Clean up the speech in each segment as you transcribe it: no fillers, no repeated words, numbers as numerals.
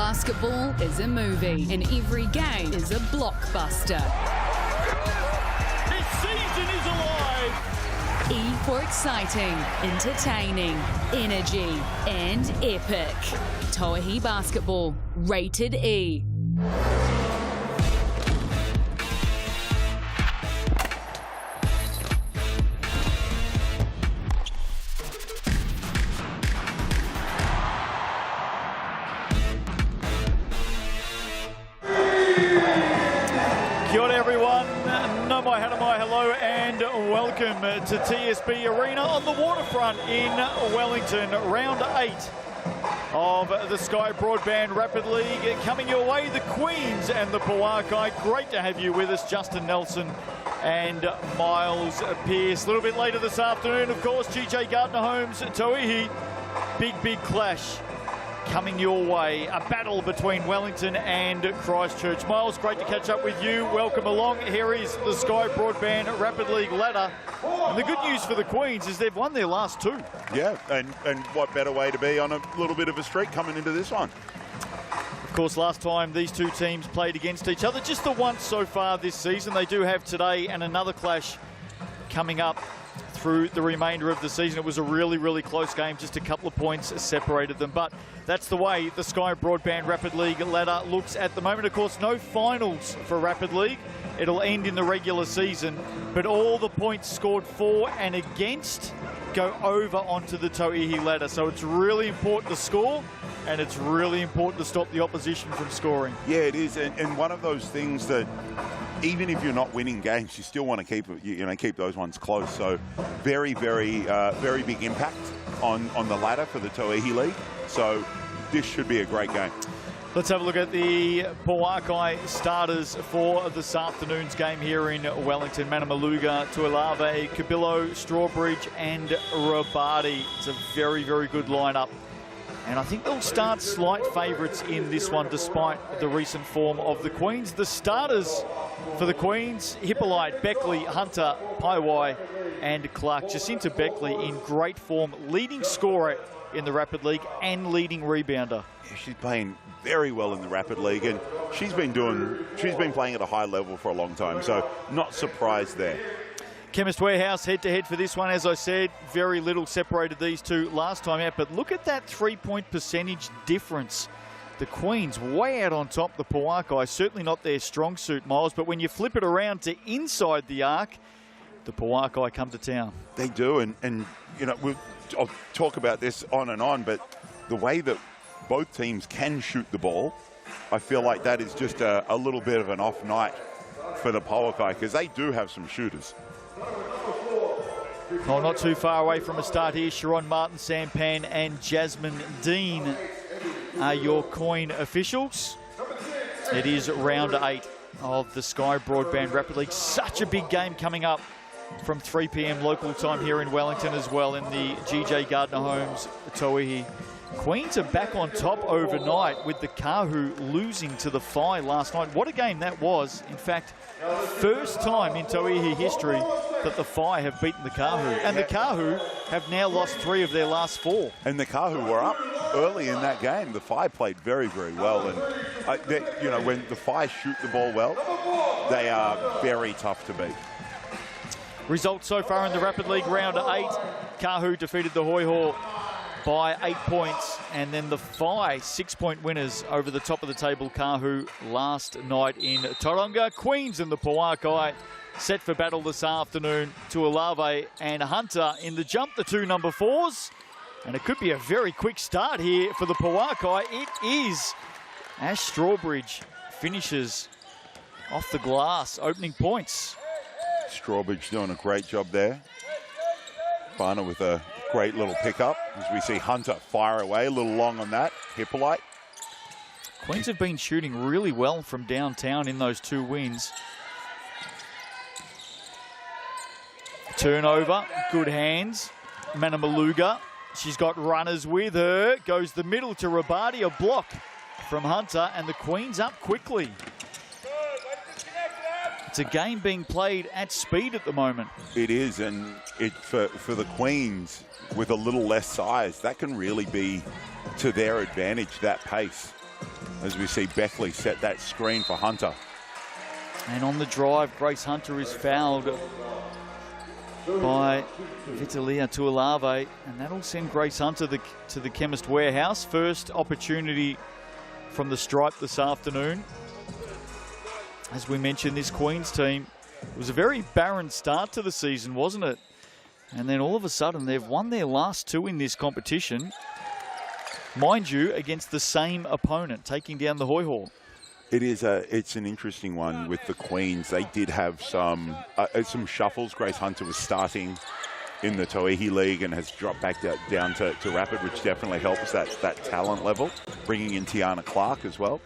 Basketball is a movie and every game is a blockbuster. This season is alive! E for exciting, entertaining, energy and epic. Tauihi Basketball, rated E. Kia ora everyone, no mai hana mai, hello and welcome to TSB Arena on the waterfront in Wellington. Round 8 of the Sky Broadband Rapid League coming your way, the Queens and the Pouākai. Great to have you with us, Justin Nelson and Miles Pearce. A little bit later this afternoon, of course, GJ Gardner-Holmes, Tauihi, big clash coming your way. A battle between Wellington and Christchurch. Miles, great to catch up with you. Welcome along. Here is the Sky Broadband Rapid League ladder. And the good news for the Queens is they've won their last 2. Yeah, and what better way to be on a little bit of a streak coming into this one. Of course, last time these two teams played against each other, just the once so far this season. They do have today and another clash coming up through the remainder of the season. It was a really close game, just a couple of points separated them, but that's the way the Sky Broadband Rapid League ladder looks at the moment. Of course, no finals for Rapid League. It'll end in the regular season, but all the points scored for and against go over onto the Tauihi ladder. So it's really important to score, and it's really important to stop the opposition from scoring. Yeah, it is, and one of those things that even if you're not winning games, you still want to keep keep those ones close. So very big impact on the ladder for the Tauihi League. So this should be a great game. Let's have a look at the Pouākai starters for this afternoon's game here in Wellington. Manamaluga, Tuilave, Cabillo, Strawbridge and Rabadi. It's a very good lineup. And I think they'll start slight favourites in this one despite the recent form of the Queens. The starters for the Queens, Hippolyte, Beckley, Hunter, Paiwai and Clark. Jacinta Beckley in great form, leading scorer in the Rapid League and leading rebounder. Yeah, she's playing very well in the Rapid League, and she's been playing at a high level for a long time, so not surprised there. Chemist Warehouse head-to-head for this one. As I said, very little separated these two last time out, but look at that three-point percentage difference. The Queens way out on top, the Pouākai, certainly not their strong suit, Miles, but when you flip it around to inside the arc, the Pouākai come to town. They do, and you know, I'll talk about this on and on, but the way that both teams can shoot the ball, I feel like that is just a little bit of an off night for the Pouākai, because they do have some shooters. Oh, not too far away from a start here. Sharon Martin, Sampan and Jasmine Dean are your coin officials. It is round 8 of the Sky Broadband Rapid League. Such a big game coming up from 3 p.m. local time here in Wellington as well in the GJ Gardner-Holmes Tauihi. Queens are back on top overnight with the Kahu losing to the Phi last night. What a game that was. In fact, first time in Tauihi history that the Phi have beaten the Kahu. And the Kahu have now lost 3 of their last 4. And the Kahu were up early in that game. The Phi played very well. And, you know, when the Phi shoot the ball well, they are very tough to beat. Results so far in the Rapid League round 8. Kahu defeated the Hoi Ho by 8 points, and then the Phi 6-point winners over the top of the table Kahu last night in Tauranga. Queens and the Pouākai set for battle this afternoon. Tuilave and Hunter in the jump, the 2 number 4s. And it could be a very quick start here for the Pouākai. It is as Strawbridge finishes off the glass, opening points. Strawbridge doing a great job there. Barner with a great little pickup as we see Hunter fire away, a little long on that. Hippolyte. Queens have been shooting really well from downtown in those 2 wins. Turnover, good hands. Manamaluga, she's got runners with her. Goes the middle to Rabadi, a block from Hunter, and the Queens up quickly. It's a game being played at speed at the moment. It is, and for the Queens, with a little less size, that can really be to their advantage, that pace. as we see Beckley set that screen for Hunter. And on the drive, Grace Hunter is fouled by Vitalia Tuilave, and that'll send Grace Hunter to the Chemist Warehouse. First opportunity from the stripe this afternoon. As we mentioned, this Queens team, it was a very barren start to the season, wasn't it? And then all of a sudden, they've won their last two in this competition. Mind you, against the same opponent, taking down the Hoi Hor. It's an interesting one with the Queens. They did have some shuffles. Grace Hunter was starting in the Tauihi League and has dropped back down to Rapid, which definitely helps that talent level. Bringing in Tiana Clark as well.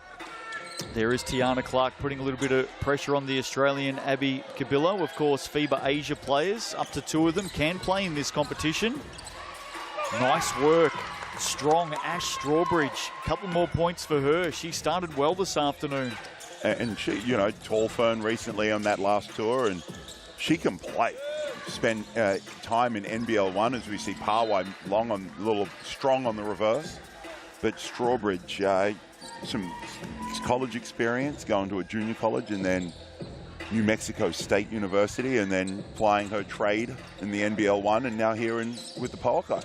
There is Tiana Clark putting a little bit of pressure on the Australian Abby Cabillo. Of course, FIBA Asia players, up to 2 of them, can play in this competition. Nice work. Strong Ash Strawbridge. A couple more points for her. She started well this afternoon. And she, Tall Fern recently on that last tour, and she can play. Spend time in NBL 1 as we see Pauai strong on the reverse. But Strawbridge, some college experience, going to a junior college and then New Mexico State University, and then playing her trade in the NBL 1, and now here with the Pouākai.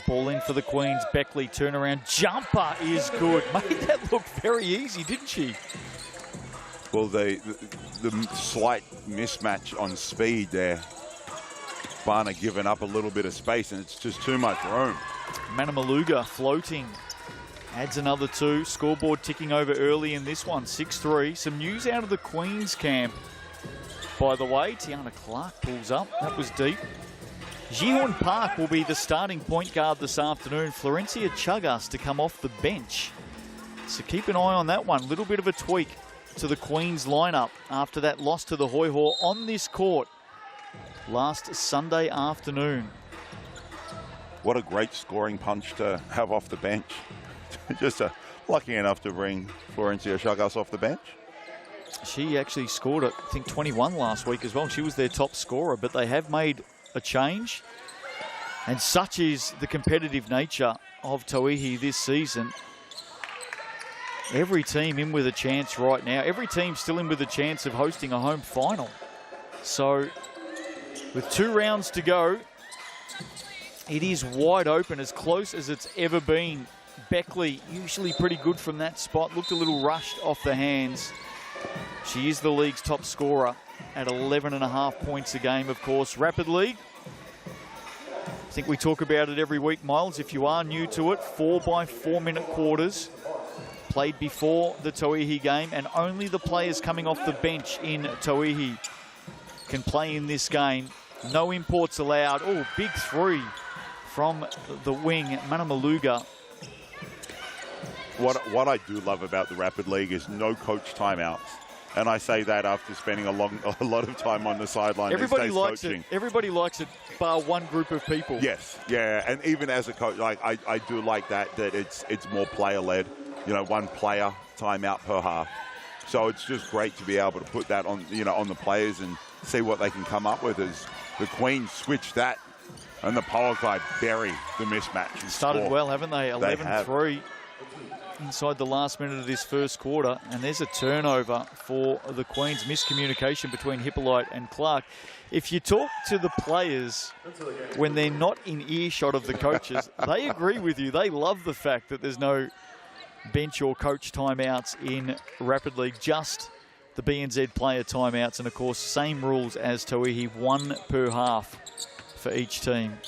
Ball in for the Queens. Beckley turnaround jumper is good. Made that look very easy, didn't she? Well, the slight mismatch on speed there. Barna giving up a little bit of space, and it's just too much room. Manamaluga floating. Adds another 2. Scoreboard ticking over early in this one. 6-3. Some news out of the Queens camp, by the way. Tiana Clark pulls up. That was deep. Jihorn Park will be the starting point guard this afternoon. Florencia Chagas to come off the bench. So keep an eye on that one. Little bit of a tweak to the Queens lineup after that loss to the Hoi Hor on this court last Sunday afternoon. What a great scoring punch to have off the bench. Just lucky enough to bring Florencia Chagas off the bench. She actually scored, I think, 21 last week as well. She was their top scorer, but they have made a change, and such is the competitive nature of Tauihi this season. Every team in with a chance right now. Every team still in with a chance of hosting a home final. So with 2 rounds to go, it is wide open, as close as it's ever been. Beckley, usually pretty good from that spot, looked a little rushed off the hands. She is the league's top scorer at 11.5 points a game, of course. Rapid League, I think we talk about it every week, Miles. If you are new to it, 4x4 minute quarters played before the Tauihi game, and only the players coming off the bench in Tauihi can play in this game. No imports allowed. Oh, big 3 from the wing, Manamaluga. What I do love about the Rapid League is no coach timeouts. And I say that after spending a lot of time on the sideline. Everybody likes it. Everybody likes it, bar one group of people. Yes, yeah, and even as a coach, I do like that it's more player-led. 1 player timeout per half. So it's just great to be able to put that on, on the players and see what they can come up with. As the Queens switch that, and the Pouākai bury the mismatch. Started well, haven't they? 11-3. Inside the last minute of this first quarter, and there's a turnover for the Queens. Miscommunication between Hippolyte and Clark. If you talk to the players when they're not in earshot of the coaches, they agree with you. They love the fact that there's no bench or coach timeouts in Rapid League, just the BNZ player timeouts, and of course same rules as Tauihi, 1 per half for each team.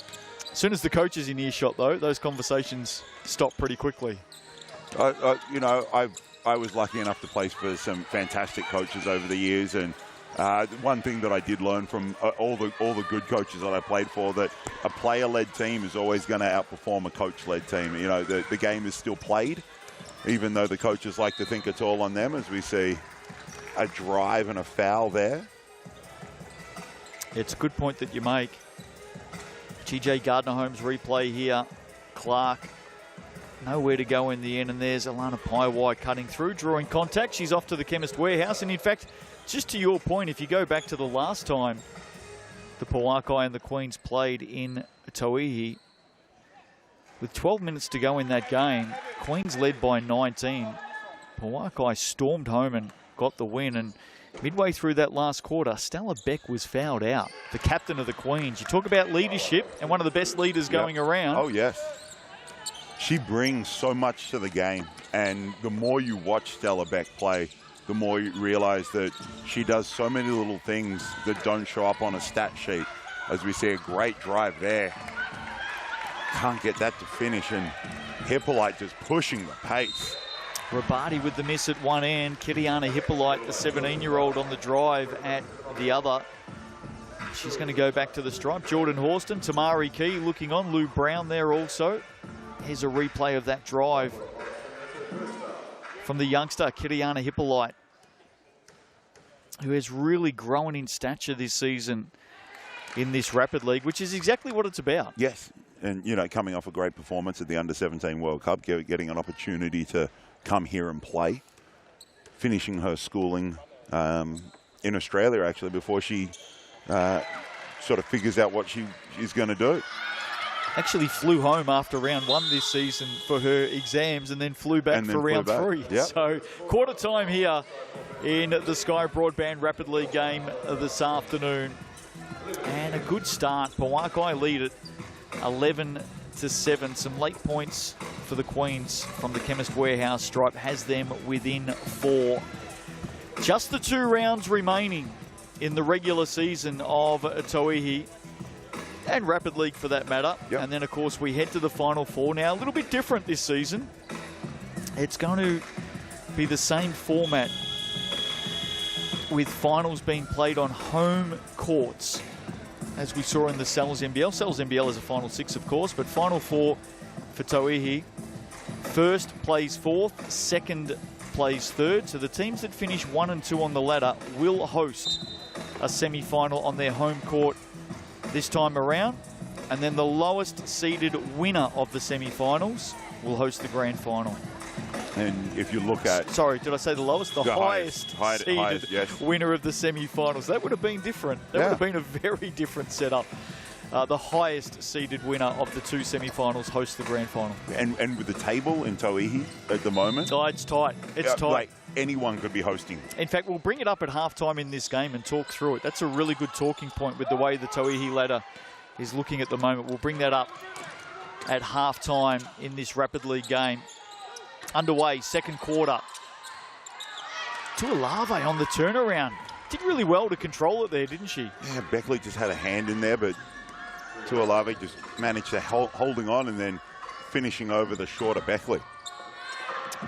As soon as the coach is in earshot, though, those conversations stop pretty quickly. I was lucky enough to play for some fantastic coaches over the years, and one thing that I did learn from all the good coaches that I played for, that a player-led team is always going to outperform a coach-led team. The game is still played, even though the coaches like to think it's all on them, as we see a drive and a foul there. It's a good point that you make. TJ Gardner-Holmes replay here. Clark nowhere to go in the end, and there's Alana Paiwai cutting through, drawing contact. She's off to the Chemist Warehouse, and in fact, just to your point, if you go back to the last time the Pouākai and the Queens played in Tauihi, With 12 minutes to go in that game, Queens led by 19. Pouākai stormed home and got the win. And midway through that last quarter, Stella Beck was fouled out, the captain of the Queens. You talk about leadership and one of the best leaders going around. Oh, yes. She brings so much to the game. And the more you watch Stella Beck play, the more you realize that she does so many little things that don't show up on a stat sheet. As we see, a great drive there. Can't get that to finish, and Hippolyte just pushing the pace. Rabati with the miss at one end. Kiriana Hippolyte, the 17-year-old, on the drive at the other. She's going to go back to the stripe. Jordan Horston, Tamari Key looking on. Lou Brown there also. Here's a replay of that drive from the youngster, Kiriana Hippolyte, who has really grown in stature this season in this Rapid League, which is exactly what it's about. Yes, and, you know, coming off a great performance at the Under-17 World Cup, getting an opportunity to come here and play, finishing her schooling in Australia, actually, before she sort of figures out what she's going to do. Actually flew home after round one this season for her exams and then flew back for round three. Yep. So quarter time here in the Sky Broadband Rapid League game this afternoon. And a good start. Pouākai lead it 11-7. Some late points for the Queens from the Chemist Warehouse stripe has them within 4. Just the 2 rounds remaining in the regular season of Tauihi and Rapid League for that matter. Yep. And then, of course, we head to the Final 4 now. A little bit different this season. It's going to be the same format with finals being played on home courts, as we saw in the Sal's NBL. Sal's NBL is a Final 6, of course, but Final 4 for Tauihi. First plays 4th, second plays 3rd. So the teams that finish 1 and 2 on the ladder will host a semi-final on their home court this time around, and then the lowest seeded winner of the semi-finals will host the grand final. And if you look at... Sorry, did I say the lowest? The highest seeded yes. winner of the semi-finals. That would have been different. That would have been a very different setup. The highest seeded winner of the 2 semi-finals hosts the grand final. And with the table in Tauihi at the moment... Oh, it's tight. It's tight. Like anyone could be hosting. In fact, we'll bring it up at halftime in this game and talk through it. That's a really good talking point with the way the Tauihi ladder is looking at the moment. We'll bring that up at halftime in this Rapid League game. Underway, second quarter. Tuilave on the turnaround. Did really well to control it there, didn't she? Yeah, Beckley just had a hand in there, but Tuilave just managed to holding on and then finishing over the shorter Beckley.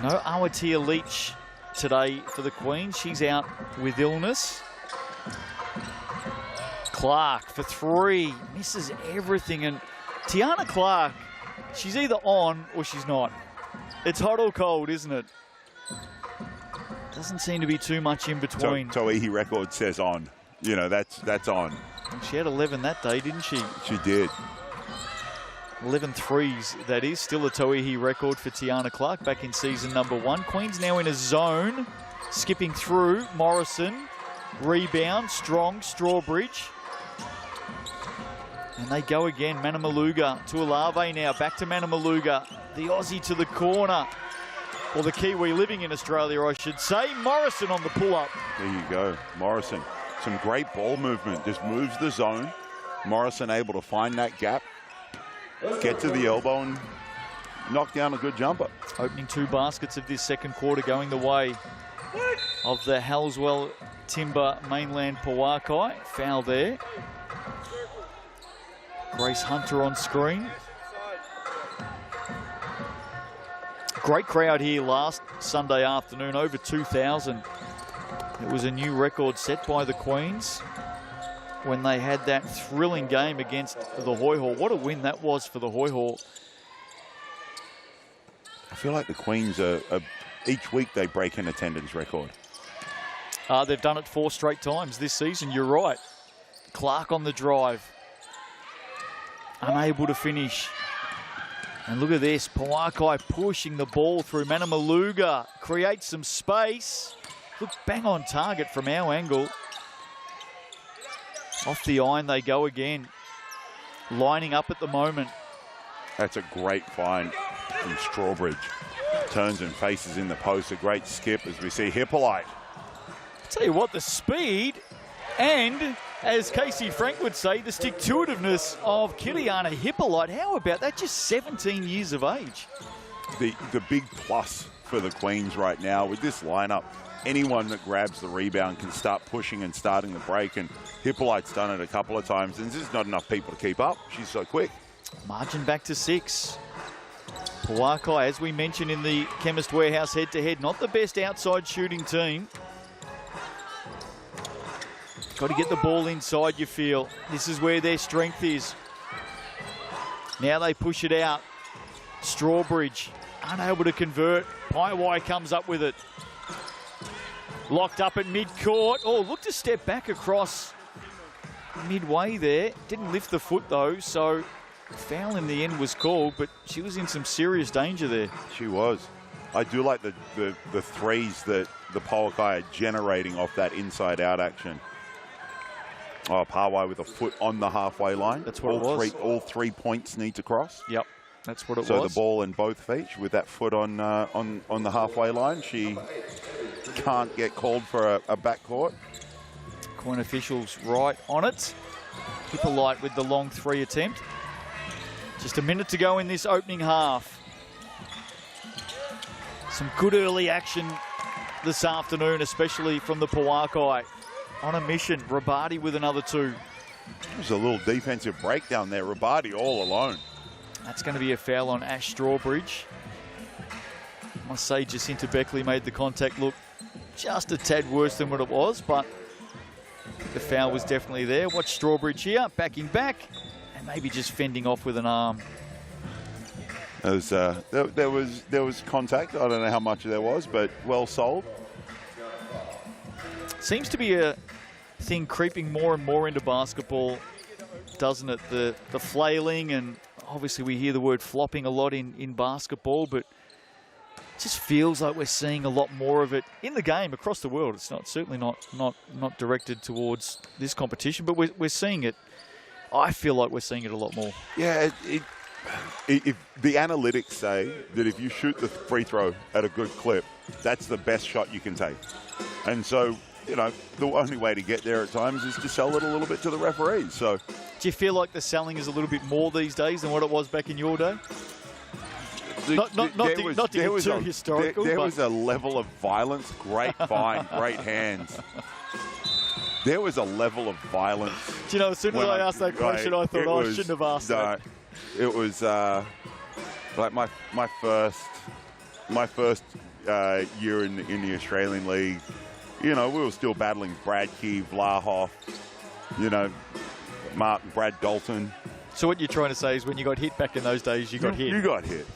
No Awatia Leach today for the Queen. She's out with illness. Clark for 3. Misses everything. And Tiana Clark, she's either on or she's not. It's hot or cold, isn't it? Doesn't seem to be too much in between. Tauihi record says on. You know, that's on. She had 11 that day, didn't she? She did. 11 threes, that is. Still a Tauihi record for Tiana Clark back in season number 1. Queen's now in a zone. Skipping through. Morrison. Rebound. Strong. Strawbridge. And they go again. Manamaluga to Alave now. Back to Manamaluga. The Aussie to the corner. Or the Kiwi living in Australia, I should say. Morrison on the pull-up. There you go. Morrison. Some great ball movement. Just moves the zone. Morrison able to find that gap. Get to the elbow and knock down a good jumper. Opening 2 baskets of this second quarter going the way of the Halswell Timber Mainland Pouākai. Foul there. Grace Hunter on screen. Great crowd here last Sunday afternoon, over 2,000. It was a new record set by the Queens when they had that thrilling game against the Hoi Hall. What a win that was for the Hoi Hall. I feel like the Queens are each week they break an attendance record. They've done it 4 straight times this season, you're right. Clark on the drive. Unable to finish. And look at this, Pouākai pushing the ball through. Manamaluga creates some space. Look, bang on target from our angle. Off the iron they go again. Lining up at the moment. That's a great find from Strawbridge. Turns and faces in the post. A great skip as we see Hippolyte. Tell you what, the speed and, as Casey Frank would say, the stick-to-itiveness of Kiliana Hippolyte. How about that? Just 17 years of age. The big plus for the Queens right now with this lineup, anyone that grabs the rebound can start pushing and starting the break, and Hippolyte's done it a couple of times, and there's just not enough people to keep up. She's so quick. Margin back to 6. Pouākai, as we mentioned in the Chemist Warehouse head-to-head, not the best outside shooting team. Got to get the ball inside, you feel. This is where their strength is. Now they push it out. Strawbridge unable to convert. Paiwai comes up with it. Locked up at mid-court. Oh, looked to step back across midway there. Didn't lift the foot, though, so foul in the end was called, but she was in some serious danger there. She was. I do like the threes that the Pouākai are generating off that inside-out action. Oh, Paiwai with a foot on the halfway line. That's what it was. All 3 points need to cross. Yep, that's what it was. So the ball in both feet with that foot on the halfway line. She can't get called for a backcourt. Coin officials right on it. Hippolyte with the long 3 attempt. Just a minute to go in this opening half. Some good early action this afternoon, especially from the Pouākai. On a mission, Rabadi with another 2. There's a little defensive breakdown there. Rabadi all alone. That's going to be a foul on Ash Strawbridge. I must say Jacinta Beckley made the contact look just a tad worse than what it was, but the foul was definitely there. Watch Strawbridge here, backing back, and maybe just fending off with an arm. There was contact. I don't know how much there was, but well sold. Seems to be a thing creeping more and more into basketball, doesn't it? The flailing, and obviously we hear the word flopping a lot in basketball, but it just feels like we're seeing a lot more of it in the game across the world. It's certainly not directed towards this competition, but we're seeing it. I feel like we're seeing it a lot more. Yeah, if the analytics say that if you shoot the free throw at a good clip, that's the best shot you can take. And so, you know, the only way to get there at times is to sell it a little bit to the referees. So, do you feel like the selling is a little bit more these days than what it was back in your day? Not to get too historical. There was a level of violence. Great find, great hands. There was a level of violence. Do you know, as soon as I asked that question, I thought I shouldn't have asked that. It was like my first year in the Australian League. You know, we were still battling Brad Key, Vlahoff, you know, Brad Dalton. So what you're trying to say is when you got hit back in those days, you got hit. You got hit.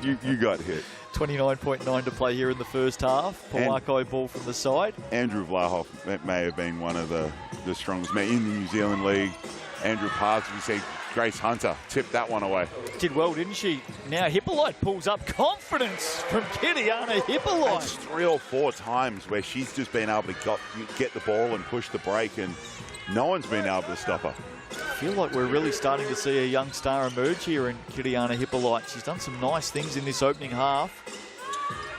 you got hit. 29.9 to play here in the first half. Pouākai ball from the side. Andrew Vlahoff may have been one of the strongest men in the New Zealand League. Andrew Pards, we see Grace Hunter tipped that one away. Did well, didn't she? Now Hippolyte pulls up confidence from Kiliana Hippolyte. That's 3 or 4 times where she's just been able to get the ball and push the break, and no one's been able to stop her. I feel like we're really starting to see a young star emerge here in Kiliana Hippolyte. She's done some nice things in this opening half.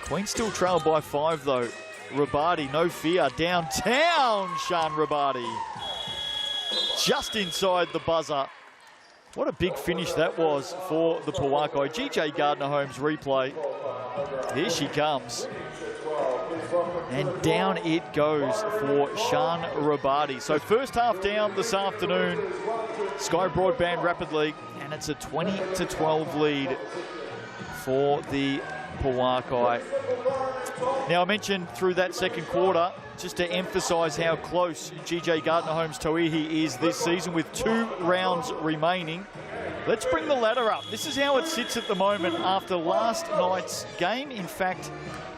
Queen still trailed by 5 though. Rabadi, no fear, downtown, Sean Rabadi. Just inside the buzzer. What a big finish that was for the Pouākai. GJ Gardner-Holmes replay. Here she comes. And down it goes for Sean Rabadi. So first half down this afternoon. Sky Broadband Rapid League. And it's a 20-12 lead for the Pouākai. Now I mentioned through that second quarter, just to emphasise how close GJ Gardner-Holmes Tauihi is this season with 2 rounds remaining. Let's bring the ladder up. This is how it sits at the moment after last night's game. In fact,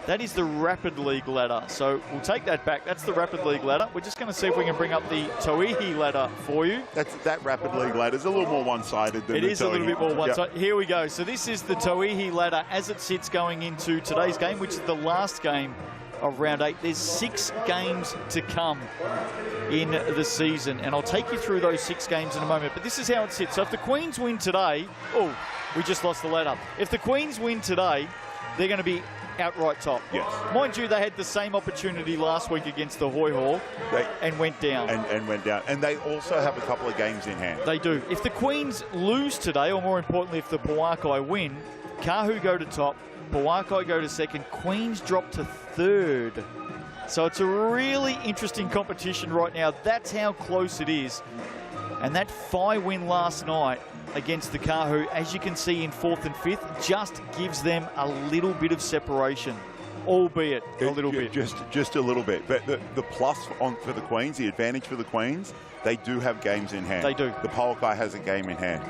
that is the Rapid League ladder. So we'll take that back. That's the Rapid League ladder. We're just going to see if we can bring up the Tauihi ladder for you. That Rapid League ladder is a little more one-sided than it the is Tauihi. a little bit more one-sided. Yep. Here we go. So this is the Tauihi ladder as it sits going into today's game, which is the last game of round 8. There's 6 games to come in the season, and I'll take you through those 6 games in a moment. But this is how it sits. So if the Queens win today, oh, we just lost the ladder. If the Queens win today, they're going to be outright top. Yes. Mind you, they had the same opportunity last week against the Hoiho and went down. And went down. And they also have a couple of games in hand. They do. If the Queens lose today, or more importantly, if the Pouākai win, Kahu go to top, Pouākai go to second, Queens drop to third. So it's a really interesting competition right now. That's how close it is. And that Phi win last night against the Kahu, as you can see in 4th and 5th, just gives them a little bit of separation, albeit a little bit. Just a little bit. But the plus for the Queens, the advantage for the Queens, they do have games in hand. They do. The Pouākai has a game in hand.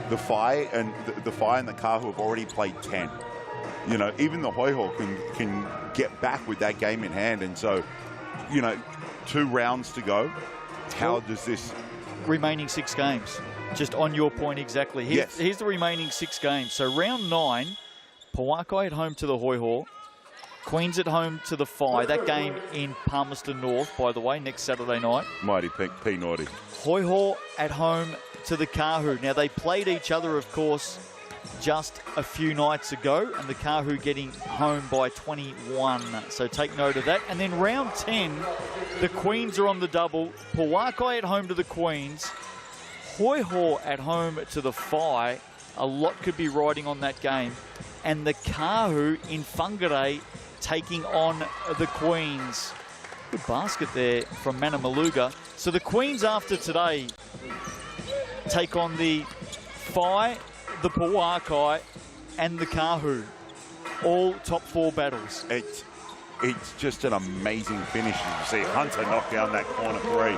The Phi and the Kahu have already played 10. You know, even the Hoiho can get back with that game in hand. And so, you know, 2 rounds to go. How does this... Remaining 6 games. Just on your point exactly. Here's the remaining 6 games. So round 9, Pouākai at home to the Hoiho. Queens at home to the Phi. That game in Palmerston North, by the way, next Saturday night. Mighty P Naughty. Hoiho at home to the Kahu. Now, they played each other, of course, just a few nights ago, and the Kahu getting home by 21. So take note of that. And then round 10, the Queens are on the double. Pouākai at home to the Queens. Hoiho at home to the Phi. A lot could be riding on that game. And the Kahu in Whangarei taking on the Queens. Good basket there from Manamaluga. So the Queens after today take on the Phi, the Pouākai and the Kahu. All top 4 battles. It's just an amazing finish. You see Hunter knock down that corner 3.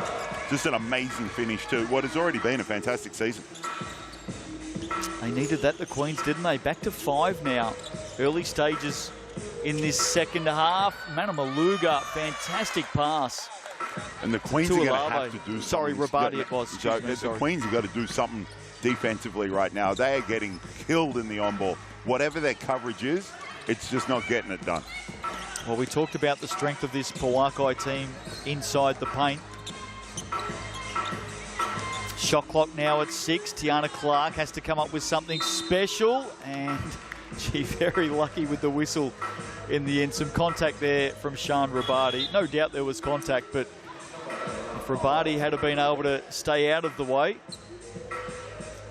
Just an amazing finish to what has already been a fantastic season. They needed that, the Queens, didn't they? Back to 5 now. Early stages in this second half. Manamaluga, fantastic pass. And the Queens are going to have to do something. Sorry, Rabadi it was. The Queens have got to do something defensively right now. They are getting killed in the on-ball. Whatever their coverage is, it's just not getting it done. Well, we talked about the strength of this Pouākai team inside the paint. Shot clock now at 6. Tiana Clark has to come up with something special, and she very lucky with the whistle in the end. Some contact there from Sean Rabadi. No doubt there was contact, but if Rabadi had been able to stay out of the way,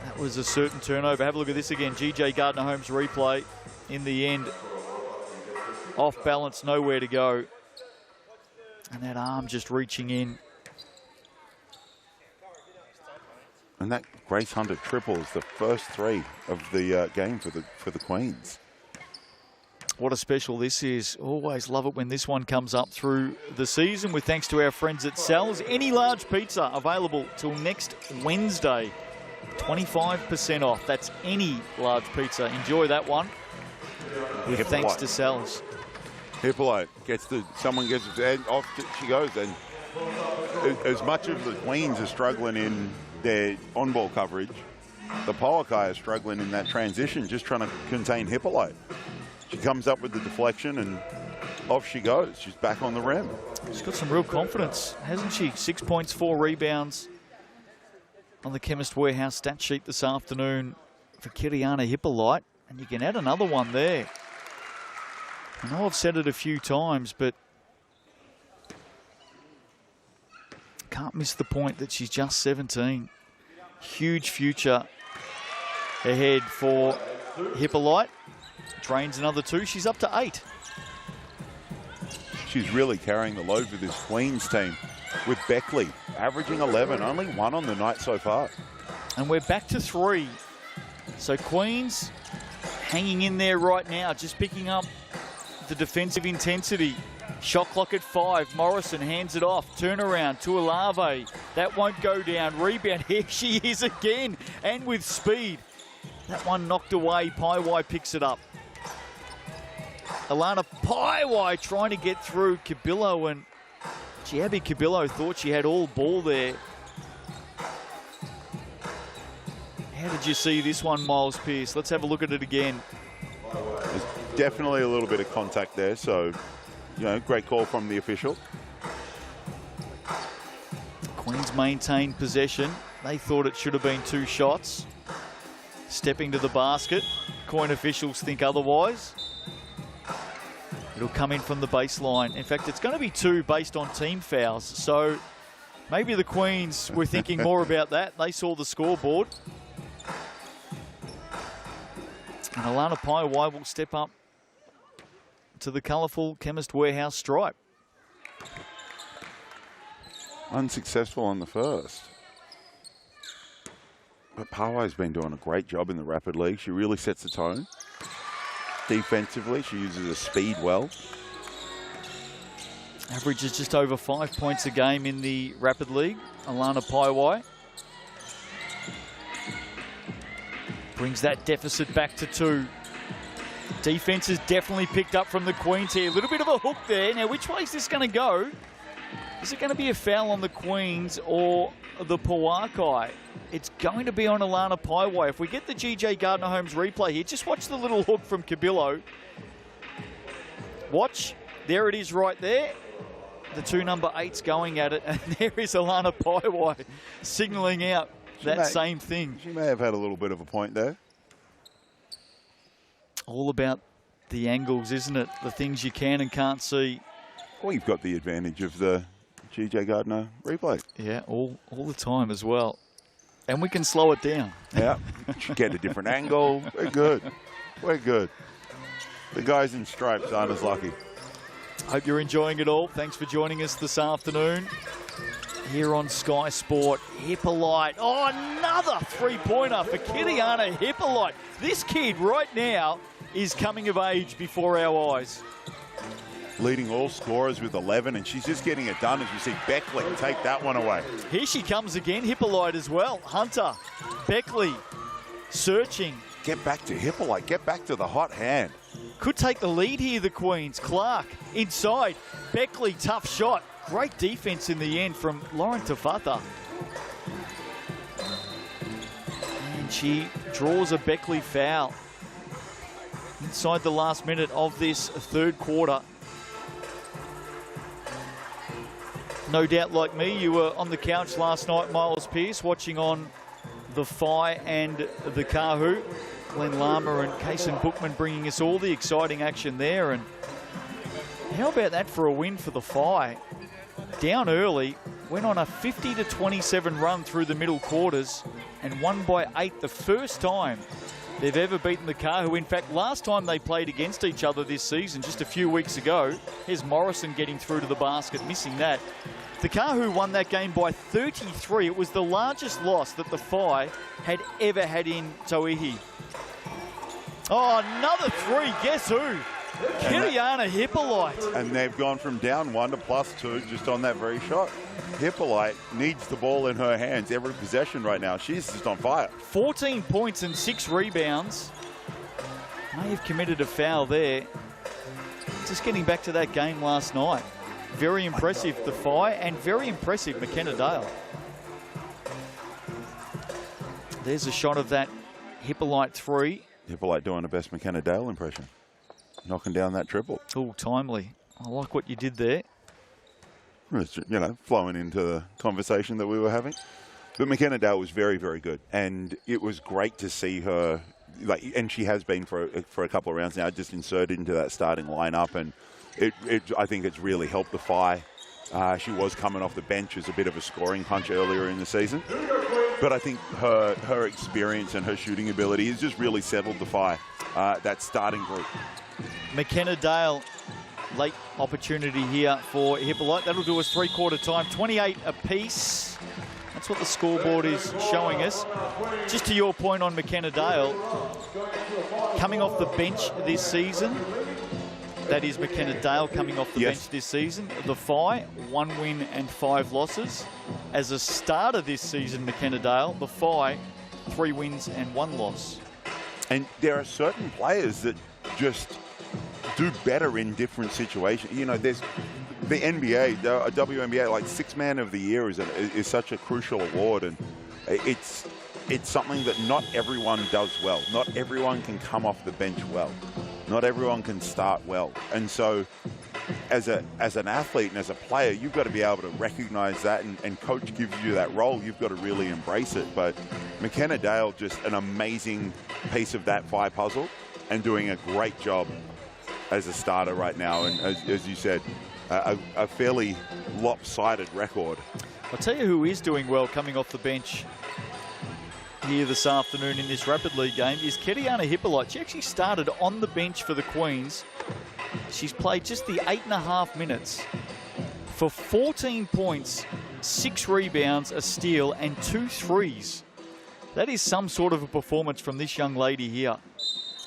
that was a certain turnover. Have a look at this again. GJ Gardner-Holmes replay. In the end, off balance, nowhere to go. And that arm just reaching in. And that Grace Hunter triple is the first 3 of the game for the Queens. What a special this is. Always love it when this one comes up through the season, with thanks to our friends at Sal's. Any large pizza available till next Wednesday. 25% off. That's any large pizza. Enjoy that one. With Hippolyte. Thanks to Sal's. Hippolyte someone gets it, and off she goes. And as much as the Queens are struggling in their on-ball coverage, the Pouākai are struggling in that transition, just trying to contain Hippolyte. She comes up with the deflection and off she goes. She's back on the rim. She's got some real confidence, hasn't she? 6 points, 4 rebounds on the Chemist Warehouse stat sheet this afternoon for Kiriana Hippolyte. And you can add another one there. I know I've said it a few times, but can't miss the point that she's just 17. Huge future ahead for Hippolyte. Trains another 2. She's up to 8. She's really carrying the load for this Queens team, with Beckley averaging 11, only 1 on the night so far. And we're back to 3. So Queens hanging in there right now, just picking up the defensive intensity. Shot clock at 5. Morrison hands it off. Turnaround to Olave. That won't go down. Rebound. Here she is again, and with speed. That one knocked away. Paiwai picks it up. Alana Paiwai trying to get through Cabillo, and Giabbi Cabillo thought she had all ball there. How did you see this one, Miles Pearce? Let's have a look at it again. There's definitely a little bit of contact there, so great call from the official. Queens maintained possession. They thought it should have been 2 shots. Stepping to the basket. Coin officials think otherwise. It'll come in from the baseline. In fact, it's going to be 2 based on team fouls. So maybe the Queens were thinking more about that. They saw the scoreboard. And Alana Paiwai will step up to the colourful Chemist Warehouse stripe. Unsuccessful on the first. But Paiwai's been doing a great job in the Rapid League. She really sets the tone. Defensively, she uses her speed well. Averages just over 5 points a game in the Rapid League. Alana Paiwai brings that deficit back to 2. Defense has definitely picked up from the Queens here. A little bit of a hook there. Now, which way is this going to go? Is it going to be a foul on the Queens or the Pouākai? It's going to be on Alana Paiwai. If we get the GJ Gardner-Holmes replay here, just watch the little hook from Cabillo. Watch. There it is right there. The 2 number 8s going at it, and there is Alana Paiwai signalling out same thing. She may have had a little bit of a point there. All about the angles, isn't it? The things you can and can't see. Well, you've got the advantage of the GJ Gardner replay. Yeah, all the time as well. And we can slow it down. Yeah, get a different angle. We're good. We're good. The guys in stripes aren't as lucky. Hope you're enjoying it all. Thanks for joining us this afternoon here on Sky Sport. Hippolyte. Oh, another 3-pointer for Kiliana Hippolyte. This kid right now is coming of age before our eyes. Leading all scorers with 11, and she's just getting it done as we see Beckley take that one away. Here she comes again, Hippolyte as well. Hunter, Beckley, searching. Get back to Hippolyte, get back to the hot hand. Could take the lead here, the Queens. Clark, inside. Beckley, tough shot. Great defense in the end from Lauren Tafata. And she draws a Beckley foul inside the last minute of this 3rd quarter. No doubt, like me, you were on the couch last night, Miles Pearce, watching on the Phi and the Kahu. Glenn Lama and Kaysen Bookman bringing us all the exciting action there. And how about that for a win for the Phi? Down early, went on a 50-27 run through the middle quarters and won by 8, the first time they've ever beaten the Kahu. In fact, last time they played against each other this season, just a few weeks ago, here's Morrison getting through to the basket, missing that. The Kahu won that game by 33. It was the largest loss that the Phi had ever had in Tauihi. Oh, another 3. Guess who? Kiliana Hippolyte. And they've gone from down 1 to +2 just on that very shot. Hippolyte needs the ball in her hands every possession right now. She's just on fire. 14 points and 6 rebounds. May have committed a foul there. Just getting back to that game last night. Very impressive, the Phi, and very impressive, McKenna Dale. There's a shot of that Hippolyte 3. Hippolyte doing the best McKenna Dale impression. Knocking down that triple. Oh, timely. I like what you did there. It's, flowing into the conversation that we were having. But McKenna Dale was very, very good. And it was great to see her, and she has been for a couple of rounds now, just inserted into that starting lineup. And I think it's really helped the Phi. She was coming off the bench as a bit of a scoring punch earlier in the season. But I think her experience and her shooting ability has just really settled the Phi, that starting group. McKenna Dale, late opportunity here for Hippolyte. That'll do us 3-quarter time, 28 apiece. That's what the scoreboard is showing us. Just to your point on McKenna Dale, coming off the bench this season, that is McKenna Dale coming off the bench this season. The Phi, 1 win and 5 losses. As a starter this season, McKenna Dale, the Phi, 3 wins and 1 loss. And there are certain players that just do better in different situations. There's the NBA, the WNBA, like 6th Man of the Year is such a crucial award, and it's something that not everyone does well. Not everyone can come off the bench well. Not everyone can start well. And so as an athlete and as a player, you've got to be able to recognize that, and coach gives you that role. You've got to really embrace it. But McKenna Dale, just an amazing piece of that 5 puzzle and doing a great job as a starter right now. And as you said, a fairly lopsided record. I'll tell you who is doing well coming off the bench here this afternoon in this Rapid League game is Keriana Hippolyte. She actually started on the bench for the Queens. She's played just the 8.5 minutes for 14 points, 6 rebounds, a steal, and 2 threes. That is some sort of a performance from this young lady here.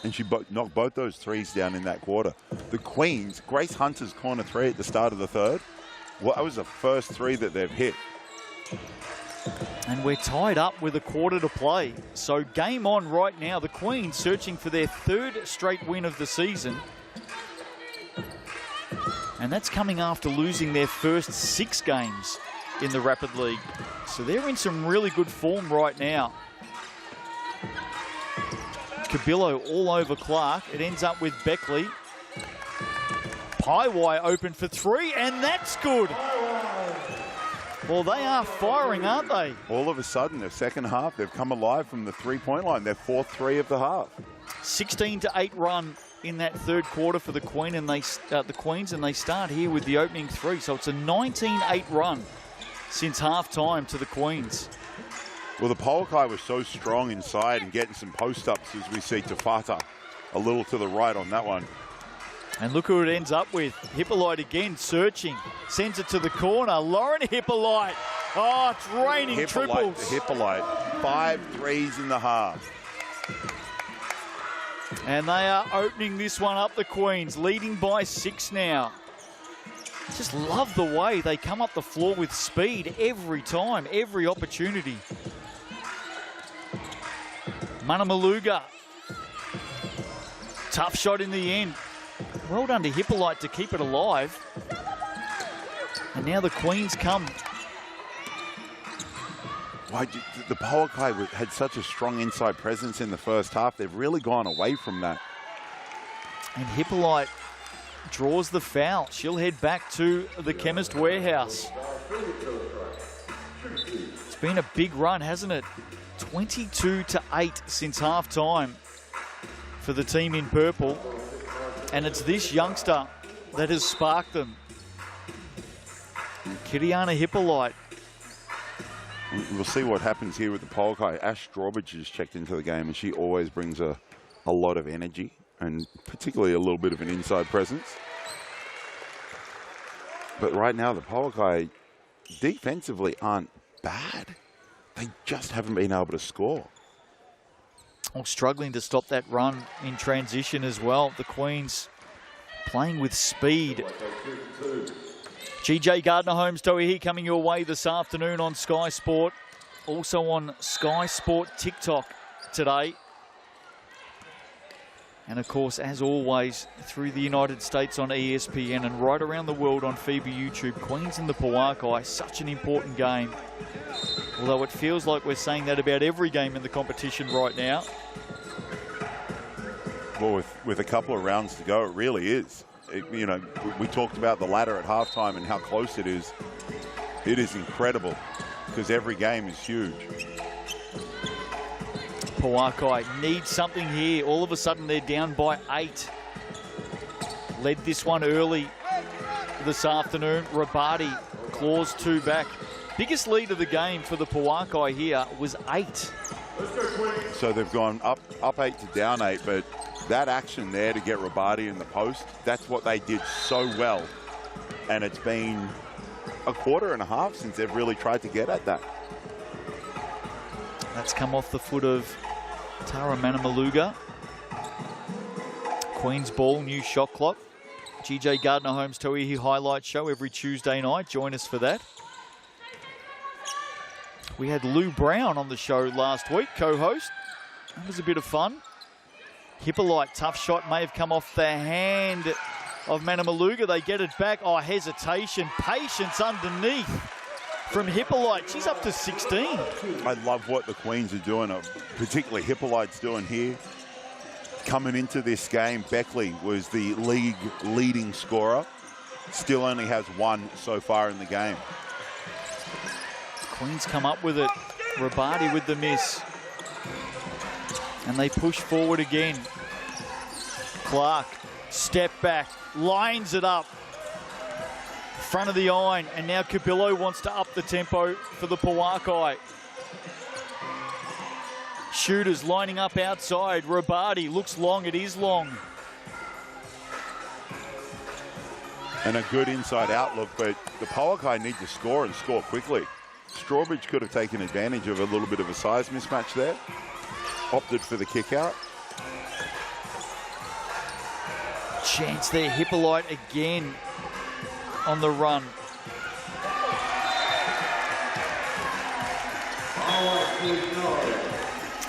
And she knocked both those threes down in that quarter. The Queens, Grace Hunter's corner 3 at the start of the third. Well, that was the first 3 that they've hit. And we're tied up with a quarter to play. So game on right now. The Queens searching for their 3rd straight win of the season. And that's coming after losing their first 6 games in the Rapid League. So they're in some really good form right now. Cabillo all over Clark. It ends up with Beckley. Paiwai open for 3, and that's good. Well, they are firing, aren't they? All of a sudden, the second half, they've come alive from the 3-point line. Their 4th 3 of the half. 16-8 run in that third quarter for the Queens, and they start here with the opening 3. So it's a 19-8 run since half-time to the Queens. Well, the Pouākai was so strong inside and getting some post-ups as we see Tafata a little to the right on that one. And look who it ends up with. Hippolyte again searching. Sends it to the corner. Lauren Hippolyte. Oh, it's raining triples. Hippolyte. 5 threes in the half. And they are opening this one up, the Queens, leading by 6 now. Just love the way they come up the floor with speed every time, every opportunity. Manamaluga. Tough shot in the end. Well done to Hippolyte to keep it alive. And now the Queens come. The Pouākai had such a strong inside presence in the first half. They've really gone away from that. And Hippolyte draws the foul. She'll head back to the Chemist Warehouse. It's been a big run, hasn't it? 22-8 since half-time for the team in purple. And it's this youngster that has sparked them. Kiriana Hippolyte. We'll see what happens here with the Pouākai. Ash Strawbridge has checked into the game, and she always brings a lot of energy and particularly a little bit of an inside presence. But right now, the Pouākai defensively aren't bad. They just haven't been able to score. Oh, struggling to stop that run in transition as well. The Queens playing with speed. GJ Gardner-Holmes Tauihi coming your way this afternoon on Sky Sport. Also on Sky Sport TikTok today. And of course, as always, through the United States on ESPN and right around the world on FIBA YouTube. Queens and the Pouākai, such an important game. Although it feels like we're saying that about every game in the competition right now. Well, with a couple of rounds to go, it really is. You know, we talked about the ladder at halftime and how close it is. It is incredible because every game is huge. Pouākai needs something here. All of a sudden, they're down by 8. Led this one early this afternoon. Rabadi claws 2 back. Biggest lead of the game for the Pouākai here was 8. So they've gone up 8 to down 8, but that action there to get Rabadi in the post, that's what they did so well. And it's been a quarter and a half since they've really tried to get at that. That's come off the foot of Tara Manamaluga. Queen's ball, new shot clock. GJ Gardner-Holmes Tauihi highlight show every Tuesday night. Join us for that. We had Lou Brown on the show last week, co-host. That was a bit of fun. Hippolyte, tough shot, may have come off the hand of Manamaluga. They get it back. Oh, hesitation, patience underneath from Hippolyte. She's up to 16. I love what the Queens are doing, particularly Hippolyte's doing here. Coming into this game, Beckley was the league leading scorer. still only has one so far in the game. Queens come up with it. Rabadi with the miss. And they push forward again. Clark, step back, lines it up. Front of the iron, and now Cabillo wants to up the tempo for the Pouākai. Shooters lining up outside. Rabadi looks long, it is long. And a good inside outlook, but the Pouākai need to score and score quickly. Strawbridge could have taken advantage of a little bit of a size mismatch there. Opted for the kick out. Chance there, Hippolyte again on the run.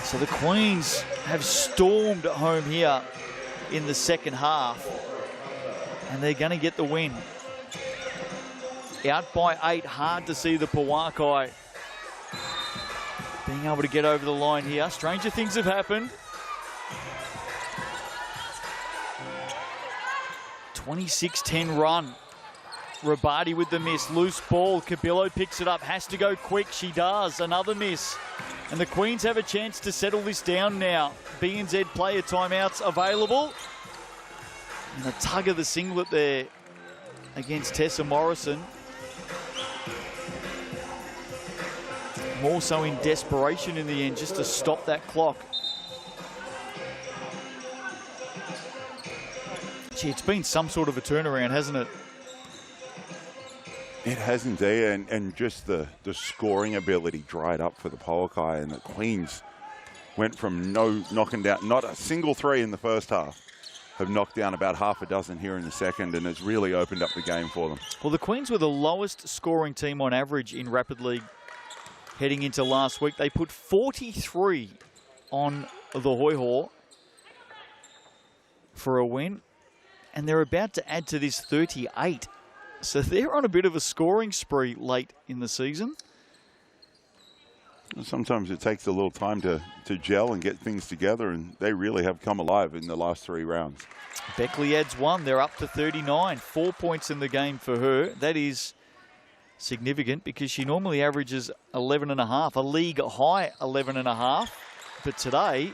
So the Queens have stormed home here in the second half, and they're going to get the win. Out by 8, hard to see the Pouākai being able to get over the line here. Stranger things have happened. 26-10 run. Rabadi with the miss, loose ball. Cabillo picks it up, has to go quick. She does, another miss. And the Queens have a chance to settle this down now. BNZ player timeouts available. And a tug of the singlet there against Tessa Morrison. More so in desperation in the end, just to stop that clock. Gee, it's been some sort of a turnaround, hasn't it? It has indeed, and just the scoring ability dried up for the Pouākai, and the Queens went from knocking down, not a single three in the first half, have knocked down about half a dozen here in the second, and it's really opened up the game for them. Well, the Queens were the lowest scoring team on average in Rapid League heading into last week. They put 43 on the Hoiho for a win, and they're about to add to this 38. So they're on a bit of a scoring spree late in the season. Sometimes it takes a little time to gel and get things together, and they really have come alive in the last 3 rounds. Beckley adds 1. They're up to 39. 4 points in the game for her. That is significant because she normally averages 11.5, a league high 11.5. But today,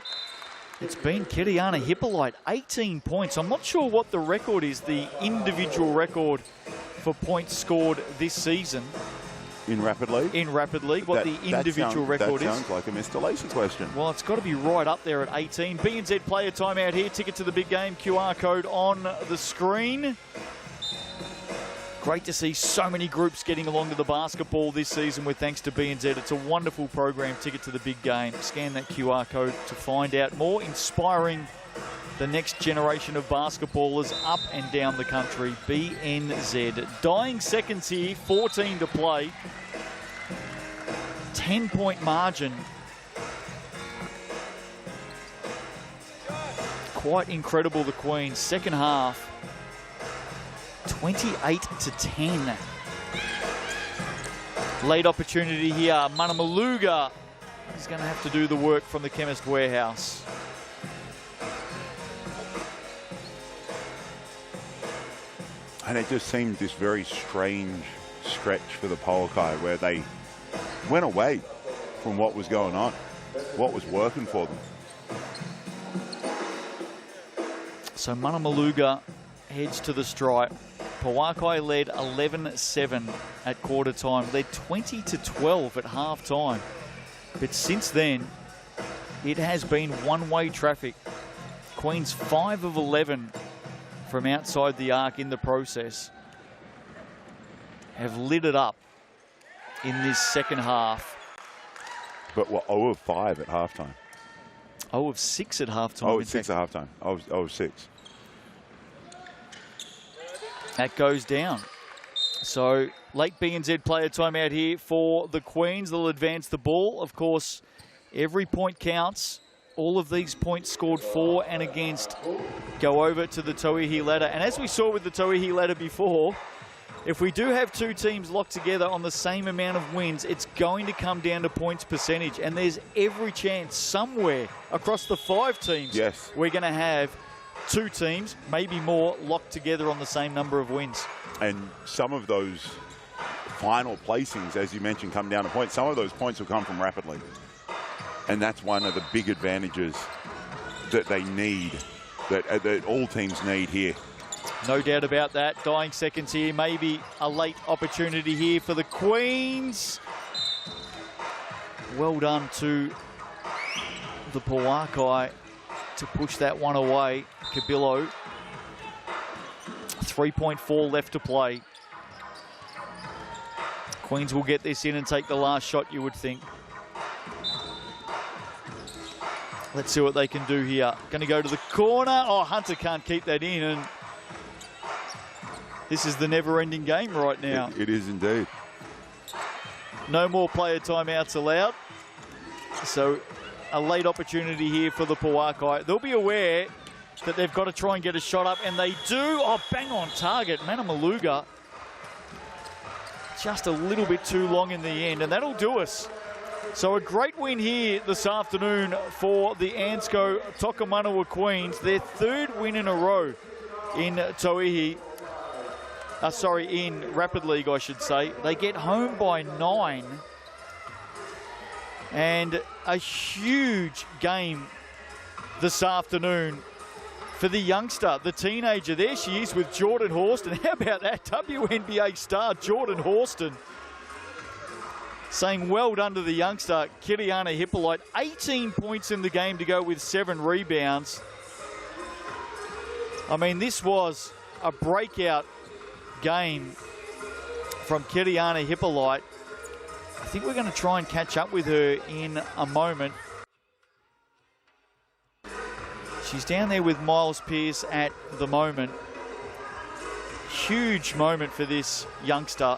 it's been Kiriana Hippolyte, 18 points. I'm not sure what the record is, the individual record for points scored this season. In Rapid League? In Rapid League, what the individual record is. That sounds like a Mr. Lacey question. Well, it's got to be right up there at 18. BNZ player timeout here. Ticket to the big game. QR code on the screen. Great to see so many groups getting along to the basketball this season with thanks to BNZ. It's a wonderful program, Ticket to the Big Game. Scan that QR code to find out more. Inspiring the next generation of basketballers up and down the country. BNZ. Dying seconds here, 14 to play. 10-point margin. Quite incredible, the Queens. Second half, 28-10. Late opportunity here. Manamaluga is going to have to do the work from the Chemist Warehouse. And it just seemed this very strange stretch for the Pouākai where they went away from what was going on, what was working for them. So Manamaluga heads to the stripe. Pouākai led 11-7 at quarter time, led 20-12 at half time. But since then, it has been one-way traffic. Queens 5 of 11 from outside the arc in the process have lit it up in this second half. But what, 0 of 5 at halftime? 0 of 6 at halftime. 0 of 6 at halftime. 0 of 6. That goes down. So late BNZ player timeout here for the Queens. They'll advance the ball. Of course, every point counts. All of these points scored for and against go over to the Tauihi ladder. And as we saw with the Tauihi ladder before, if we do have two teams locked together on the same amount of wins, it's going to come down to points percentage. And there's every chance somewhere across the 5 teams, yes, we're going to have 2 teams, maybe more, locked together on the same number of wins. And some of those final placings, as you mentioned, come down to points. Some of those points will come from rapidly. And that's one of the big advantages that they need, that all teams need here. No doubt about that. Dying seconds here. Maybe a late opportunity here for the Queens. Well done to the Pouākai to push that one away. Cabillo. 3.4 left to play. Queens will get this in and take the last shot, you would think. Let's see what they can do here. Going to go to the corner. Oh, Hunter can't keep that in. And this is the never-ending game right now. It is indeed. No more player timeouts allowed. So a late opportunity here for the Pouākai. They'll be aware that they've got to try and get a shot up, and they do. Oh, bang on target. Manamaluga just a little bit too long in the end, and that'll do us. So a great win here this afternoon for the Ansco Tokomanawa Queens. Their third win in a row in Tauihi. In Rapid League, I should say. They get home by 9. And a huge game this afternoon for the youngster, the teenager. There she is with Jordan Horston. How about that? WNBA star Jordan Horston saying well done to the youngster, Kiriana Hippolyte. 18 points in the game to go with 7 rebounds. I mean, this was a breakout game from Kiriana Hippolyte. I think we're going to try and catch up with her in a moment. She's down there with Miles Pearce at the moment. Huge moment for this youngster.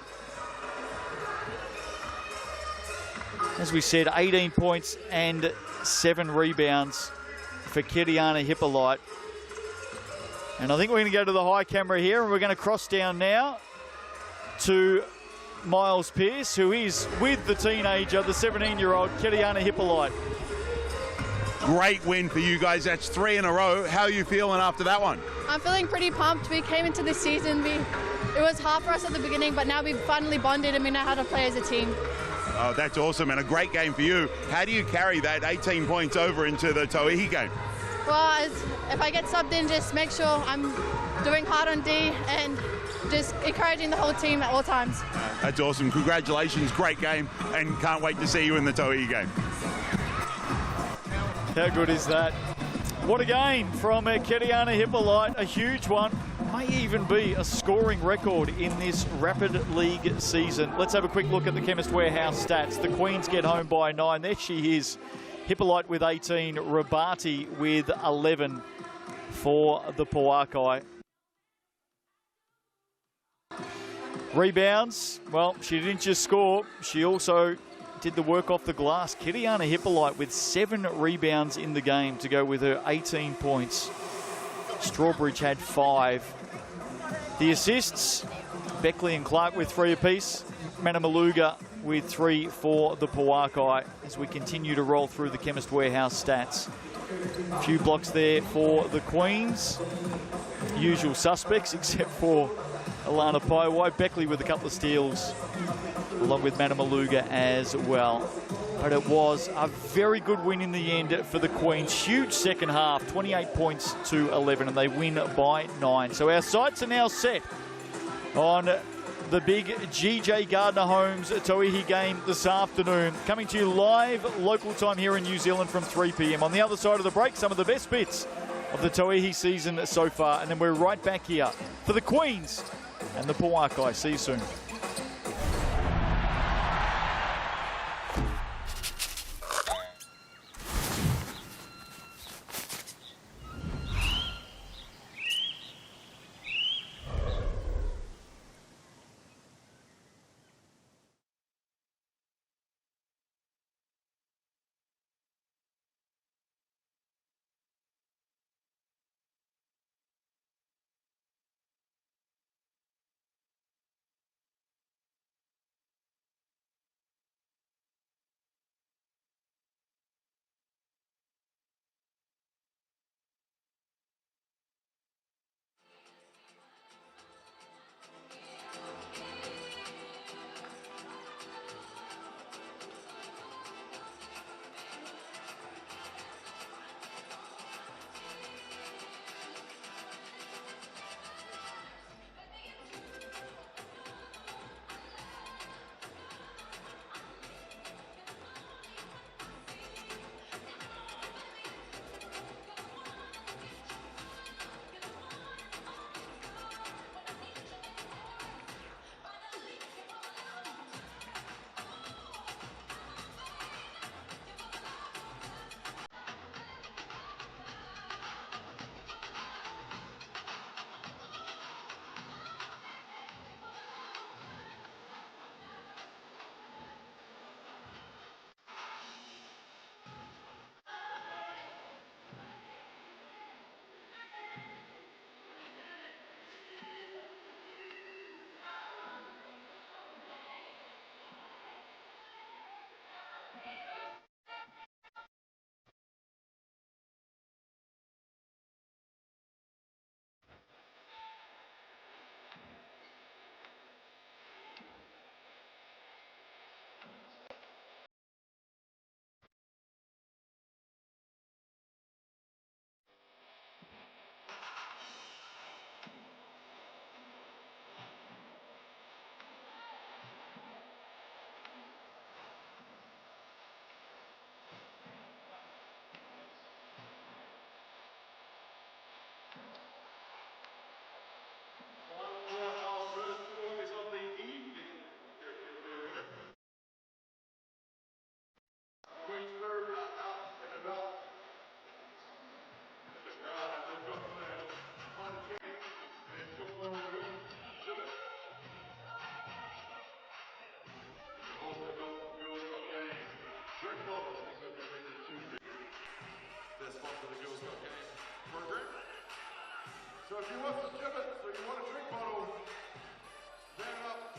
As we said, 18 points and 7 rebounds for Kiriana Hippolyte. And I think we're going to go to the high camera here, and we're going to cross down now to Miles Pearce, who is with the teenager, the 17-year-old Kiriana Hippolyte. Great win for you guys. That's 3 in a row. How are you feeling after that one? I'm feeling pretty pumped. We came into this season, it was hard for us at the beginning, but now we've finally bonded and we know how to play as a team. Oh, that's awesome, and a great game for you. How do you carry that 18 points over into the Tauihi game? Well, if I get subbed in, just make sure I'm doing hard on D and just encouraging the whole team at all times. That's awesome. Congratulations. Great game, and can't wait to see you in the Tauihi game. How good is that? What a game from Kiriana Hippolyte, a huge one. May even be a scoring record in this Rapid League season. Let's have a quick look at the Chemist Warehouse stats. The Queens get home by 9. There she is. Hippolyte with 18, Rabati with 11 for the Pouākai. Rebounds, well, she didn't just score, she also did the work off the glass. Kiriana Hippolyte with 7 rebounds in the game to go with her 18 points. Strawbridge had 5. The assists, Beckley and Clark with 3 apiece. Manamaluga with 3 for the Pouākai as we continue to roll through the Chemist Warehouse stats. A few blocks there for the Queens. Usual suspects except for Alana Paiwai. Beckley with a couple of steals along with Manamaluga as well. But it was a very good win in the end for the Queens. Huge second half, 28 points to 11, and they win by 9. So our sights are now set on the big GJ Gardner Homes Tauihi game this afternoon. Coming to you live local time here in New Zealand from 3 p.m. On the other side of the break, some of the best bits of the Tauihi season so far. And then we're right back here for the Queens and the Pouākai. See you soon. sponsor of the Girls Cup game program. So if you want to chip it, so you want a drink bottle, stand up,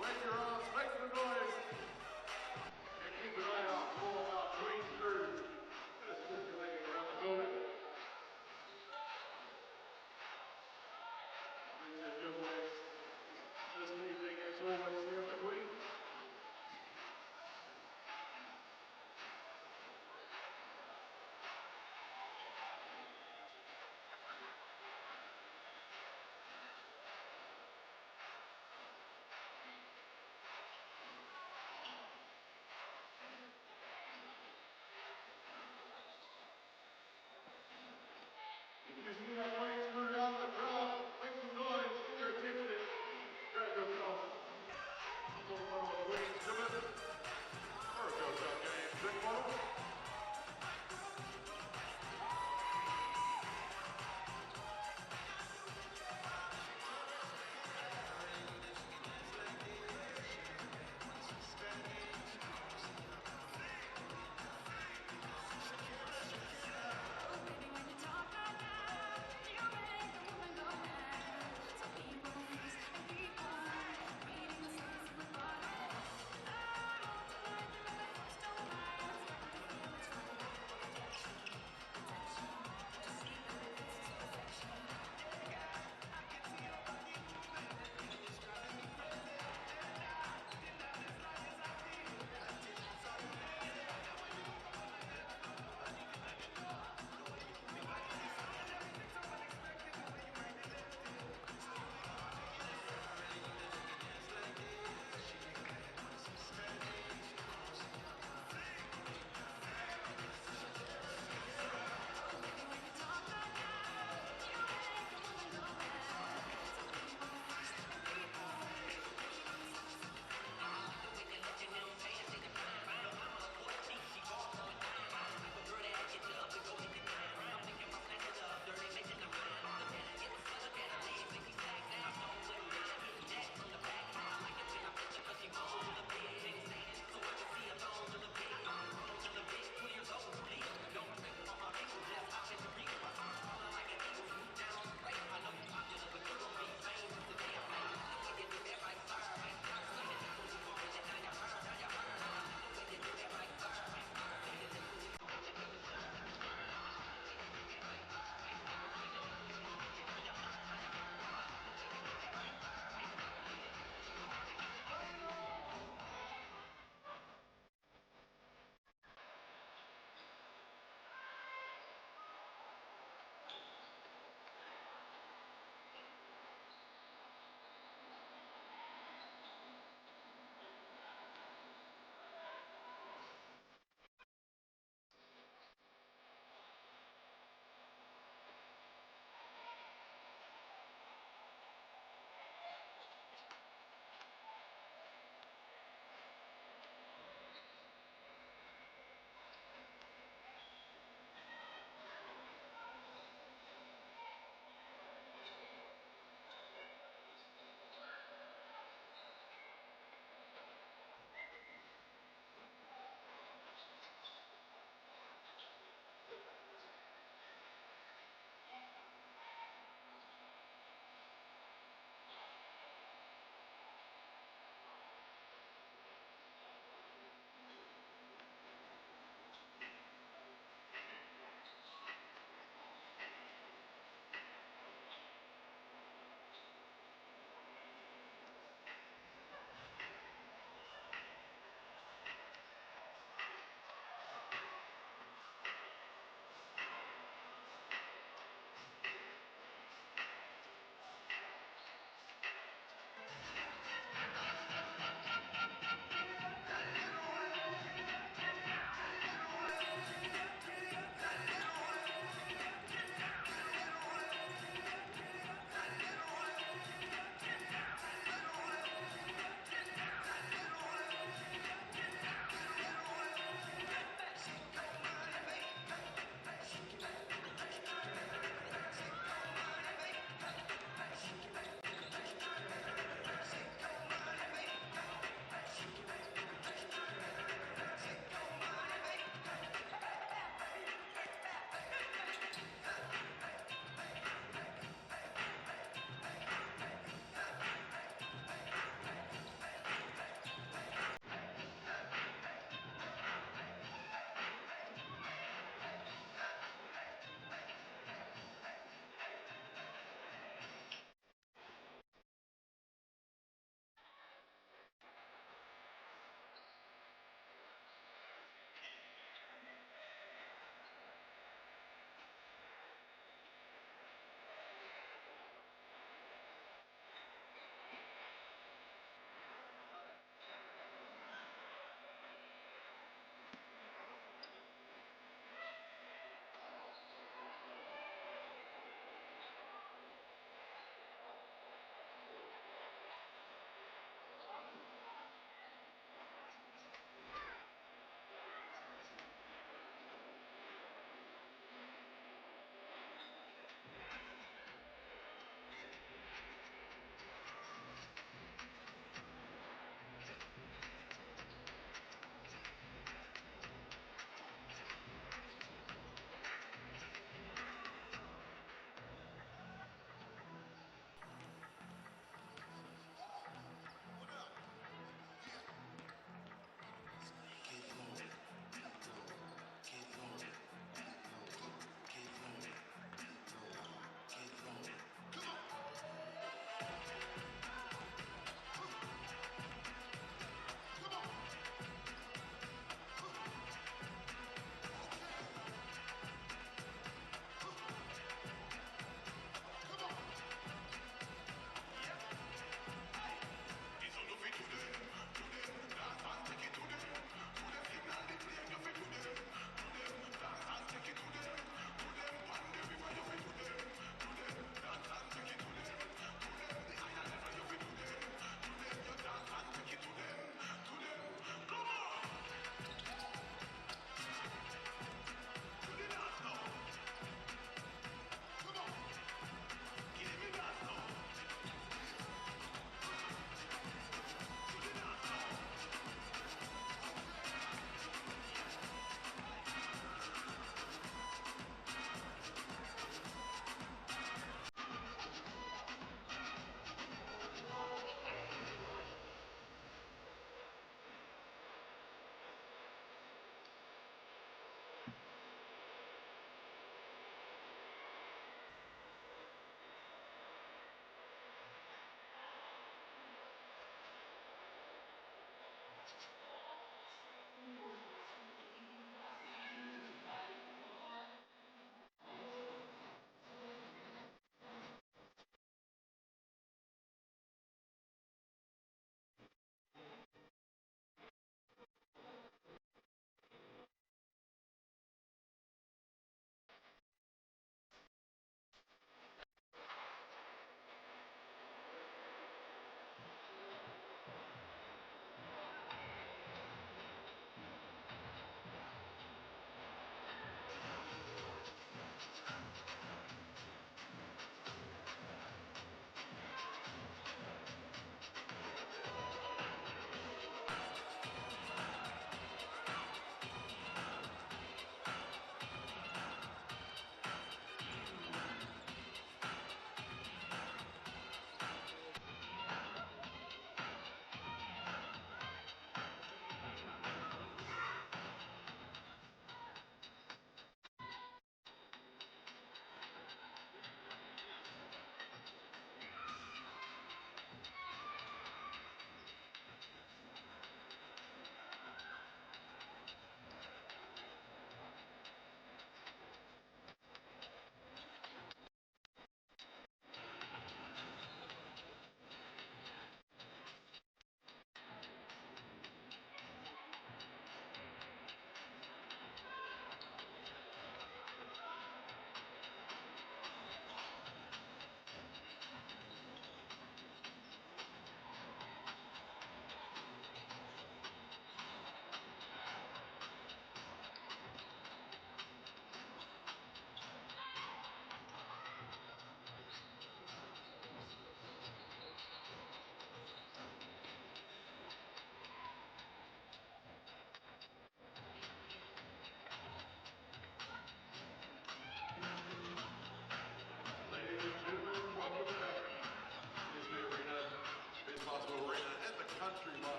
wave your arms, make some noise, and keep an eye out for our green crew that's circulating around the building. Ladies and gentlemen, this evening is always here at the Queen.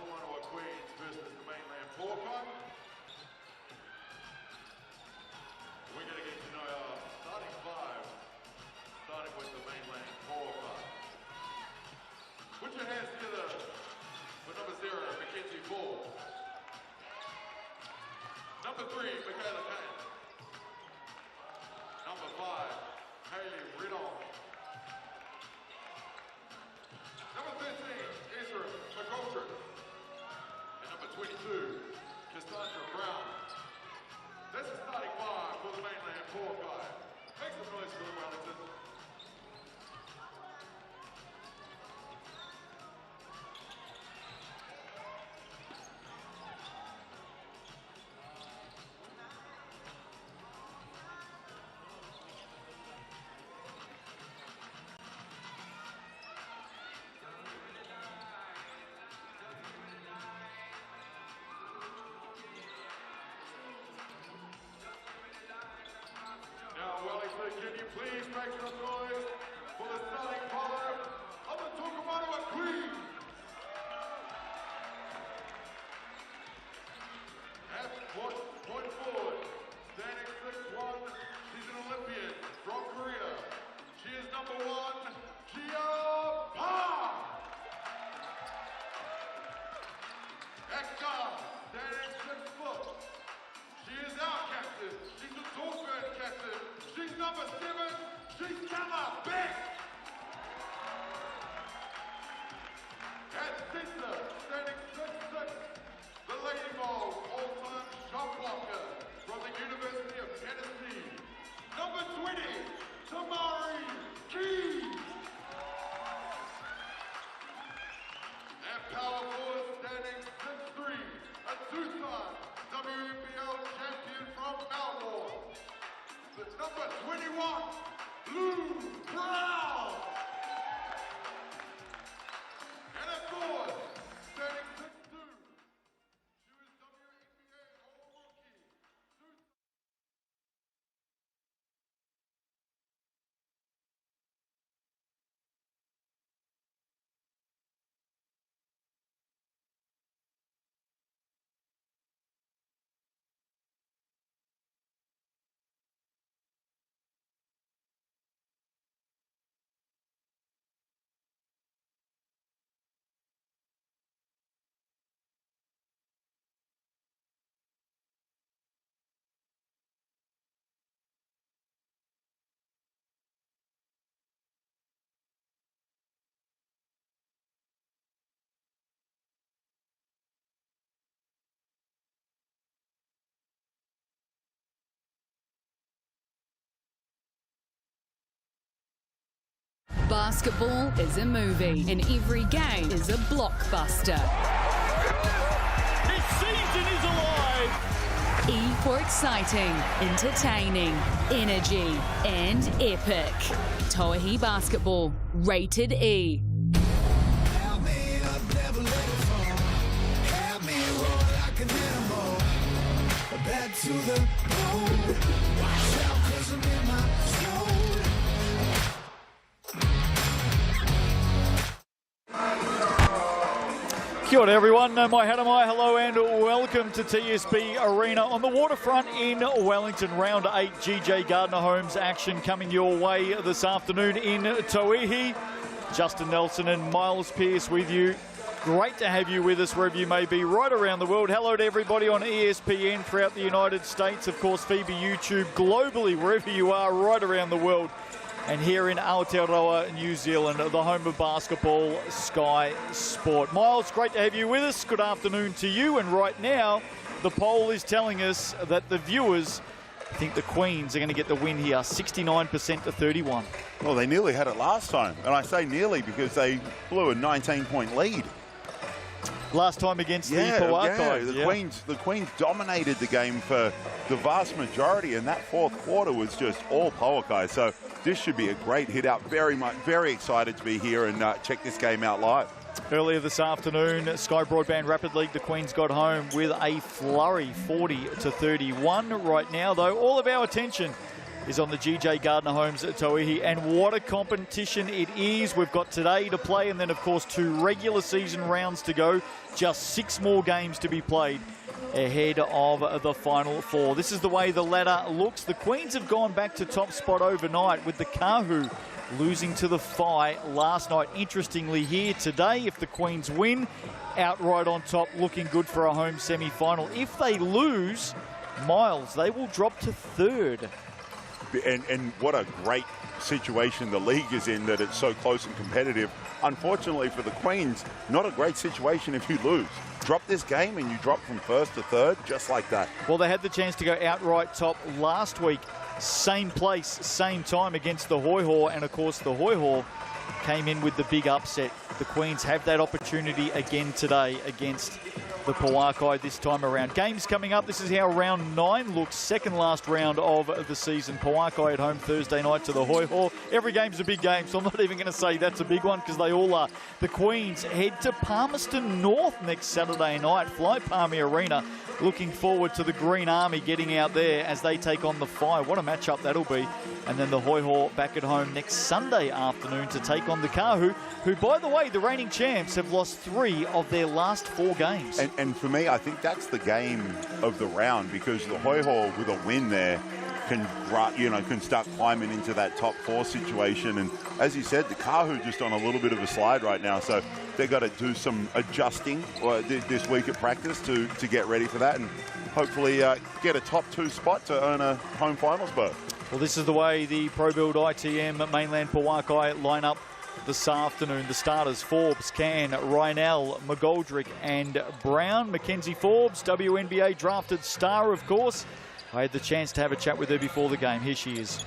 Tokomanawa Queens versus the Mainland Pouākai. We're going to get to know our starting five, starting with the Mainland Pouākai. Put your hands together for number 0, Mackenzie Ball. Number 3, Michaela Kane. Number 5, Hayley Riddle. Number 13, Ezra McGoldrick. And number 22, Cassandra Brown. That's the starting 5 for the Mainland Pouākai. Make some noise for the Wellington. Wellington, can you please make some noise for the starting five of the Tokomanawa Queens? At point forward, standing 6'1", she's an Olympian from Korea. She is number 1, Gia Park. At guard, standing 6 foot. She is our captain. She's the Torquay captain. She's number 7. She's Kama Beck. At center, standing 6'6", the Lady Vols all-time shot blocker from the University of Tennessee. Number 20, Tamari Keys. At power forward, standing 6'3", a two-time WNBL champion from Melbourne. The number 21, Lou Brown. And at forward, standing 6'2", she was WNBA All-Rookie. Basketball is a movie, and every game is a blockbuster. This season is alive! E for exciting, entertaining, energy, and epic. Tauihi Basketball, rated E. Help me up, never let it fall. Help me roar like an animal. Back to the bone. Watch out, 'cause I'm in my zone. Kia ora everyone, mai hello and welcome to TSB Arena on the waterfront in Wellington. Round 8 GJ Gardner Homes action coming your way this afternoon in Tauihi. Justin Nelson and Miles Pearce with you. Great to have you with us wherever you may be right around the world. Hello to everybody on ESPN throughout the United States, of course FIBA YouTube, globally wherever you are right around the world. And here in Aotearoa, New Zealand, the home of basketball, Sky Sport. Miles, great to have you with us. Good afternoon to you. And right now, the poll is telling us that the viewers think the Queens are going to get the win here, 69% to 31. Well, they nearly had it last time. And I say nearly because they blew a 19-point lead. Last time against the Pouākai. The Queens dominated the game for the vast majority, and that fourth quarter was just all Pouākai. So this should be a great hit out. Very excited to be here and check this game out live. Earlier this afternoon, Sky Broadband Rapid League, the Queens got home with a flurry, 40 to 31. Right now, though, all of our attention is on the GJ Gardner Homes at Tauihi, and what a competition it is. We've got today to play, and then of course 2 regular season rounds to go, just 6 more games to be played ahead of the Final 4. This is the way the ladder looks. The Queens have gone back to top spot overnight, with the Kahu losing to the Phi last night. Interestingly, here today, if the Queens win, outright on top, looking good for a home semi-final. If they lose, Miles, they will drop to 3rd. And what a great situation the league is in, that it's so close and competitive. Unfortunately for the Queens, not a great situation if you lose. Drop this game and you drop from 1st to 3rd, just like that. Well, they had the chance to go outright top last week. Same place, same time against the Hoi Ho, and of course the Hoi Ho came in with the big upset. The Queens have that opportunity again today against the Pouākai this time around. Games coming up. This is how round 9 looks. Second last round of the season. Pouākai at home Thursday night to the Hoi Ho. Every game's a big game, so I'm not even going to say that's a big one, because they all are. The Queens head to Palmerston North next Saturday night. Fly Palmy Arena. Looking forward to the Green Army getting out there as they take on the Phi. What a matchup that'll be. And then the Hoi Ho back at home next Sunday afternoon to take on the Kahu, who, by the way, the reigning champs, have lost 3 of their last 4 games. And for me, I think that's the game of the round, because the Hoi Ho with a win there can start climbing into that top 4 situation. And as you said, the Kahu just on a little bit of a slide right now, so they've got to do some adjusting this week at practice to get ready for that, and hopefully get a top 2 spot to earn a home finals berth. Well, this is the way the Pro Build ITM Mainland Pouākai line up this afternoon. The starters: Forbes, Can, Rynell, McGoldrick and Brown. Mackenzie Forbes, WNBA drafted star, of course. I had the chance to have a chat with her before the game. Here she is.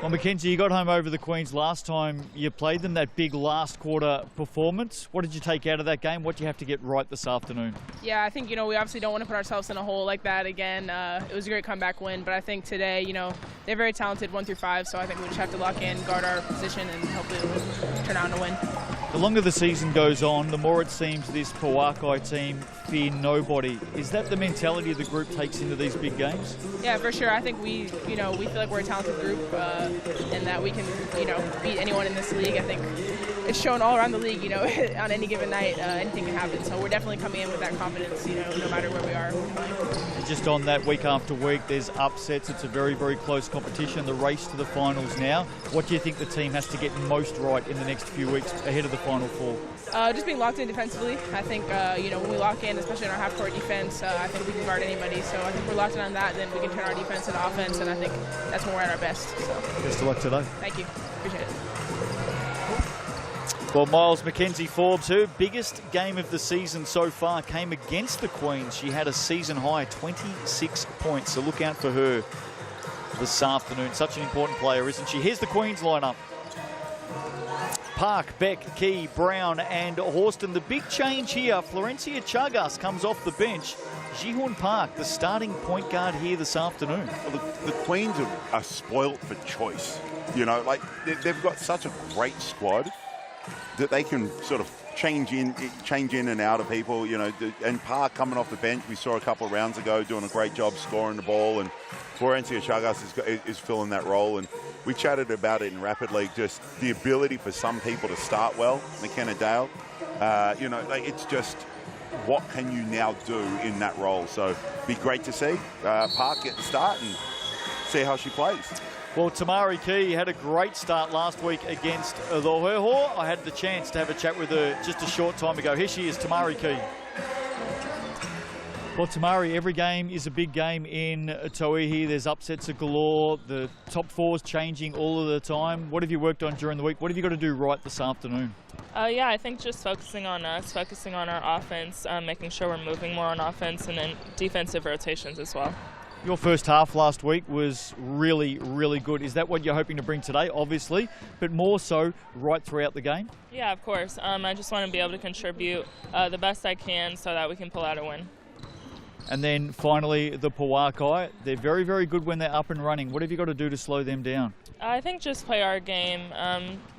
Well, Mackenzie, you got home over the Queens last time you played them, that big last quarter performance. What did you take out of that game? What do you have to get right this afternoon? Yeah, I think, we obviously don't want to put ourselves in a hole like that again. It was a great comeback win, but I think today, they're very talented 1 through 5, so I think we just have to lock in, guard our position, and hopefully we'll turn out and win. The longer the season goes on, the more it seems this Pouākai team fear nobody. Is that the mentality the group takes into these big games? Yeah, for sure. I think we feel like we're a talented group, and that we can, beat anyone in this league. I think it's shown all around the league, on any given night, anything can happen. So we're definitely coming in with that confidence, no matter where we are playing. Just on that, week after week, there's upsets. It's a very, very close competition, the race to the finals now. What do you think the team has to get most right in the next few weeks ahead of the Final 4? Just being locked in defensively. I think, when we lock in, especially in our half-court defense, I think we can guard anybody. So I think we're locked in on that, then we can turn our defense into offense, and I think that's when we're at our best. So. Best of luck today. Thank you. Appreciate it. Well, Miles, Mackenzie Forbes, her biggest game of the season so far came against the Queens. She had a season high 26 points, so look out for her this afternoon. Such an important player, isn't she? Here's the Queens lineup. Park, Beck, Key, Brown and Horston. The big change here, Florencia Chagas comes off the bench. Ji-Hoon Park, the starting point guard here this afternoon. Well, the Queens are spoilt for choice. They've got such a great squad that they can sort of change in and out of people, and Park coming off the bench, we saw a couple of rounds ago doing a great job scoring the ball, and Florencia Chagas is filling that role. And we chatted about it in Rapid League, just the ability for some people to start well. McKenna Dale, it's just, what can you now do in that role? So be great to see Park get the start and see how she plays. Well, Tamari Key had a great start last week against the Hoi Ho. I had the chance to have a chat with her just a short time ago. Here she is, Tamari Key. Well, Tamari, every game is a big game in Tauihi. There's upsets galore. The top 4's changing all of the time. What have you worked on during the week? What have you got to do right this afternoon? Yeah, I think just focusing on us, focusing on our offense, making sure we're moving more on offense, and then defensive rotations as well. Your first half last week was really, really good. Is that what you're hoping to bring today? Obviously, but more so right throughout the game? Yeah, of course. I just want to be able to contribute the best I can so that we can pull out a win. And then finally, the Pouākai. They're very, very good when they're up and running. What have you got to do to slow them down? I think just play our game,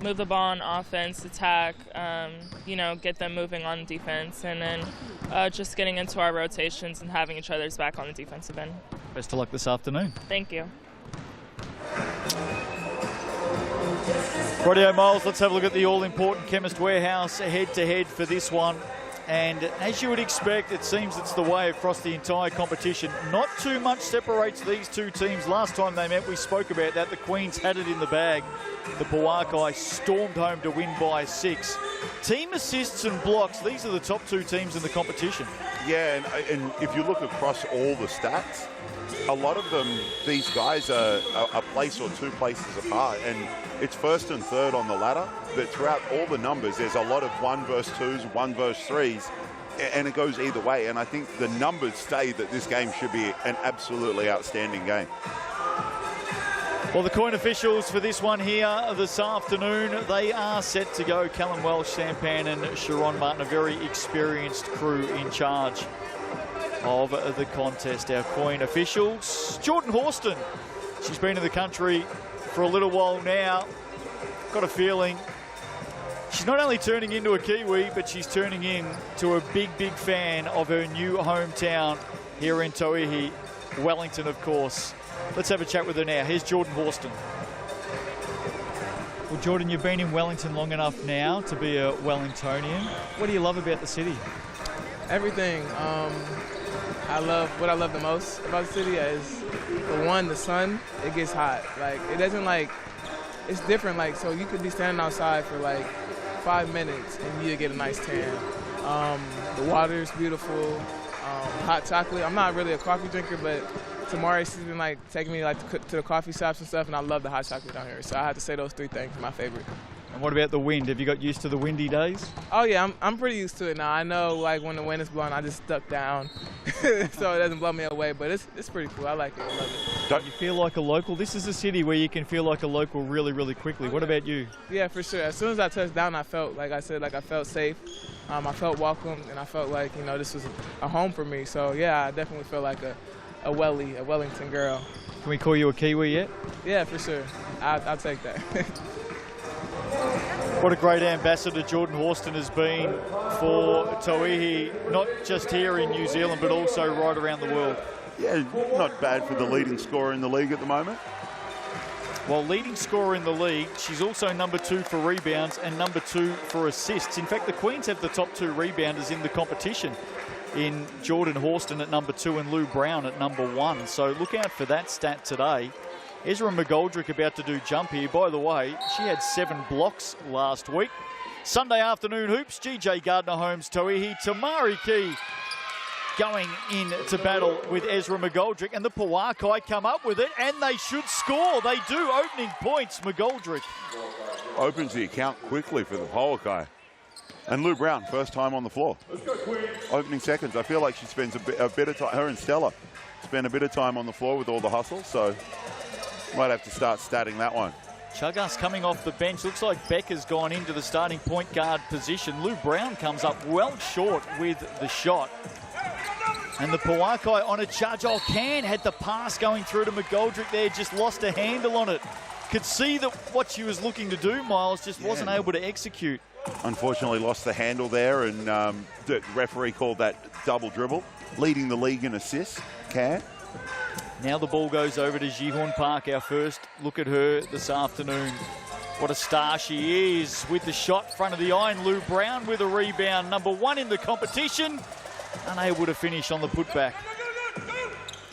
move the ball on offense, attack, get them moving on defense, and then just getting into our rotations and having each other's back on the defensive end. Best of luck this afternoon. Thank you. Rightio, Miles, let's have a look at the all-important Chemist Warehouse head-to-head for this one. And as you would expect, it seems it's the way across the entire competition. Not too much separates these two teams. Last time they met, we spoke about that. The Queens had it in the bag. The Pouākai stormed home to win by 6. Team assists and blocks, these are the top two teams in the competition. Yeah, and if you look across all the stats, a lot of them, these guys are a place or 2 places apart, and it's first and third on the ladder, but throughout all the numbers, there's a lot of 1 versus 2s, 1 versus 3s, and it goes either way, and I think the numbers say that this game should be an absolutely outstanding game. Well, the coin officials for this one here this afternoon, they are set to go. Callum Welsh, Sampan and Sharon Martin, a very experienced crew in charge of the contest. Our coin officials, Jordan Horston. She's been in the country for a little while now. Got a feeling she's not only turning into a Kiwi, but she's turning into a big, big fan of her new hometown here in Tauihi, Wellington, of course. Let's have a chat with her now. Here's Jordan Horston. Well, Jordan, you've been in Wellington long enough now to be a Wellingtonian. What do you love about the city? Everything. What I love the most about the city is, for one, the sun. It gets hot. Like, it doesn't it's different. Like, so you could be standing outside for like 5 minutes and you get a nice tan. The water is beautiful. Hot chocolate. I'm not really a coffee drinker, but Tamari, she's been taking me to the coffee shops and stuff, and I love the hot chocolate down here. So I have to say those 3 things are my favorite. And what about the wind? Have you got used to the windy days? Oh yeah, I'm pretty used to it now. I know when the wind is blowing, I just duck down so it doesn't blow me away. But it's pretty cool. I like it. I love it. Don't you feel like a local? This is a city where you can feel like a local really, really quickly. What about you? Yeah, for sure. As soon as I touched down, I felt, like I said, I felt safe. I felt welcome, and I felt like, this was a home for me. So yeah, I definitely feel like a Wellington girl. Can we call you a Kiwi yet? Yeah, for sure. I'll take that. What a great ambassador Jordan Horston has been for Tauihi, not just here in New Zealand, but also right around the world. Yeah, not bad for the leading scorer in the league at the moment. Well, leading scorer in the league, she's also number 2 for rebounds and number 2 for assists. In fact, the Queens have the top 2 rebounders in the competition, in Jordan Horston at number 2 and Lou Brown at number 1. So look out for that stat today. Ezra McGoldrick about to do jump here. By the way, she had 7 blocks last week. Sunday afternoon hoops, GJ Gardner-Holmes, Tauihi, Tamari Key going into battle with Ezra McGoldrick, and the Pouākai come up with it, and they should score. They do. Opening points, McGoldrick. Opens the account quickly for the Pouākai. And Lou Brown, first time on the floor. Opening seconds. I feel like she spends a bit of time, her and Stella, spend a bit of time on the floor with all the hustle, so might have to start statting that one. Chagas coming off the bench. Looks like Becker's gone into the starting point guard position. Lou Brown comes up well short with the shot. And the Pouākai on a charge. Oh, Can had the pass going through to McGoldrick there, just lost a handle on it. Could see that what she was looking to do, Miles, just wasn't able to execute. Unfortunately lost the handle there, and the referee called that double dribble. Leading the league in assists, Can. Now the ball goes over to Jihorn Park, our first look at her this afternoon. What a star she is with the shot, front of the iron. Lou Brown with a rebound, number 1 in the competition. Unable to finish on the putback.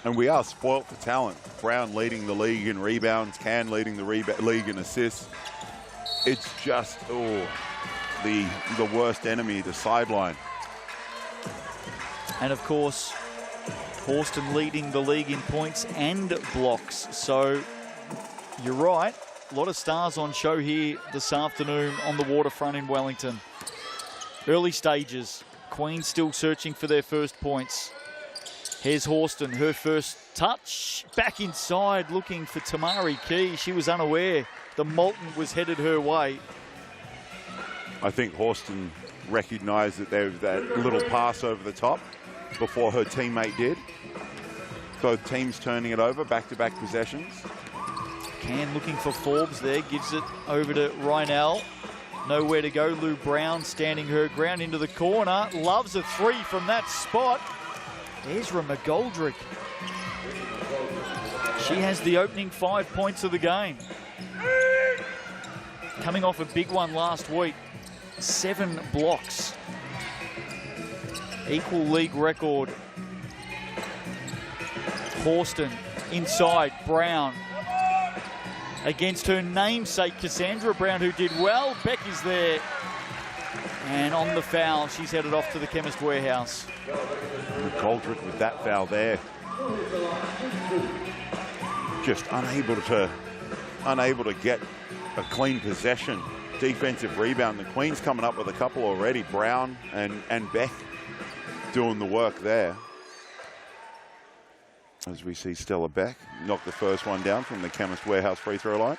And we are spoilt for talent. Brown leading the league in rebounds, Can leading the league in assists. It's just, the worst enemy, the sideline. And of course, Horston leading the league in points and blocks. So you're right, a lot of stars on show here this afternoon on the waterfront in Wellington. Early stages, Queens still searching for their first points. Here's Horston, her first touch, back inside looking for Tamari Key. She was unaware the Molten was headed her way. I think Horston recognised that there was that little pass over the top before her teammate did. Both teams turning it over, back-to-back possessions. Can looking for Forbes there, gives it over to Rynell. Nowhere to go. Lou Brown standing her ground into the corner. Loves a 3 from that spot. Ezra McGoldrick. She has the opening 5 points of the game. Coming off a big one last week. 7 blocks. Equal league record. Horston inside, Brown. Against her namesake, Cassandra Brown, who did well. Beck is there. And on the foul, she's headed off to the Chemist Warehouse. McGoldrick with that foul there. Just unable to get a clean possession. Defensive rebound. The Queens coming up with a couple already. Brown and Beck doing the work there. As we see Stella Beck knock the first one down from the Chemist Warehouse free throw line.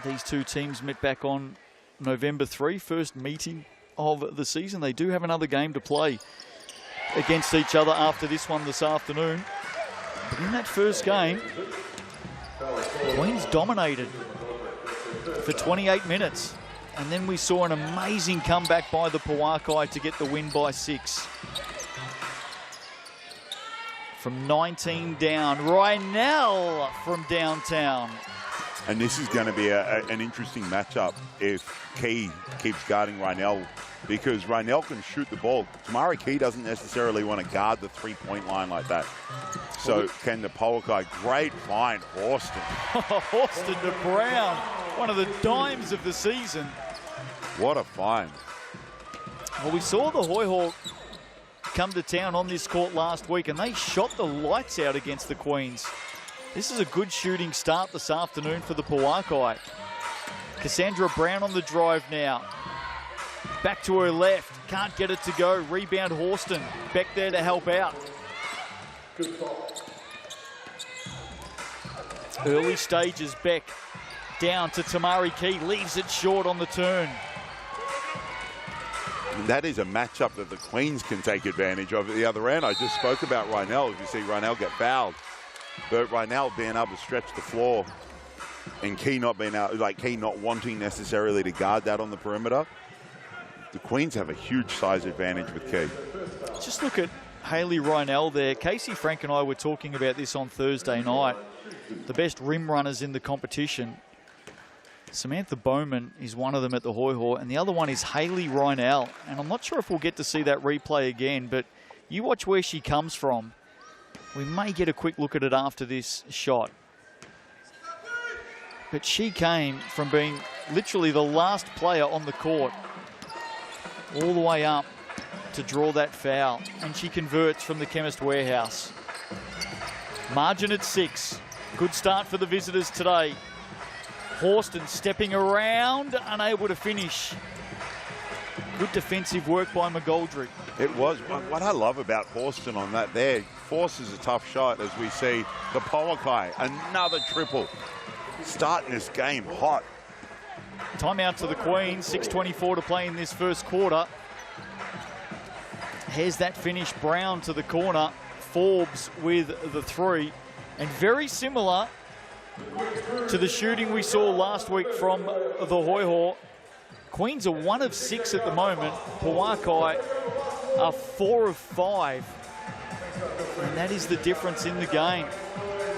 These two teams met back on November 3, first meeting of the season. They do have another game to play against each other after this one this afternoon. But in that first game, Queens dominated for 28 minutes. And then we saw an amazing comeback by the Pouākai to get the win by 6. From 19 down, Rynell from downtown. And this is going to be an interesting matchup if Key keeps guarding Rynell, because Rynell can shoot the ball. Tamara Key doesn't necessarily want to guard the three-point line like that. So can the Pouākai? Great find, Horston. Horston to Brown, one of the dimes of the season. What a find. Well, we saw the Hoihawk come to town on this court last week, and they shot the lights out against the Queens. This is a good shooting start this afternoon for the Pouākai. Cassandra Brown on the drive now. Back to her left, can't get it to go. Rebound Horston, Beck there to help out. Early stages, Beck down to Tamari Key, leaves it short on the turn. And that is a matchup that the Queens can take advantage of at the other end. I just spoke about Rynell. If you see Rynell get fouled, but Rynell being able to stretch the floor and Key not being out, like Key not wanting necessarily to guard that on the perimeter. The Queens have a huge size advantage with Key. Just look at Hayley Rynell there. Casey Frank and I were talking about this on Thursday night. The best rim runners in the competition. Samantha Bowman is one of them at the Hoihau, and the other one is Hayley Rynell. And I'm not sure if we'll get to see that replay again, but you watch where she comes from. We may get a quick look at it after this shot. But she came from being literally the last player on the court all the way up to draw that foul. And she converts from the Chemist Warehouse. Margin at 6. Good start for the visitors today. Horston stepping around, unable to finish. Good defensive work by McGoldrick. It was. What I love about Horston on that there, forces a tough shot as we see the Pouākai, another triple. Starting this game hot. Timeout to the Queens, 6:24 to play in this first quarter. Here's that finish, Brown to the corner, Forbes with the 3. And very similar to the shooting we saw last week from the Hoihau. Queens are 1 of 6 at the moment. Pouākai are 4 of 5. And that is the difference in the game.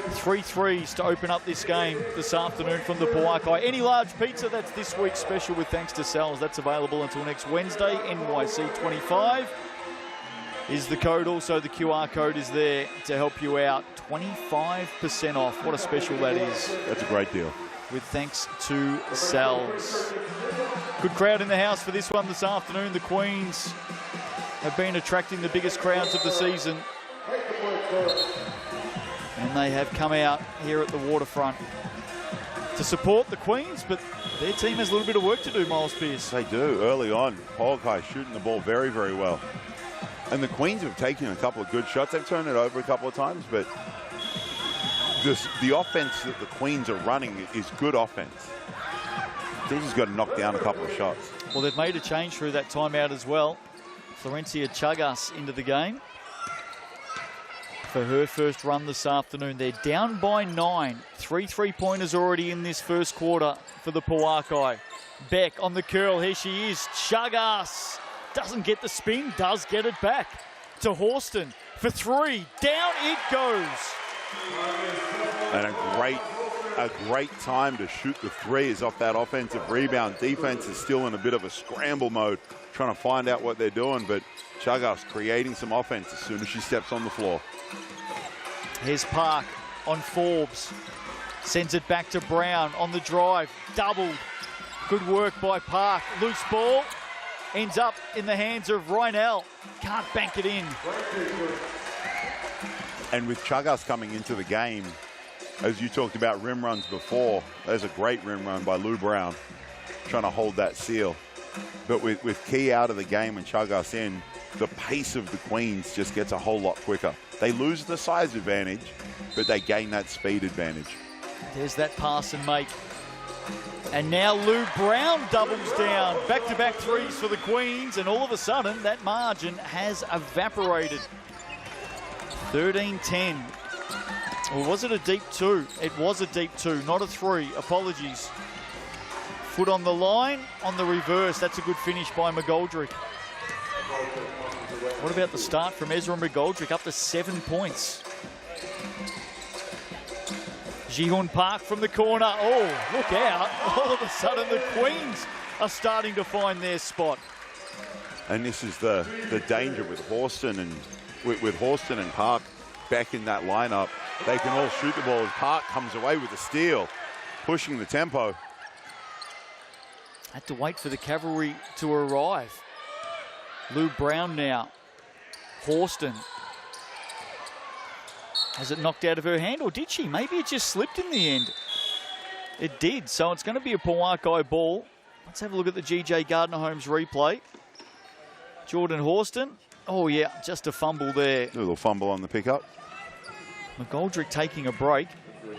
3 threes to open up this game this afternoon from the Pouākai. Any large pizza, that's this week's special with thanks to Sal's. That's available until next Wednesday. NYC25 is the code. Also, the QR code is there to help you out. 25% off. What a special that is. That's a great deal. With thanks to Sal's. Good crowd in the house for this one this afternoon. The Queens have been attracting the biggest crowds of the season. And they have come out here at the waterfront to support the Queens, but their team has a little bit of work to do, Miles Pearce. They do, early on. Pouākai shooting the ball very, very well. And the Queens have taken a couple of good shots. They've turned it over a couple of times, but the offense that the Queens are running is good offense. They've just got to knock down a couple of shots. Well, they've made a change through that timeout as well. Florencia Chagas into the game for her first run this afternoon. They're down by 9. 3 3-pointers already in this first quarter for the Pouākai. Beck on the curl. Here she is. Chagas doesn't get the spin, does get it back to Horston for 3. Down it goes. And a great time to shoot the three is off that offensive rebound. Defense is still in a bit of a scramble mode, trying to find out what they're doing, but Chagas creating some offense as soon as she steps on the floor. Here's Park on Forbes. Sends it back to Brown on the drive. Doubled. Good work by Park. Loose ball. Ends up in the hands of Rynell. Can't bank it in. And with Chagas coming into the game, as you talked about rim runs before, there's a great rim run by Lou Brown trying to hold that seal. But with Key out of the game and Chagas in, the pace of the Queens just gets a whole lot quicker. They lose the size advantage, but they gain that speed advantage. There's that pass and make. And now Lou Brown doubles down. Back-to-back threes for the Queens, and all of a sudden that margin has evaporated. 13-10. Or was it a deep two? It was a deep two, not a three. Apologies. Foot on the line, on the reverse. That's a good finish by McGoldrick. What about the start from Ezra McGoldrick? Up to 7 points. Ji-Hoon Park from the corner. Oh, look out. All of a sudden the Queens are starting to find their spot. And this is the danger with Horston and with Horston and Park back in that lineup. They can all shoot the ball as Park comes away with a steal, pushing the tempo. Had to wait for the cavalry to arrive. Lou Brown now. Horston. Has it knocked out of her hand, or did she? Maybe it just slipped in the end. It did, so it's going to be a Pouākai ball. Let's have a look at the GJ Gardner Holmes replay. Jordan Horston. Oh, yeah, just a fumble there. A little fumble on the pickup. McGoldrick taking a break.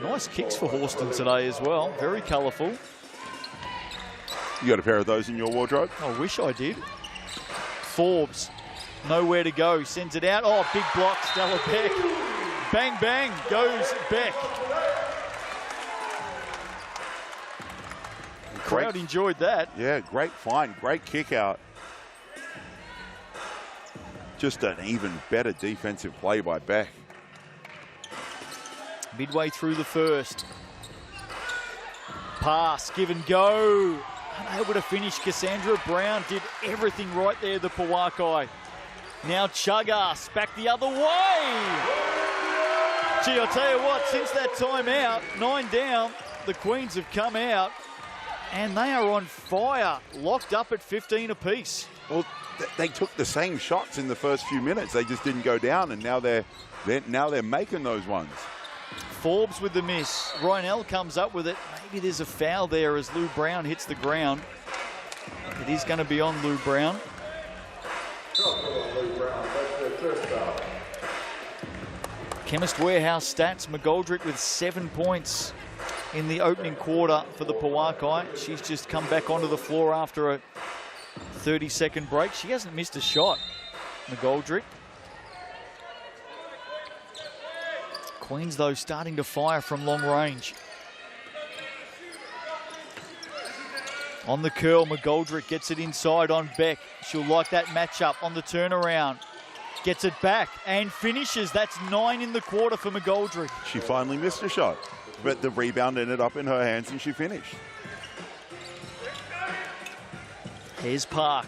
Nice kicks for Horston today as well. Very colourful. You got a pair of those in your wardrobe? I wish I did. Forbes, nowhere to go. Sends it out. Oh, big block, Stella Beck. Bang, bang, goes Beck. The crowd enjoyed that. Yeah, great find, great kick out. Just an even better defensive play by Beck. Midway through the first. Pass, give and go. Unable to finish. Cassandra Brown did everything right there, the Pouākai. Now Chagas back the other way. Gee, I'll tell you what, since that timeout, 9 down, the Queens have come out and they are on fire, locked up at 15 apiece. Well, they took the same shots in the first few minutes. They just didn't go down, and now they're making those ones. Forbes with the miss. Rynell comes up with it. Maybe there's a foul there as Lou Brown hits the ground. It is going to be on Lou Brown. Chemist Warehouse stats. McGoldrick with 7 points in the opening quarter for the Pouākai. She's just come back onto the floor after a 30-second break. She hasn't missed a shot, McGoldrick. Queens, though, starting to fire from long range. On the curl, McGoldrick gets it inside on Beck. She'll like that matchup on the turnaround. Gets it back and finishes. That's 9 in the quarter for McGoldrick. She finally missed a shot, but the rebound ended up in her hands and she finished. Here's Park.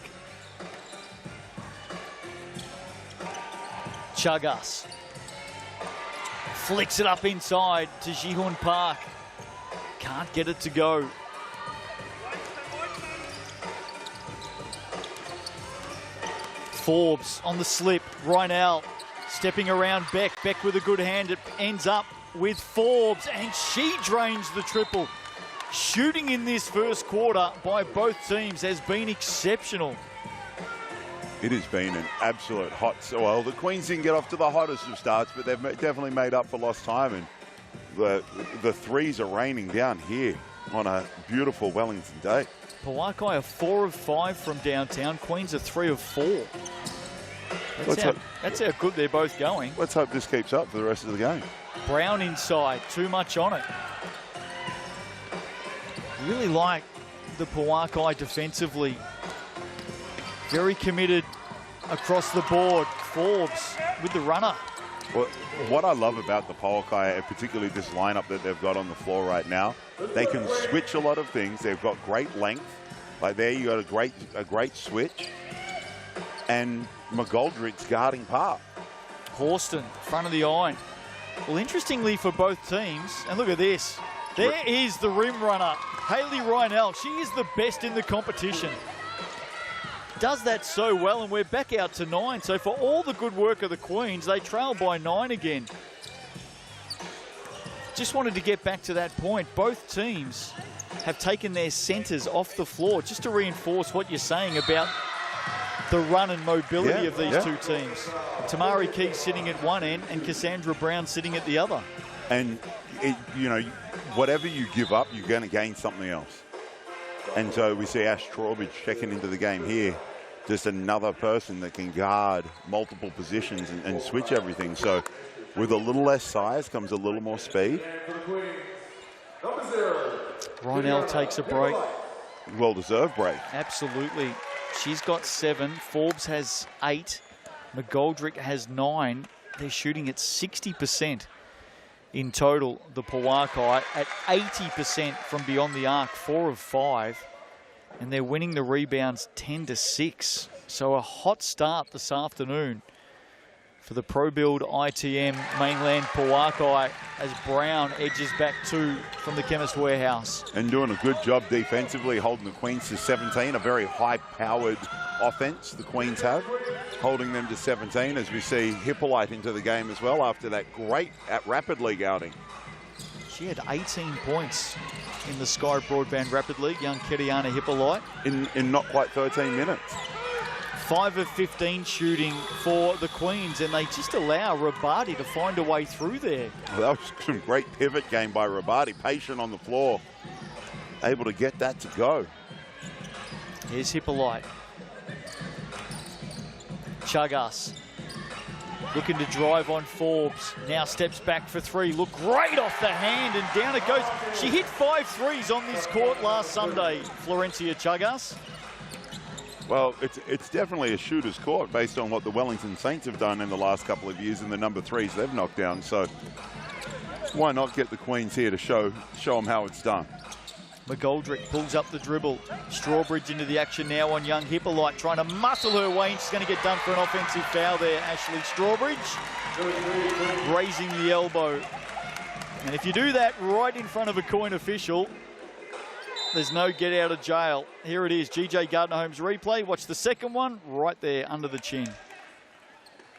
Chagas. Flicks it up inside to Ji-Hoon Park. Can't get it to go. Forbes on the slip. Rynell stepping around Beck. Beck with a good hand. It ends up with Forbes, and she drains the triple. Shooting in this first quarter by both teams has been exceptional. It has been an absolute hot... Well, the Queens didn't get off to the hottest of starts, but they've definitely made up for lost time. And the threes are raining down here on a beautiful Wellington day. Pouākai are 4 of 5 from downtown. Queens are 3 of 4. That's how good they're both going. Let's hope this keeps up for the rest of the game. Brown inside, too much on it. Really like the Pouākai defensively. Very committed across the board. Forbes with the runner. Well, what I love about the Pouākai, particularly this lineup that they've got on the floor right now, they can switch a lot of things. They've got great length. Like there, you got a great switch. And McGoldrick's guarding Park. Horston, front of the iron. Well, interestingly for both teams, and look at this. There is the rim runner, Hayley Rynell. She is the best in the competition. Does that so well, and we're back out to 9. So for all the good work of the Queens, they trail by 9 again. Just wanted to get back to that point. Both teams have taken their centres off the floor, just to reinforce what you're saying about the run and mobility of these two teams. Tamari Keys sitting at one end and Cassandra Brown sitting at the other. And, you know, whatever you give up, you're going to gain something else. And so we see Ash Trowbridge checking into the game here. Just another person that can guard multiple positions and switch everything. So with a little less size comes a little more speed. Rynell takes a break. Well-deserved break. Absolutely. She's got 7. Forbes has 8. McGoldrick has 9. They're shooting at 60% in total, the Pouākai, at 80% from beyond the arc, 4 of 5. And they're winning the rebounds 10-6. So a hot start this afternoon for the Pro Build ITM Mainland Pouākai as Brown edges back 2 from the Chemist Warehouse. And doing a good job defensively, holding the Queens to 17. A very high-powered offense the Queens have, holding them to 17 as we see Hippolyte into the game as well after that great Rapid League outing. She had 18 points in the Sky Broadband Rapid League, young Keriana Hippolyte. In not quite 13 minutes. 5 of 15 shooting for the Queens, and they just allow Rabati to find a way through there. Well, that was some great pivot game by Rabati, patient on the floor, able to get that to go. Here's Hippolyte. Chagas looking to drive on Forbes. Now steps back for 3. Look great off the hand, and down it goes. She hit 5 threes on this court last Sunday, Florencia Chagas. Well, it's definitely a shooter's court based on what the Wellington Saints have done in the last couple of years and the number 3s they've knocked down. So why not get the Queens here to show them how it's done? McGoldrick pulls up the dribble. Strawbridge into the action now on young Hippolyte, trying to muscle her way in. She's going to get done for an offensive foul there, Ashley Strawbridge. Raising the elbow. And if you do that right in front of a coin official, there's no get out of jail. Here it is, GJ Gardner-Holmes replay. Watch the second one, right there under the chin.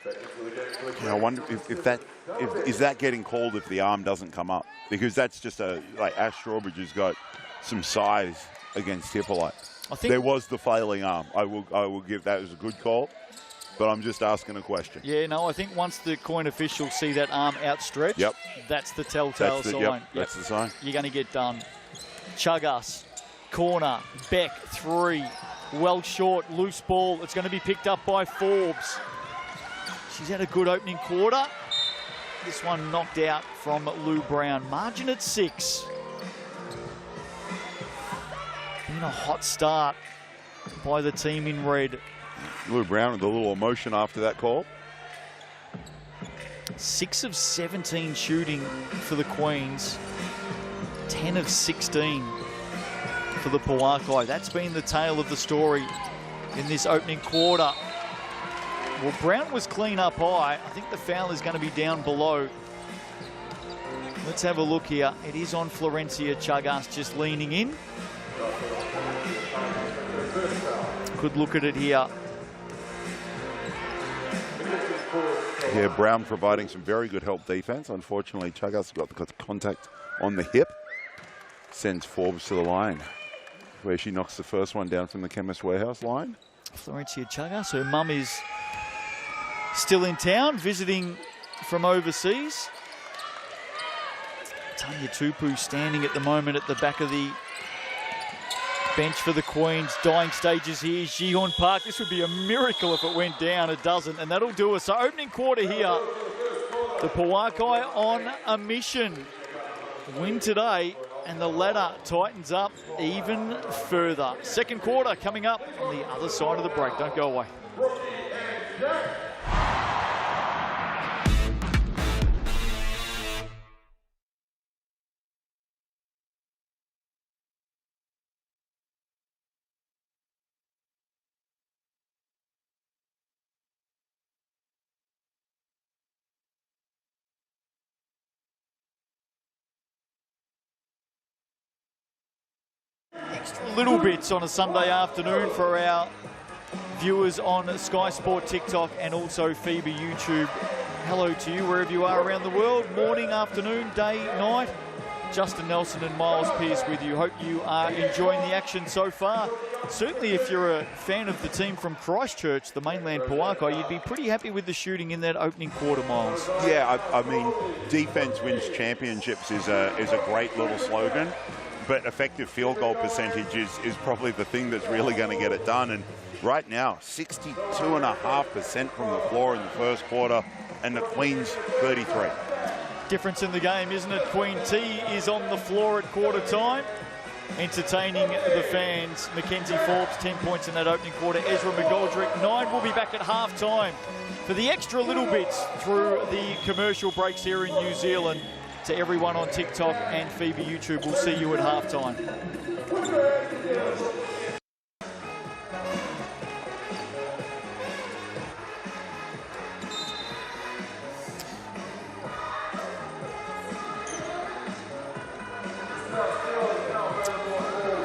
Yeah, I wonder is that getting called if the arm doesn't come up? Because that's just like Ash Strawbridge has got some size against Hippolyte. I think there was the flailing arm. I will give that as a good call, but I'm just asking a question. Yeah, no, I think once the coin officials see that arm outstretched, that's the telltale sign. That's the sign. You're going to get done. Chagas, corner, Beck, 3. Well short, loose ball. It's going to be picked up by Forbes. She's had a good opening quarter. This one knocked out from Lou Brown. Margin at 6. Been a hot start by the team in red. Lou Brown with a little emotion after that call. 6 of 17 shooting for the Queens. 10 of 16 for the Pouākai. That's been the tale of the story in this opening quarter. Well, Brown was clean up high. I think the foul is going to be down below. Let's have a look here. It is on Florencia Chagas, just leaning in. Good look at it here. Yeah, Brown providing some very good help defense. Unfortunately, Chagas got the contact on the hip. Sends Forbes to the line, where she knocks the first one down from the Chemist Warehouse line. Florencia Chagas, her mum is still in town, visiting from overseas. Tanya Tupu standing at the moment at the back of the bench for the Queens. Dying stages here, Ji-Hoon Park. This would be a miracle if it went down. It doesn't, and that'll do us. So opening quarter here, the Pouākai on a mission. Win today, and the ladder tightens up even further. Second quarter coming up on the other side of the break. Don't go away. extra little bits on a Sunday afternoon for our viewers on Sky Sport TikTok and also FIBA YouTube. Hello to you wherever you are around the world. Morning, afternoon, day, night. Justin Nelson and Miles Pearce with you. Hope you are enjoying the action so far. Certainly if you're a fan of the team from Christchurch, the Mainland Pouākai, you'd be pretty happy with the shooting in that opening quarter, Miles. Yeah, I mean, defense wins championships is a great little slogan, but effective field goal percentage is probably the thing that's really going to get it done. And right now, 62.5% from the floor in the first quarter, and the Queens 33. Difference in the game, isn't it? Queen T is on the floor at quarter time, entertaining the fans. Mackenzie Forbes, 10 points in that opening quarter. Ezra McGoldrick, 9. We'll be back at half time for the extra little bits through the commercial breaks here in New Zealand. To everyone on TikTok and FIBA YouTube, we'll see you at half time.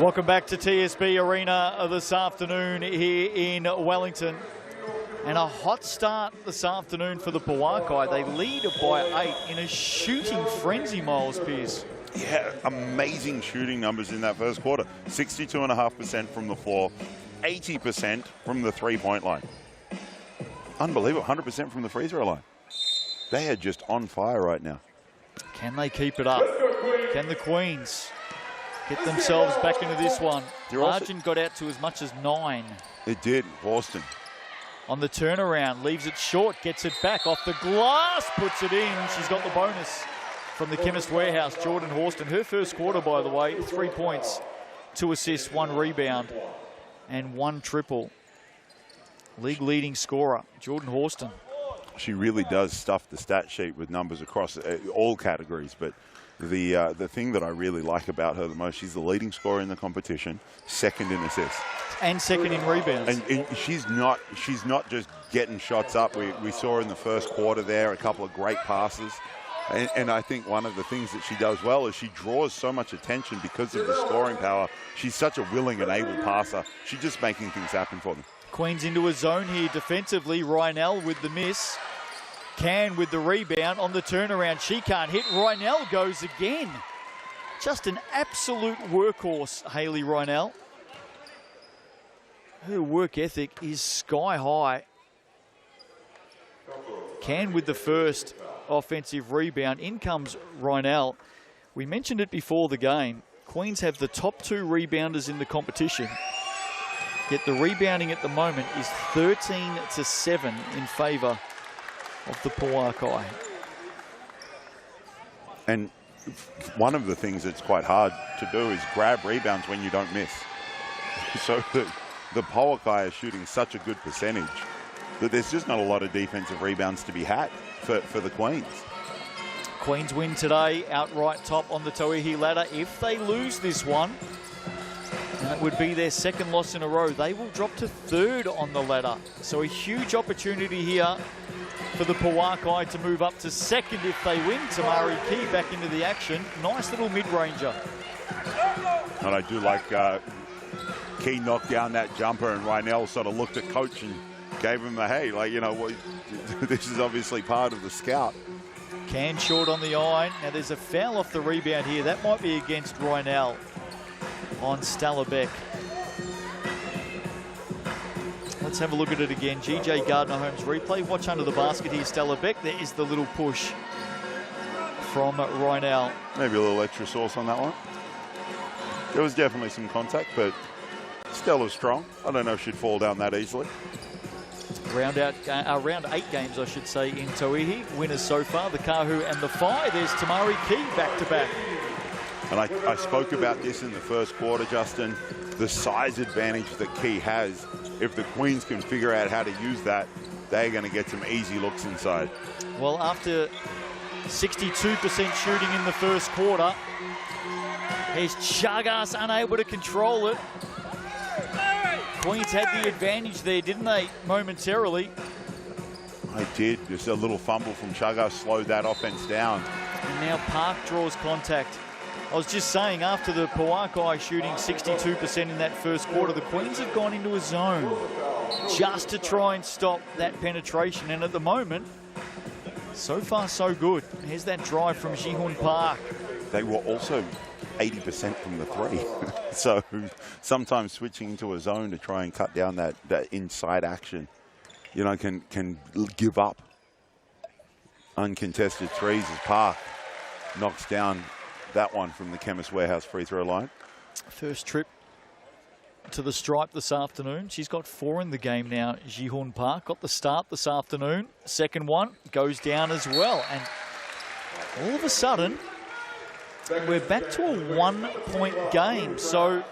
Welcome back to TSB Arena this afternoon here in Wellington. And a hot start this afternoon for the Pouākai. They lead by 8 in a shooting frenzy, Miles Pearce. Yeah, amazing shooting numbers in that first quarter. 62.5% from the floor, 80% from the three-point line. Unbelievable, 100% from the free throw line. They are just on fire right now. Can they keep it up? Can the Queens get themselves back into this one? Margin got out to as much as 9. It did, Boston. On the turnaround, leaves it short, gets it back off the glass, puts it in. She's got the bonus from the Chemist Warehouse, Jordan Horston. Her first quarter, by the way, 3 points, 2 assists, 1 rebound, and 1 triple. League leading scorer, Jordan Horston. She really does stuff the stat sheet with numbers across all categories, but the thing that I really like about her the most, she's the leading scorer in the competition, second in assists. And second in rebounds. And she's not just getting shots up. We saw her in the first quarter there, a couple of great passes. And I think one of the things that she does well is she draws so much attention because of the scoring power. She's such a willing and able passer. She's just making things happen for them. Queens into a zone here defensively. Rynell with the miss. Can with the rebound on the turnaround. She can't hit. Rynell goes again. Just an absolute workhorse, Hayley Rynell. Her work ethic is sky high. Can with the first offensive rebound. In comes Rynell. We mentioned it before the game. Queens have the top 2 rebounders in the competition. Yet the rebounding at the moment is 13-7 in favour of the Pouākai. And one of the things that's quite hard to do is grab rebounds when you don't miss. So the Pouākai are shooting such a good percentage that there's just not a lot of defensive rebounds to be had for the Queens. Queens win today, outright top on the Tauihi ladder. If they lose this one, that would be their second loss in a row. They will drop to 3rd on the ladder. So a huge opportunity here for the Pouākai to move up to 2nd if they win. Tamari Key back into the action. Nice little mid-ranger. And I do like Key knocked down that jumper, and Rynell sort of looked at coach and gave him the hey, like, you know, this is obviously part of the scout. Can short on the iron. Now there's a foul off the rebound here. That might be against Rynell on Stella Beck. Let's have a look at it again. GJ Gardner-Holmes replay. Watch under the basket here, Stella Beck. There is the little push from Rynell. Maybe a little extra sauce on that one. There was definitely some contact, but Stella's strong. I don't know if she'd fall down that easily. Round 8 games, I should say, in Tauihi. Winners so far, the Kahu and the Phi. There's Tamari Key back-to-back. And I spoke about this in the first quarter, Justin. The size advantage that Key has. If the Queens can figure out how to use that, they're going to get some easy looks inside. Well, after 62% shooting in the first quarter, here's Chagas unable to control it. Queens had the advantage there, didn't they, momentarily? I did. Just a little fumble from Chagas slowed that offense down. And now Park draws contact. I was just saying, after the Pouākai shooting 62% in that first quarter, the Queens have gone into a zone just to try and stop that penetration. And at the moment, so far so good. Here's that drive from Ji-hoon Park. They were also 80% from the three. So sometimes switching into a zone to try and cut down that inside action, you know, can give up uncontested threes as Park knocks down that one from the Chemist Warehouse free throw line. First trip to the stripe this afternoon. She's got 4 in the game now. Ji-hoon Park got the start this afternoon. Second one goes down as well. And all of a sudden, we're back to a 1-point game. So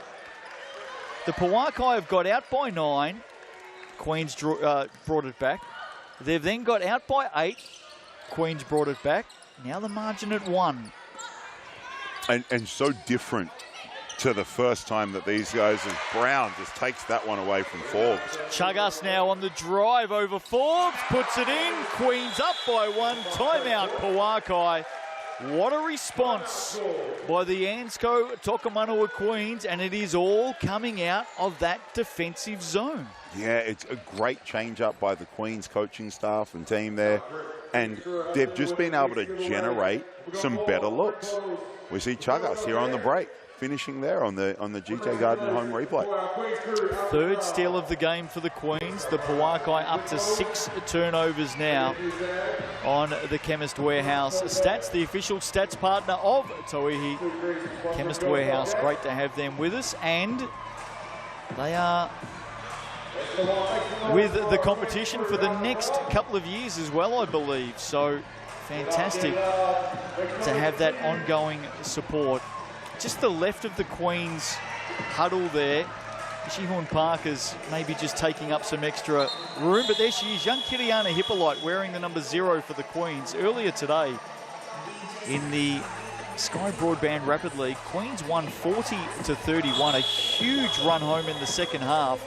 the Pouākai have got out by 9. Queens brought it back. They've then got out by 8. Queens brought it back. Now the margin at 1. And so different to the first time that these guys, as Brown just takes that one away from Forbes. Chagas now on the drive over Forbes, puts it in. Queens up by 1. Timeout, Pouākai. What a response by the Ansco Tokomanawa Queens, and it is all coming out of that defensive zone. Yeah, it's a great change up by the Queens coaching staff and team there. And they've just been able to generate some better looks. We see Chagas here on the break, finishing there on the GJ Garden home replay. Third steal of the game for the Queens. The Pouākai up to 6 turnovers now on the Chemist Warehouse stats, the official stats partner of Tauihi. Chemist Warehouse, great to have them with us, and they are with the competition for the next couple of years as well, I believe. So fantastic to have that ongoing support. Just the left of the Queens huddle there. Ji-hoon Park is maybe just taking up some extra room, but there she is, young Kiriana Hippolyte wearing the number 0 for the Queens. Earlier today in the Sky Broadband Rapid League, Queens won 40-31, a huge run home in the second half.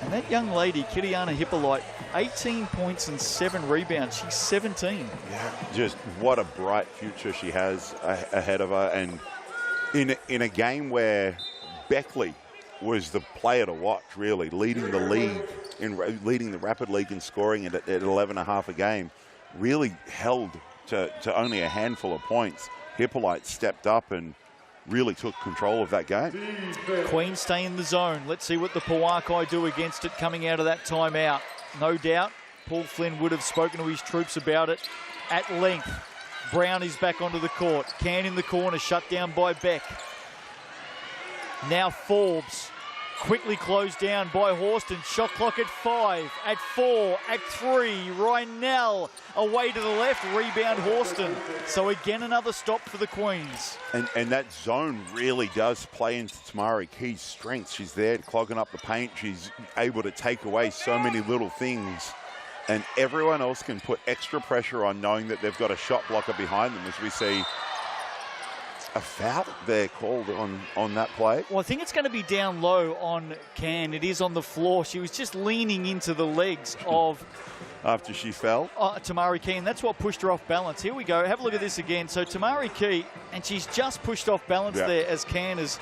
And that young lady, Kiriana Hippolyte, 18 points and 7 rebounds. She's 17. Yeah, just what a bright future she has ahead of her. And in a game where Beckley was the player to watch, really, leading the league, leading the Rapid League in scoring at 11.5 a game, really held to only a handful of points. Hippolyte stepped up and really took control of that game. Queens stay in the zone. Let's see what the Pouākai do against it coming out of that timeout. No doubt, Paul Flynn would have spoken to his troops about it at length. Brown is back onto the court. Can in the corner, shut down by Beck. Now Forbes, quickly closed down by Horston. Shot clock at 5, at 4, at 3. Rynell away to the left, rebound Horston. So again, another stop for the Queens. And that zone really does play into Tamari Key's strengths. She's there clogging up the paint. She's able to take away so many little things. And everyone else can put extra pressure on, knowing that they've got a shot blocker behind them, as we see a foul there called on that play. Well, I think it's going to be down low on Can. It is on the floor. She was just leaning into the legs of after she fell. Tamari Key, and that's what pushed her off balance. Here we go. Have a look at this again. So Tamari Key, and she's just pushed off balance there as Can has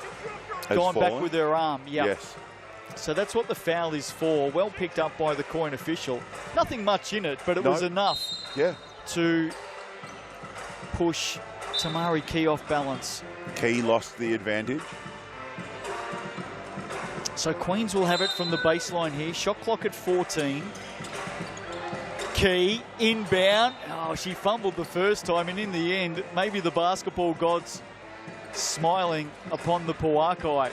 gone fallen back with her arm. Yep. Yes. So that's what the foul is for. Well picked up by the coin official. Nothing much in it, but it was enough to push Tamari Key off balance. Key lost the advantage. So Queens will have it from the baseline here. Shot clock at 14. Key inbound. Oh, she fumbled the first time, and in the end, maybe the basketball gods smiling upon the Pouākai.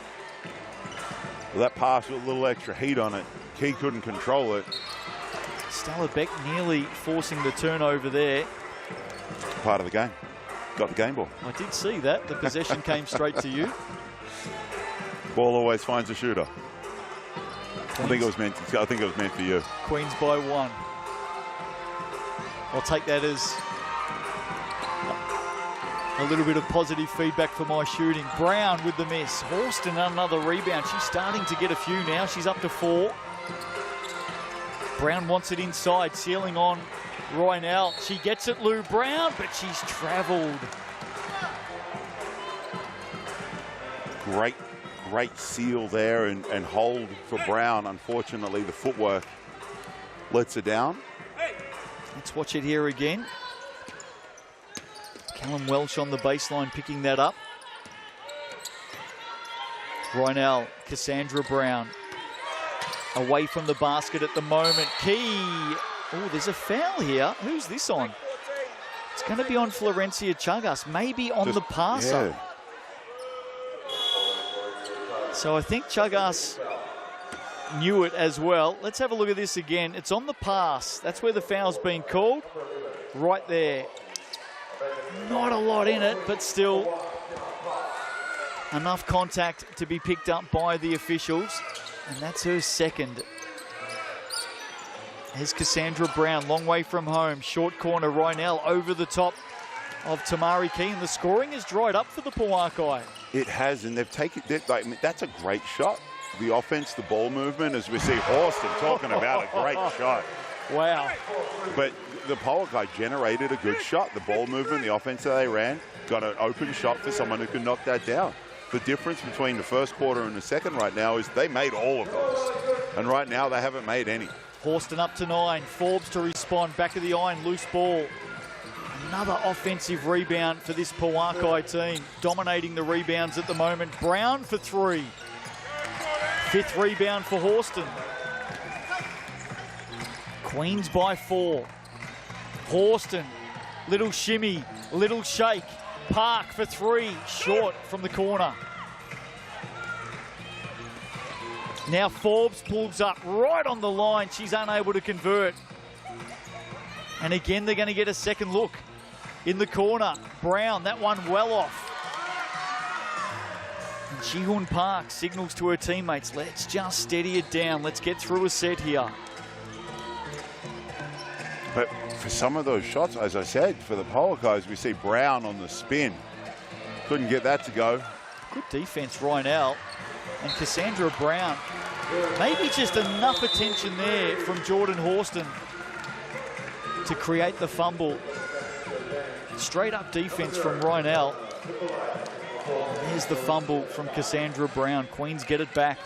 Well, that pass with a little extra heat on it. Key couldn't control it. Stella Beck nearly forcing the turnover there. Part of the game. Got the game ball. I did see that. The possession came straight to you. Ball always finds a shooter. I think it was meant for you. Queens by 1. I'll take that as a little bit of positive feedback for my shooting. Brown with the miss. Horston another rebound. She's starting to get a few now. She's up to 4. Brown wants it inside, sealing on Rynell. She gets it, Lou Brown, but she's travelled. Great seal there and hold for Brown. Unfortunately, the footwork lets her down. Let's watch it here again. Callum Welsh on the baseline picking that up. Rynell, Cassandra Brown. Away from the basket at the moment. Key. Oh, there's a foul here. Who's this on? It's going to be on Florencia Chagas, maybe on the passer. Yeah. So I think Chagas knew it as well. Let's have a look at this again. It's on the pass. That's where the foul's been called. Right there. Not a lot in it, but still enough contact to be picked up by the officials. And that's her second. Here's Cassandra Brown, long way from home. Short corner, Rynell over the top of Tamari Key. And the scoring has dried up for the Pouākai. It has, and they've taken like, that's a great shot. The offense, the ball movement, as we see Horston talking about a great shot. Wow. But the Pouākai generated a good shot. The ball movement, the offense that they ran, got an open shot for someone who could knock that down. The difference between the first quarter and the second right now is they made all of those. And right now they haven't made any. Horston up to 9. Forbes to respond. Back of the iron, loose ball. Another offensive rebound for this Pouākai team. Dominating the rebounds at the moment. Brown for 3. 5th rebound for Horston. Queens by 4. Horston, little shimmy, little shake. Park for 3, short from the corner. Now Forbes pulls up right on the line. She's unable to convert. And again, they're going to get a second look in the corner. Brown, that one well off. And Ji-Hoon Park signals to her teammates, let's just steady it down. Let's get through a set here. But for some of those shots, as I said, for the Pouākais, we see Brown on the spin. Couldn't get that to go. Good defense, Rynell. And Cassandra Brown. Maybe just enough attention there from Jordan Horston to create the fumble. Straight up defense from Rynell. There's the fumble from Cassandra Brown. Queens get it back.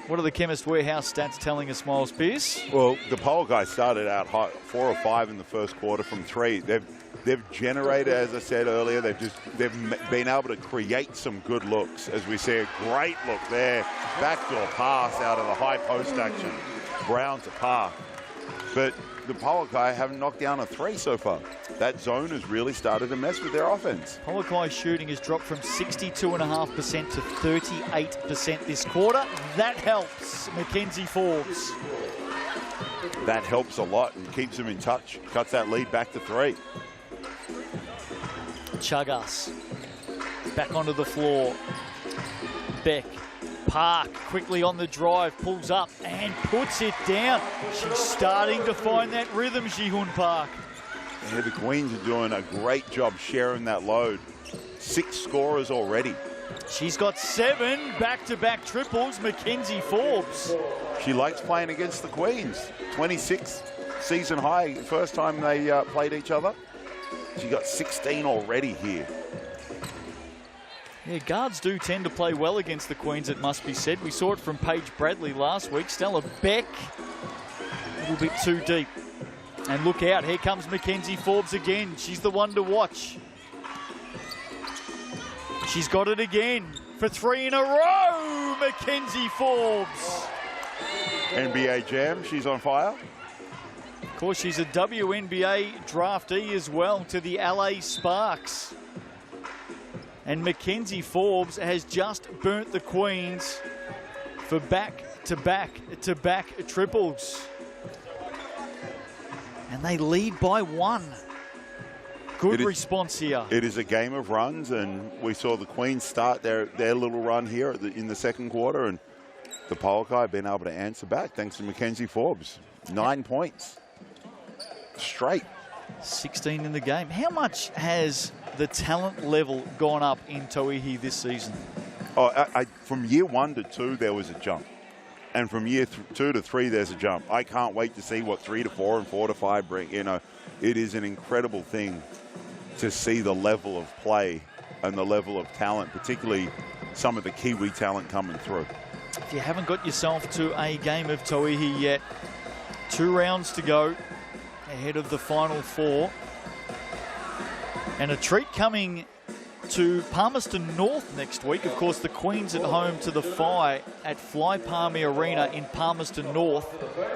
What are the Chemist Warehouse stats telling us, Miles Pearce? Well, the Pouākai started out hot, 4 or 5 in the first quarter from 3. They've generated, as I said earlier, they've been able to create some good looks. As we see a great look there, backdoor pass out of the high post action. Brown to Park. But the Pouākai haven't knocked down a 3 so far. That zone has really started to mess with their offense. Pouākai shooting has dropped from 62.5% to 38% this quarter. That helps Mackenzie Forbes. That helps a lot and keeps them in touch. Cuts that lead back to 3. Chagas back onto the floor. Beck. Park quickly on the drive, pulls up and puts it down. She's starting to find that rhythm, Ji-Hoon Park. Yeah, the Queens are doing a great job sharing that load. 6 scorers already. She's got 7 back-to-back triples, Mackenzie Forbes. She likes playing against the Queens. 26 season high, first time they played each other. She got 16 already here. Yeah, guards do tend to play well against the Queens, it must be said. We saw it from Paige Bradley last week. Stella Beck, a little bit too deep. And look out, here comes Mackenzie Forbes again. She's the one to watch. She's got it again for 3 in a row, Mackenzie Forbes. NBA Jam, she's on fire. Of course, she's a WNBA draftee as well to the LA Sparks. And Mackenzie Forbes has just burnt the Queens for back-to-back-to-back triples. And they lead by 1. Good response here. It is a game of runs, and we saw the Queens start their little run here in the second quarter, and the Pouākai have been able to answer back thanks to Mackenzie Forbes. 9 points. Straight. 16 in the game. How much has the talent level gone up in Tauihi this season? Oh, from year 1 to 2, there was a jump. And from year 2 to 3, there's a jump. I can't wait to see what 3 to 4 and 4 to 5 bring. You know, it is an incredible thing to see the level of play and the level of talent, particularly some of the Kiwi talent coming through. If you haven't got yourself to a game of Tauihi yet, 2 rounds to go ahead of the final 4. And a treat coming to Palmerston North next week. Of course, the Queens at home to the Phi at Fly Palmy Arena in Palmerston North.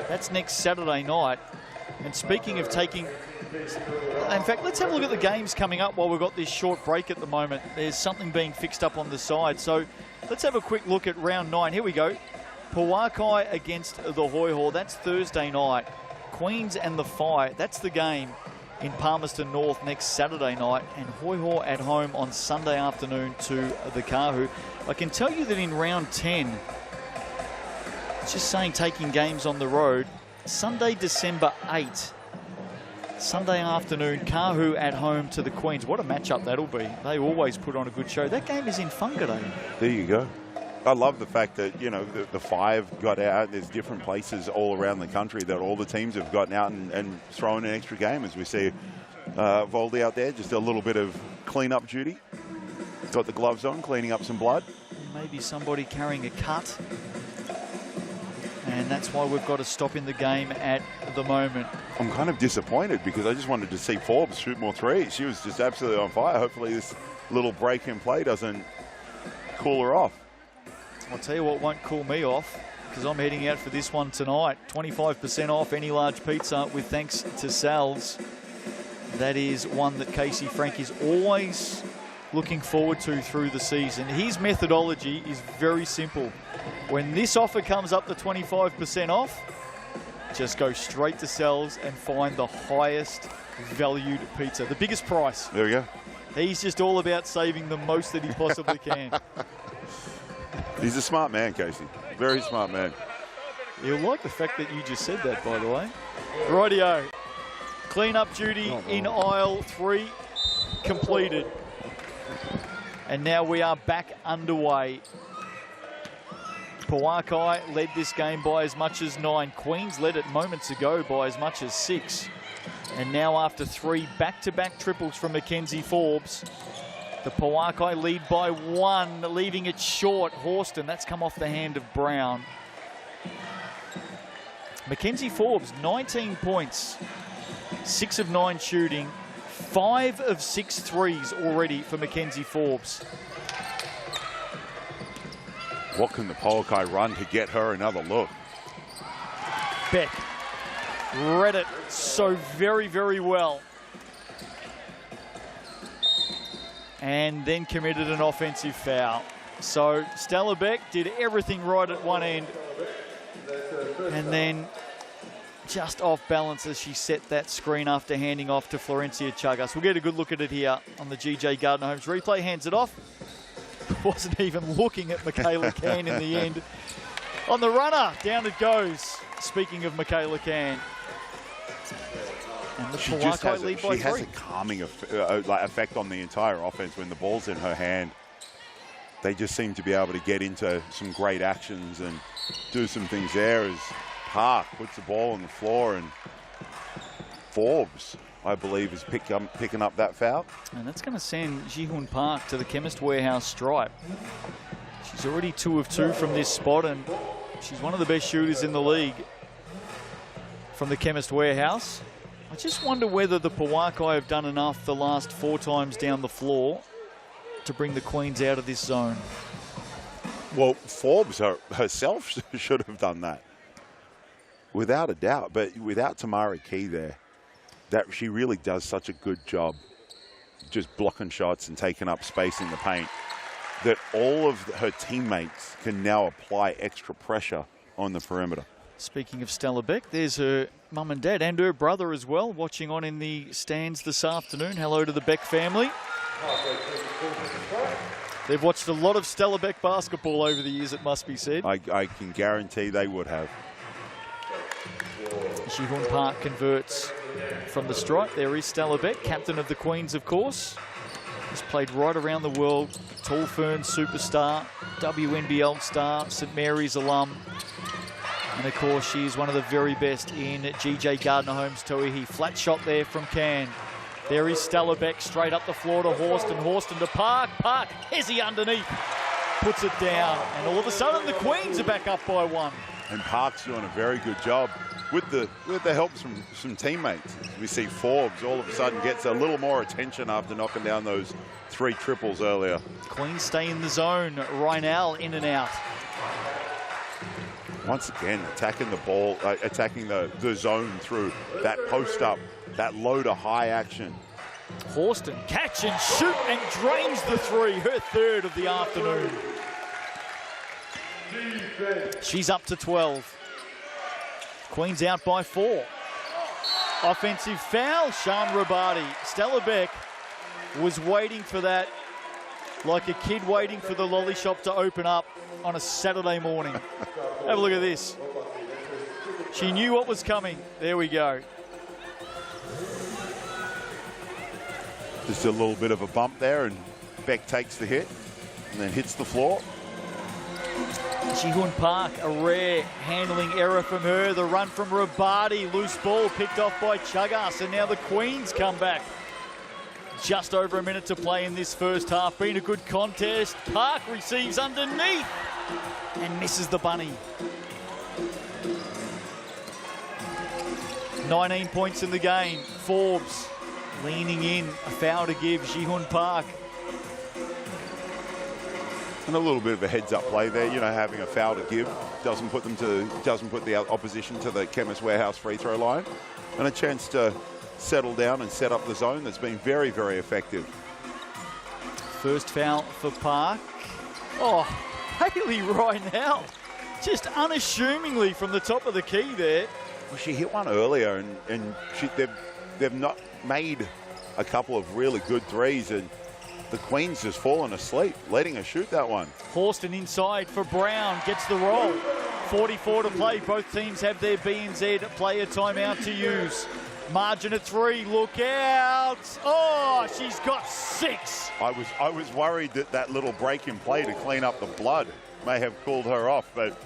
That's next Saturday night. And speaking of taking... In fact, let's have a look at the games coming up while we've got this short break at the moment. There's something being fixed up on the side. So let's have a quick look at round 9. Here we go. Pouākai against the Hoiho. That's Thursday night. Queens and the Phi. That's the game in Palmerston North next Saturday night, and Hoiho at home on Sunday afternoon to the Kahu. I can tell you that in round 10, it's just saying taking games on the road, Sunday, December 8, Sunday afternoon, Kahu at home to the Queens. What a matchup that'll be. They always put on a good show. That game is in Whangarei. There you go. I love the fact that, you know, the 5 got out. There's different places all around the country that all the teams have gotten out and thrown an extra game. As we see Voldy out there, just a little bit of clean-up duty. Got the gloves on, cleaning up some blood. Maybe somebody carrying a cut. And that's why we've got to stop in the game at the moment. I'm kind of disappointed because I just wanted to see Forbes shoot more threes. She was just absolutely on fire. Hopefully this little break in play doesn't cool her off. I'll tell you what won't cool me off, because I'm heading out for this one tonight. 25% off any large pizza with thanks to Sal's. That is one that Casey Frank is always looking forward to through the season. His methodology is very simple. When this offer comes up to 25% off, just go straight to Sal's and find the highest valued pizza, the biggest price. There we go. He's just all about saving the most that he possibly can. He's a smart man, Casey. Very smart man. You'll like the fact that you just said that, by the way. Rightio. Clean-up duty in aisle 3 completed. And now we are back underway. Pouākai led this game by as much as 9. Queens led it moments ago by as much as 6. And now after 3 back-to-back triples from Mackenzie Forbes, the Pouākai lead by 1, leaving it short. Horston, that's come off the hand of Brown. Mackenzie Forbes, 19 points, 6 of 9 shooting, 5 of 6 threes already for Mackenzie Forbes. What can the Pouākai run to get her another look? Beck read it so very, very well. And then committed an offensive foul. So Stella Beck did everything right at one end, and then just off balance as she set that screen after handing off to Florencia Chagas. We'll get a good look at it here on the GJ Gardner Homes replay. Hands it off. Wasn't even looking at Michaela Can in the end. On the runner, down it goes. Speaking of Michaela Can. And the Pouākai lead by 3. She has a calming effect on the entire offense when the ball's in her hand. They just seem to be able to get into some great actions and do some things there as Park puts the ball on the floor, and Forbes, I believe, is picking up that foul. And that's going to send Ji-Hoon Park to the Chemist Warehouse stripe. She's already 2 of 2 from this spot, and she's one of the best shooters in the league from the Chemist Warehouse. I just wonder whether the Pouākai have done enough the last 4 times down the floor to bring the Queens out of this zone. Well, Forbes herself should have done that, without a doubt. But without Tamara Key there, that she really does such a good job just blocking shots and taking up space in the paint, that all of her teammates can now apply extra pressure on the perimeter. Speaking of Stella Beck, there's her mum and dad and her brother as well watching on in the stands this afternoon. Hello to the Beck family. They've watched a lot of Stella Beck basketball over the years, it must be said. I can guarantee they would have. Ji-Hoon Park converts from the stripe. There is Stella Beck, captain of the Queens, of course. Has played right around the world. Tall Fern superstar, WNBL star, St Mary's alum. And of course, she is one of the very best in GJ Gardner Homes Tauihi. Flat shot there from Can. There is Stella Beck straight up the floor to Horston. Horston to Park. Park, Hezzy underneath. puts it down, and all of a sudden the Queens are back up by 1. And Park's doing a very good job with the help from some teammates. We see Forbes all of a sudden gets a little more attention after knocking down those 3 triples earlier. Queens stay in the zone. Rynell in and out. Once again, attacking the ball, attacking the zone through that post up, that low to high action. Horston catch and shoot and drains the 3, her 3rd of the afternoon. She's up to 12. Queens out by 4. Offensive foul, Sean Rabati. Stella Beck was waiting for that like a kid waiting for the lolly shop to open up on a Saturday morning. Have a look at this. She knew what was coming. There we go. Just a little bit of a bump there, and Beck takes the hit and then hits the floor. Ji-Hoon Park, a rare handling error from her. The run from Rabati, loose ball picked off by Chagas, and now the Queens come back. Just over a minute to play in this first half. Been a good contest. Park receives underneath and misses the bunny. 19 points in the game. Forbes leaning in, a foul to give Ji-Hoon Park. And a little bit of a heads-up play there, you know, having a foul to give doesn't put the opposition to the Chemist Warehouse free throw line, and a chance to settle down and set up the zone that's been very, very effective. First foul for Park. Oh, Hayley Rynell, just unassumingly from the top of the key there. Well, she hit one earlier, and they've not made a couple of really good threes, and the Queens just fallen asleep, letting her shoot that one. Horston inside for Brown, gets the roll. 44 to play. Both teams have their BNZ player timeout to use. Margin of 3, look out. Oh, she's got 6. I was worried that little break in play to clean up the blood may have cooled her off, but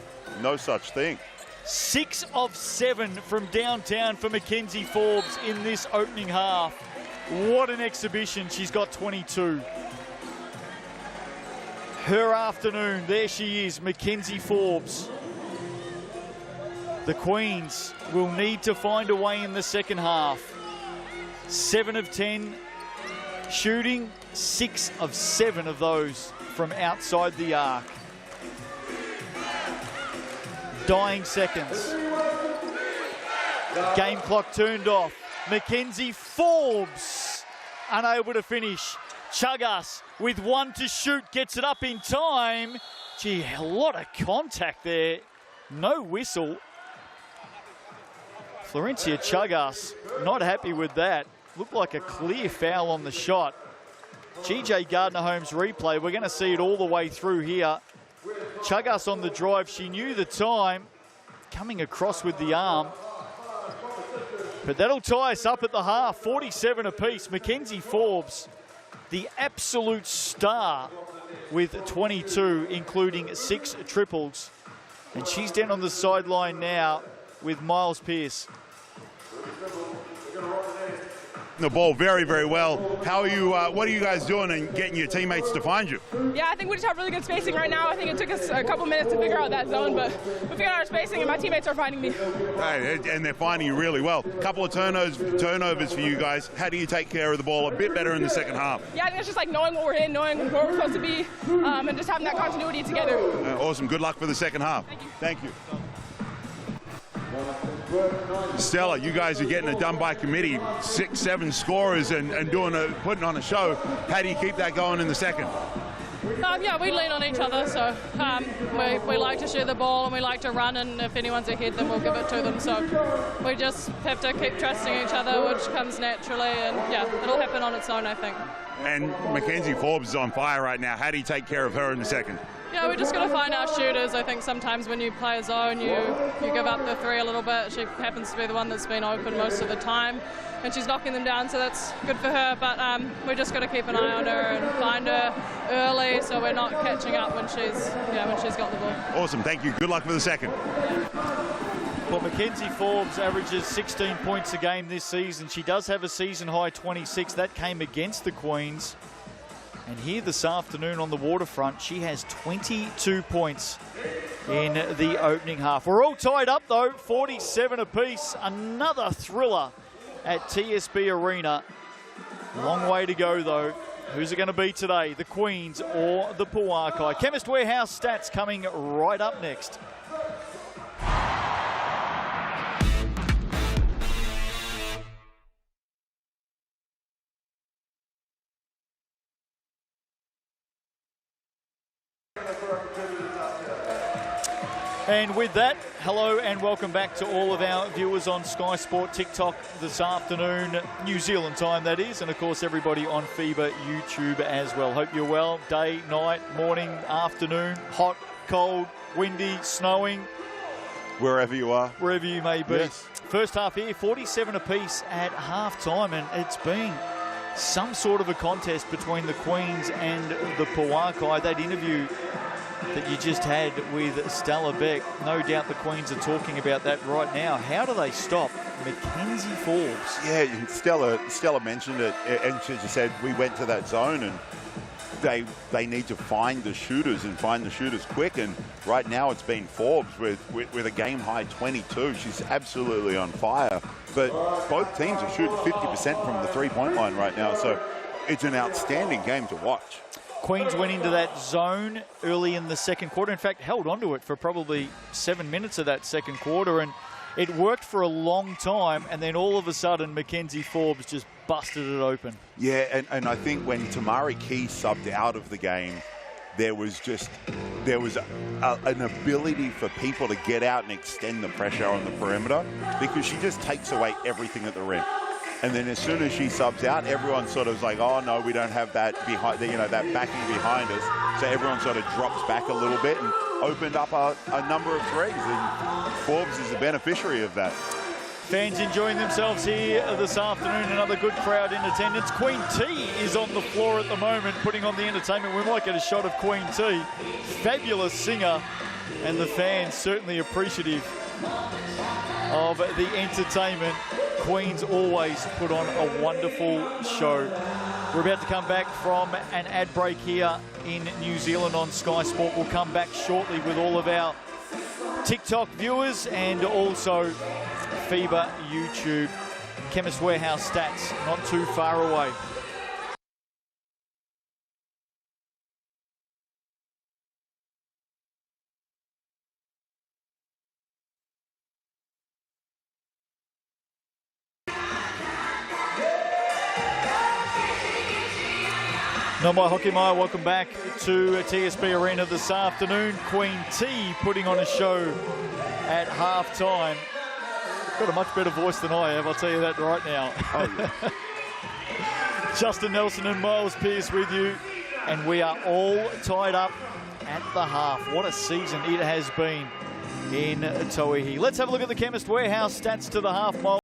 no such thing. 6 of 7 from downtown for Mackenzie Forbes in this opening half. What an exhibition. She's got 22. Her afternoon, there she is, Mackenzie Forbes. The Queens will need to find a way in the second half. 7 of 10 shooting, 6 of 7 of those from outside the arc. Dying seconds. Game clock turned off. Mackenzie Forbes unable to finish. Chagas with 1 to shoot, gets it up in time. Gee, a lot of contact there. No whistle. Florencia Chagas not happy with that. Looked like a clear foul on the shot. GJ Gardner-Holmes replay. We're going to see it all the way through here. Chagas on the drive. She knew the time. Coming across with the arm. But that'll tie us up at the half. 47 apiece. Mackenzie Forbes, the absolute star with 22, including 6 triples. And she's down on the sideline now with Miles Pearce. The ball very, very well. How are you? What are you guys doing and getting your teammates to find you? Yeah, I think we just have really good spacing right now. I think it took us a couple minutes to figure out that zone, but we figured out our spacing, and my teammates are finding me. Hey, and they're finding you really well. A couple of turnovers for you guys. How do you take care of the ball a bit better in the second half? Yeah, I think it's just like knowing what we're in, knowing where we're supposed to be, and just having that continuity together. Awesome. Good luck for the second half. Thank you. Stella, you guys are getting it done by committee. 6, 7 scorers and putting on a show. How do you keep that going in the second? Yeah, we lean on each other, so we like to share the ball and we like to run, and if anyone's ahead then we'll give it to them, so we just have to keep trusting each other, which comes naturally, and yeah, it'll happen on its own, I think. And Mackenzie Forbes is on fire right now. How do you take care of her in the second? Yeah, we're just going to find our shooters. I think sometimes when you play a zone, you give up the 3 a little bit. She happens to be the one that's been open most of the time, and she's knocking them down, so that's good for her. But we're just going to keep an eye on her and find her early, so we're not catching up when she's got the ball. Awesome, thank you. Good luck for the second. Well, Mackenzie Forbes averages 16 points a game this season. She does have a season high 26. That came against the Queens. And here this afternoon on the waterfront, she has 22 points in the opening half. We're all tied up though, 47 apiece. Another thriller at TSB Arena. Long way to go though. Who's it going to be today, the Queens or the Pouākai? Chemist Warehouse stats coming right up next. And with that, hello and welcome back to all of our viewers on Sky Sport TikTok this afternoon, New Zealand time that is, and of course everybody on FIBA YouTube as well. Hope you're well. Day, night, morning, afternoon, hot, cold, windy, snowing. Wherever you are. Wherever you may be. Yes. First half here, 47 apiece at half time, and it's been some sort of a contest between the Queens and the Pouākai. That interview that you just had with Stella Beck, no doubt the Queens are talking about that right now. How do they stop Mackenzie Forbes? Yeah, Stella mentioned it, and she just said we went to that zone and they need to find the shooters and find the shooters quick. And right now it's been Forbes with a game high 22. She's absolutely on fire. But both teams are shooting 50% from the three-point line right now, so it's an outstanding game to watch. Queens went into that zone early in the second quarter. In fact, held onto it for probably 7 minutes of that second quarter, and it worked for a long time, and then all of a sudden Mackenzie Forbes just busted it open. Yeah, and I think when Tamari Key subbed out of the game, there was an ability for people to get out and extend the pressure on the perimeter, because she just takes away everything at the rim. And then as soon as she subs out, everyone sort of is like, oh no, we don't have that behind, that backing behind us. So everyone sort of drops back a little bit and opened up a number of threes. And Forbes is the beneficiary of that. Fans enjoying themselves here this afternoon. Another good crowd in attendance. Queen T is on the floor at the moment, putting on the entertainment. We might get a shot of Queen T. Fabulous singer, and the fans certainly appreciative of the entertainment. Queens always put on a wonderful show. We're about to come back from an ad break here in New Zealand on Sky Sport. We'll come back shortly with all of our TikTok viewers and also FIBA YouTube. Chemist Warehouse stats not too far away. Nā mai hoki mai, welcome back to TSB Arena this afternoon. Queen T putting on a show at half time. Got a much better voice than I have, I'll tell you that right now. Oh, yeah. Justin Nelson and Miles Pearce with you, and we are all tied up at the half. What a season it has been in Tauihi. Let's have a look at the Chemist Warehouse stats to the half, Miles.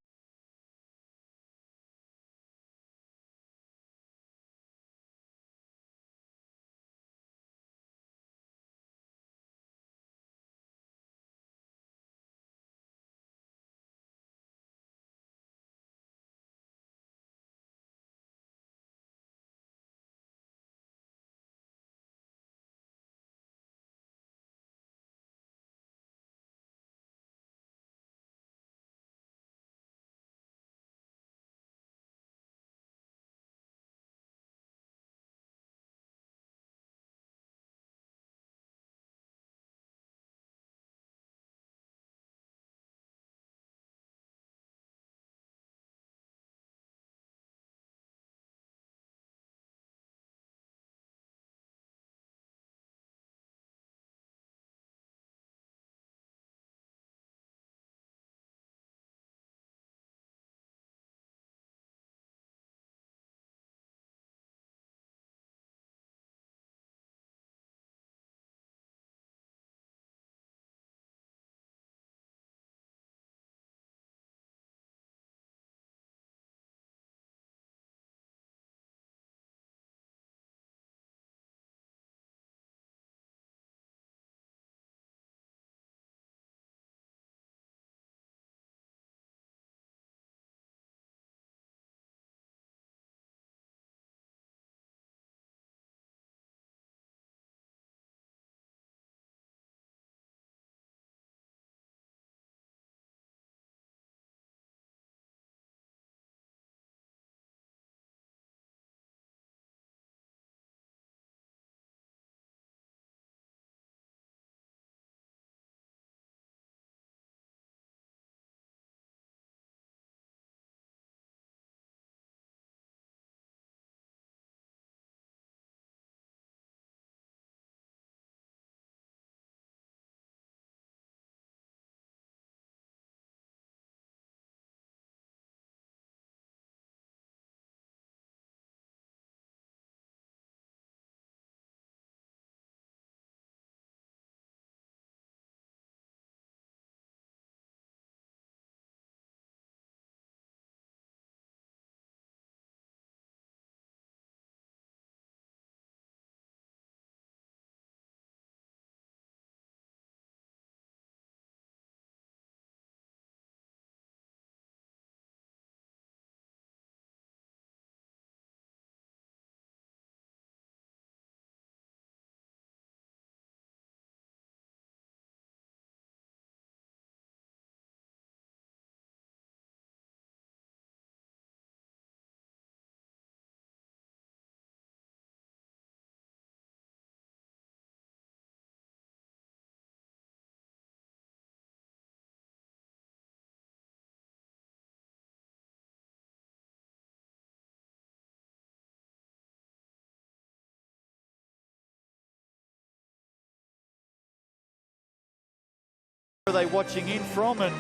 are they watching in from? And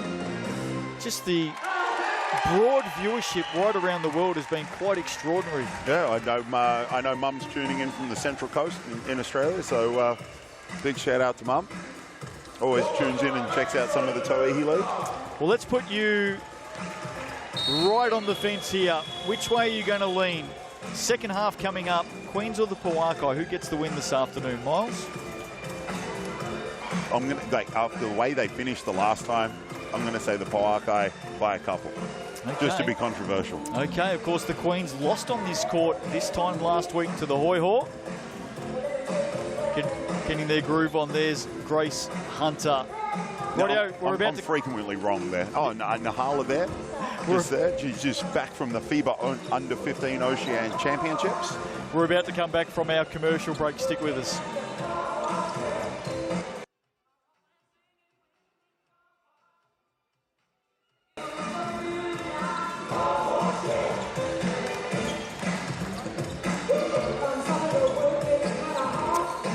just the broad viewership right around the world has been quite extraordinary. Yeah, I know Mum's tuning in from the Central Coast in Australia, so big shout out to Mum. Always tunes in and checks out some of the Tauihi League. Well, let's put you right on the fence here. Which way are you going to lean? Second half coming up, Queens or the Pouākai? Who gets the win this afternoon, Miles? I'm going to, after the way they finished the last time, I'm going to say the Pouākai by a couple. Okay. Just to be controversial. Okay, of course, the Queens lost on this court this time last week to the Hoi Haw. Getting their groove on. There's Grace Hunter. No, I'm frequently wrong there. Oh, Nahala there. Just there. She's just back from the FIBA Under-15 Oceania Championships. We're about to come back from our commercial break. Stick with us.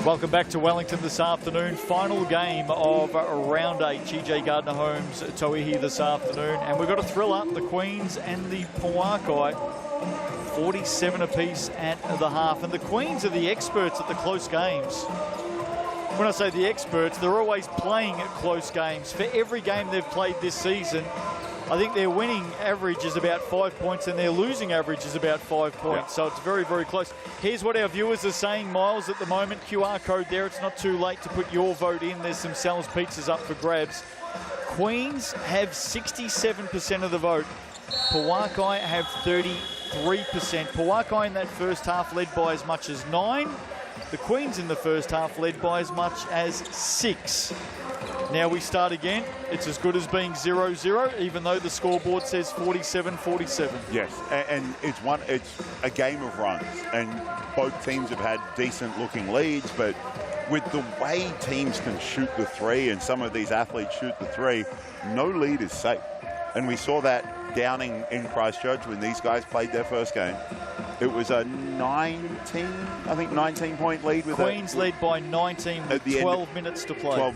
Welcome back to Wellington this afternoon. Final game of round 8. GJ Gardner Homes, Tauihi this afternoon. And we've got a thriller, the Queens and the Pouākai. 47 apiece at the half. And the Queens are the experts at the close games. When I say the experts, they're always playing at close games. For every game they've played this season, I think their winning average is about 5 points and their losing average is about 5 points. Yeah. So it's very, very close. Here's what our viewers are saying, Miles, at the moment. QR code there. It's not too late to put your vote in. There's some Sal's Pizzas up for grabs. Queens have 67% of the vote. Pouākai have 33%. Pouākai in that first half led by as much as 9. The Queens in the first half led by as much as 6. Now we start again. It's as good as being 0-0, even though the scoreboard says 47-47. Yes, and it's a game of runs, and both teams have had decent-looking leads, but with the way teams can shoot the three, and some of these athletes shoot the three, no lead is safe. And we saw that Downing in Christchurch when these guys played their first game. It was a 19-point lead with Queens led by 19 with 12 minutes to play. 12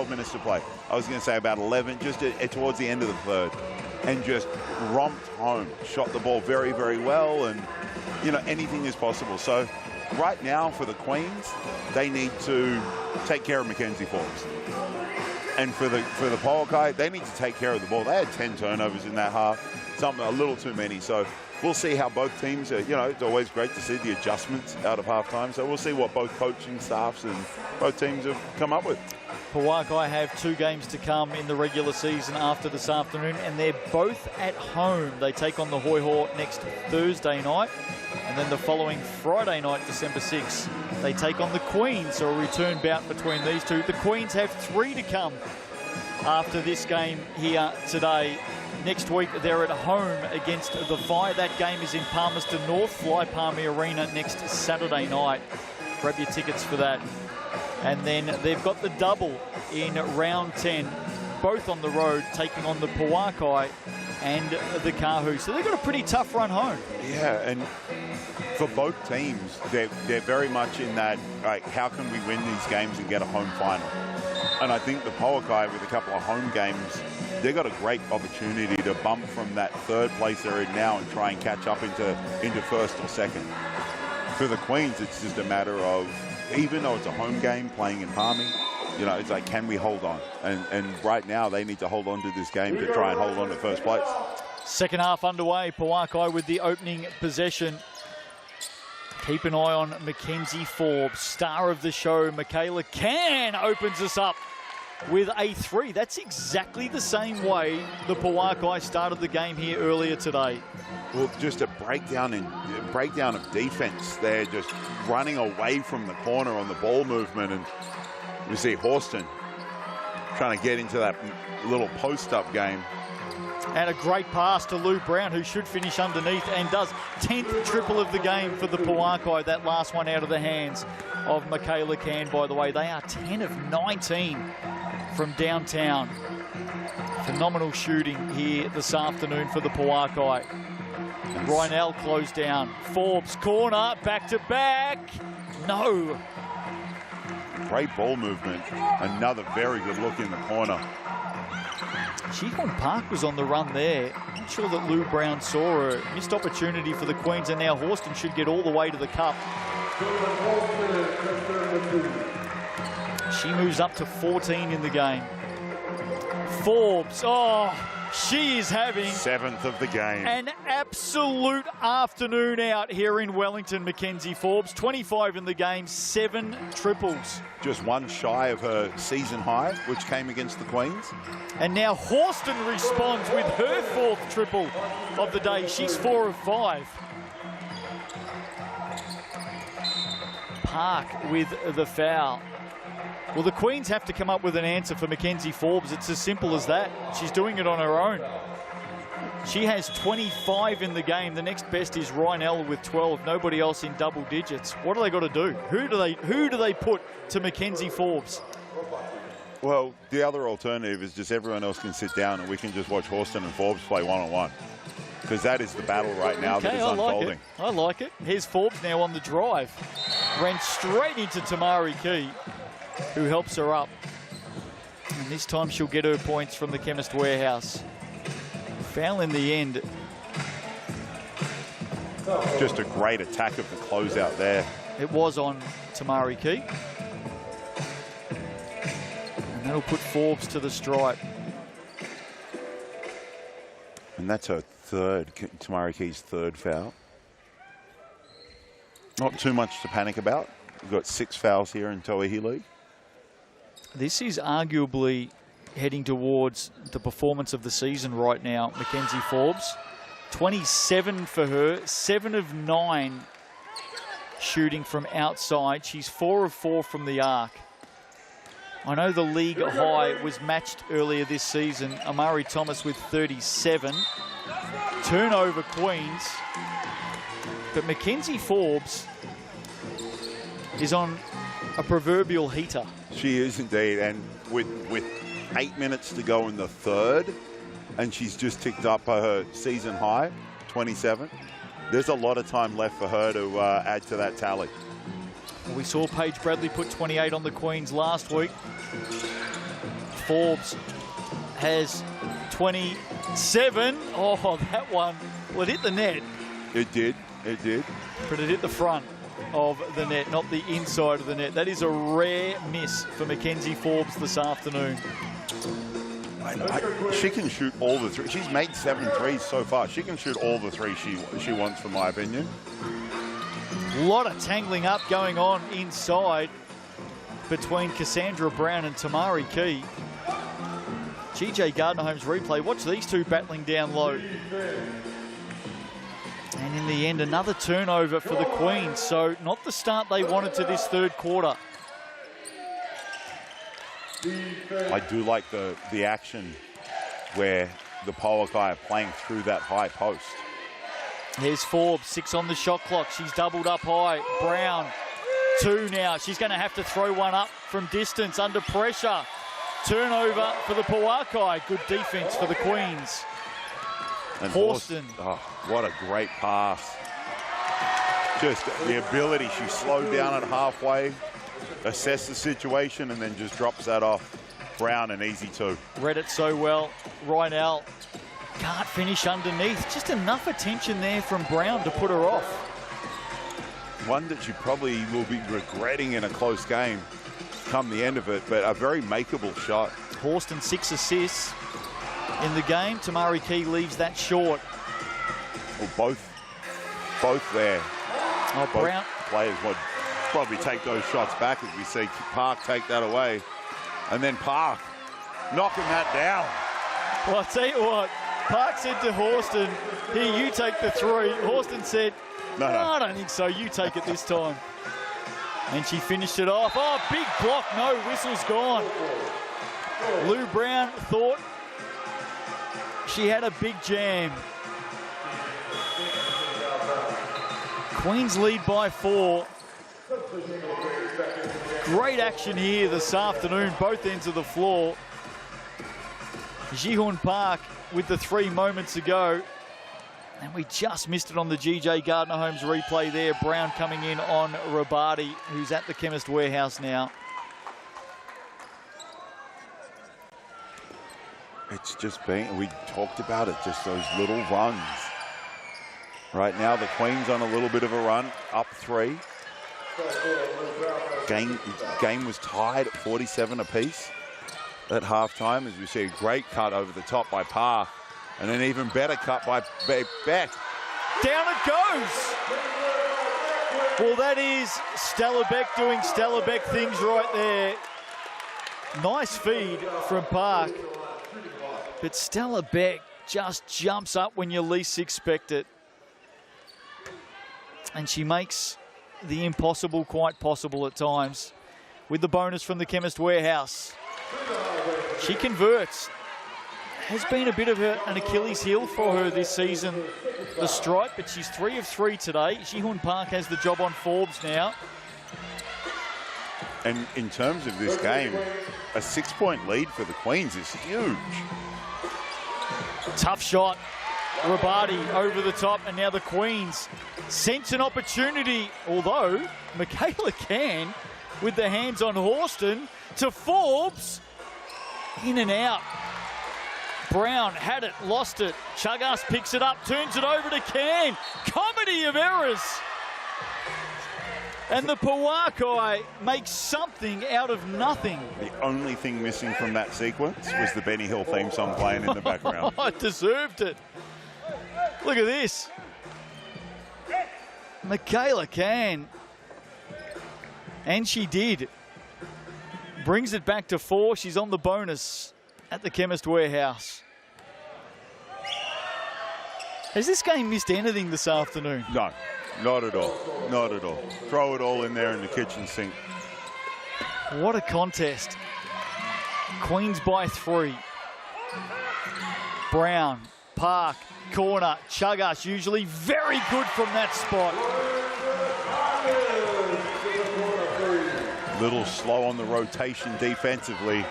minutes to play. I was going to say about 11, just towards the end of the third, and just romped home, shot the ball very, very well, and anything is possible. So right now for the Queens, they need to take care of Mackenzie Forbes. And for the Pouākai, they need to take care of the ball. They had 10 turnovers in that half, a little too many. So we'll see how both teams are, it's always great to see the adjustments out of halftime. So we'll see what both coaching staffs and both teams have come up with. Pouākai have 2 games to come in the regular season after this afternoon, and they're both at home. They take on the Hoi Haw next Thursday night, and then the following Friday night, December 6th, they take on the Queens, so a return bout between these two. The Queens have 3 to come after this game here today. Next week, they're at home against the Fire. That game is in Palmerston North, Fly Palmy Arena next Saturday night. Grab your tickets for that. And then they've got the double in round 10, both on the road, taking on the Pouākai and the Kahu. So they've got a pretty tough run home. Yeah, and for both teams, they're very much in that, like, how can we win these games and get a home final? And I think the Pouākai, with a couple of home games, they've got a great opportunity to bump from that third place they're in now and try and catch up into first or second. For the Queens, it's just a matter of, even though it's a home game playing in Palmy, it's like, can we hold on? And right now, they need to hold on to this game to try and hold on to first place. Second half underway. Pouākai with the opening possession. Keep an eye on Mackenzie Forbes, star of the show. Michaela Can opens us up with a 3. That's exactly the same way the Pouākai started the game here earlier today. Well, just a breakdown of defense. They're just running away from the corner on the ball movement, and we see Horston trying to get into that little post-up game. And a great pass to Lou Brown, who should finish underneath and does. 10th triple of the game for the Pouākai. That last one out of the hands of Michaela Can, by the way. They are 10 of 19 from downtown. Phenomenal shooting here this afternoon for the Pouākai. Rynell closed down. Forbes, corner, back to back. No. Great ball movement. Another very good look in the corner. Jihon Park was on the run there. Not sure that Lou Brown saw a missed opportunity for the Queens, and now Horston should get all the way to the cup. She moves up to 14 in the game. Forbes, oh, she is having 7th of the game. An absolute afternoon out here in Wellington, Mackenzie Forbes. 25 in the game, 7 triples. Just one shy of her season high, which came against the Queens. And now Horston responds with her 4th triple of the day. She's 4 of 5. Park with the foul. Well, the Queens have to come up with an answer for Mackenzie Forbes. It's as simple as that. She's doing it on her own. She has 25 in the game. The next best is Rhinell with 12. Nobody else in double digits. What do they got to do? Who do they put to Mackenzie Forbes? Well, the other alternative is just everyone else can sit down and we can just watch Horston and Forbes play one-on-one. Because that is the battle right now that is unfolding. I like it. Here's Forbes now on the drive. Ran straight into Tamari Key, who helps her up. And this time she'll get her points from the Chemist Warehouse. Foul in the end. Just a great attack of the closeout there. It was on Tamari Key. And that'll put Forbes to the stripe. And that's her third, Tamari Key's 3rd foul. Not too much to panic about. We've got 6 fouls here in Tauihi League. This is arguably heading towards the performance of the season right now, Mackenzie Forbes. 27 for her, 7 of 9 shooting from outside. She's 4 of 4 from the arc. I know the league high was matched earlier this season. Amari Thomas with 37. Turnover Queens. But Mackenzie Forbes is on a proverbial heater. She is indeed, and with 8 minutes to go in the 3rd, and she's just ticked up her season high, 27. There's a lot of time left for her to add to that tally. Well, we saw Paige Bradley put 28 on the Queens last week. Forbes has 27. Oh, that one. Well, it hit the net. It did. It did. But it hit the front of the net, not the inside of the net. That is a rare miss for Mackenzie Forbes this afternoon. She can shoot all the 3. She's made 7 threes so far. She can shoot all the 3 she wants, from my opinion. A lot of tangling up going on inside between Cassandra Brown and Tamari Key. GJ Gardner-Holmes replay. Watch these two battling down low. And in the end, another turnover for the Queens. So not the start they wanted to this 3rd quarter. I do like the action where the Pouākai are playing through that high post. Here's Forbes, 6 on the shot clock. She's doubled up high. Brown, 2 now. She's going to have to throw one up from distance under pressure. Turnover for the Pouākai. Good defense for the Queens. And Horston. Oh, what a great pass. Just the ability. She slowed down at halfway, assessed the situation, and then just drops that off. Brown, an easy 2. Read it so well. Rhinell can't finish underneath. Just enough attention there from Brown to put her off. One that she probably will be regretting in a close game come the end of it, but a very makeable shot. Horston 6 assists in the game. Tamari Key leaves that short. Well, both there. Oh, both Brown. Players would probably take those shots back as we see Park take that away. And then Park knocking that down. Well, I'll tell you what, Park said to Horston, here, you take the 3. Horston said, no, I don't think so. You take it this time. And she finished it off. Oh, big block. No, whistle's gone. Lou Brown thought she had a big jam. Queens lead by 4. Great action here this afternoon, both ends of the floor. Jihon Park with the 3 moments ago. And we just missed it on the GJ Gardner-Holmes replay there. Brown coming in on Rabati, who's at the Chemist Warehouse now. It's just been, we talked about it, just those little runs. Right now, the Queens on a little bit of a run, up 3. Game was tied at 47 apiece at halftime. As we see, a great cut over the top by Park, and an even better cut by Beck. Down it goes. Well, that is Stella Beck doing Stella Beck things right there. Nice feed from Park. But Stella Beck just jumps up when you least expect it. And she makes the impossible quite possible at times. With the bonus from the Chemist Warehouse. She converts. Has been a bit of an Achilles heel for her this season, the stripe, but she's 3 of 3 today. Ji-Hoon Park has the job on Forbes now. And in terms of this game, a 6-point lead for the Queens is huge. Tough shot. Rabadi over the top, and now the Queens sense an opportunity, although Michaela Can with the hands on Horston to Forbes. In and out. Brown had it, lost it. Chagas picks it up, turns it over to Can. Comedy of errors. And the Pouākai makes something out of nothing. The only thing missing from that sequence was the Benny Hill theme song playing in the background. It deserved it. Look at this. Michaela Can. And she did. Brings it back to 4. She's on the bonus at the Chemist Warehouse. Has this game missed anything this afternoon? No, not at all. Not at all. Throw it all in there in the kitchen sink. What a contest. Queens by 3. Brown, Park, corner, Chagas usually very good from that spot. Little slow on the rotation defensively,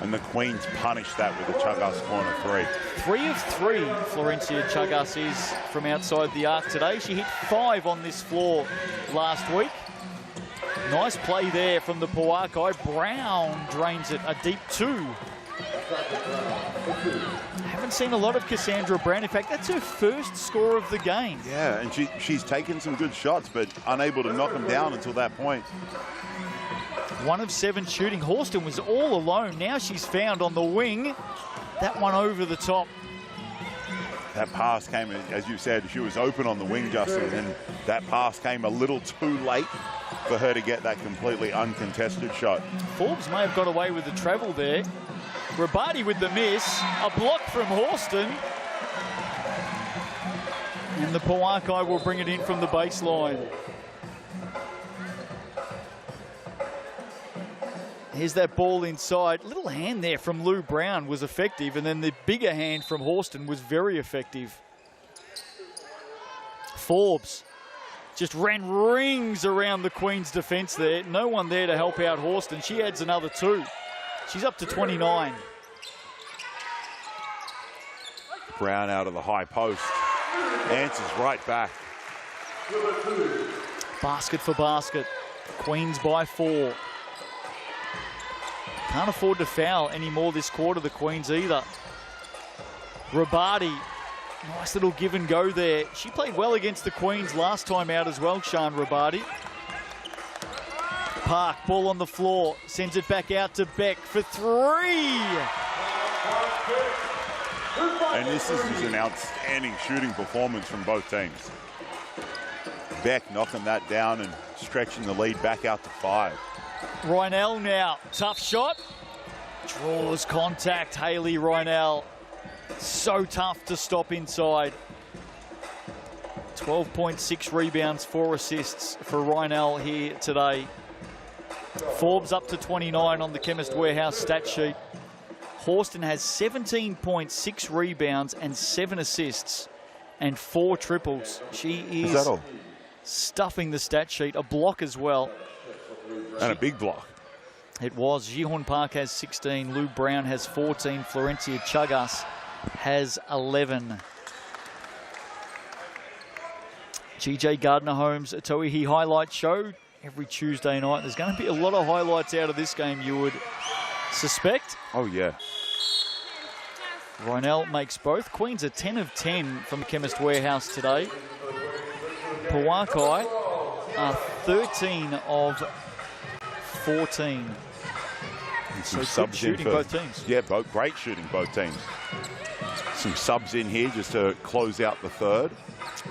and the Queens punish that with a Chagas corner 3. 3 of 3 Florencia Chagas is from outside the arc today. She hit 5 on this floor last week. Nice play there from the Pouākai. Brown drains it, a deep 2. Haven't seen a lot of Cassandra Brown. In fact, that's her first score of the game. Yeah, and she's taken some good shots, but unable to knock them down until that point. 1 of 7 shooting. Horston was all alone. Now she's found on the wing. That one over the top. That pass came, as you said, she was open on the wing, Justin, and that pass came a little too late for her to get that completely uncontested shot. Forbes may have got away with the travel there. Rabadi with the miss. A block from Horston. And the Pouākai will bring it in from the baseline. Here's that ball inside. Little hand there from Lou Brown was effective, and then the bigger hand from Horston was very effective. Forbes just ran rings around the Queen's defence there. No one there to help out Horston. She adds another 2. She's up to 29. Brown out of the high post. Answers right back. Basket for basket. Queens by 4. Can't afford to foul anymore this quarter, the Queens either. Rabadi, nice little give and go there. She played well against the Queens last time out as well, Sian Rabadi. Park, ball on the floor, sends it back out to Beck for 3. And this is just an outstanding shooting performance from both teams. Beck knocking that down and stretching the lead back out to 5. Rynell now, tough shot. Draws contact, Hayley Rynell. So tough to stop inside. 12.6 rebounds, 4 assists for Rynell here today. Forbes up to 29 on the Chemist Warehouse stat sheet. Horston has 17.6 rebounds and 7 assists and 4 triples. She is that all? Stuffing the stat sheet. A block as well. And a big block. It was. Ji-Hoon Park has 16. Lou Brown has 14. Florencia Chagas has 11. GJ Gardner-Holmes, a Tauihi highlight show every Tuesday night. There's going to be a lot of highlights out of this game, you would suspect. Oh, yeah. Rynell makes both. Queens are 10 of 10 from the Chemist Warehouse today. Pouākai are 13 of 14. Some so subs good shooting in for, both teams. Yeah, great shooting both teams. Some subs in here just to close out the third.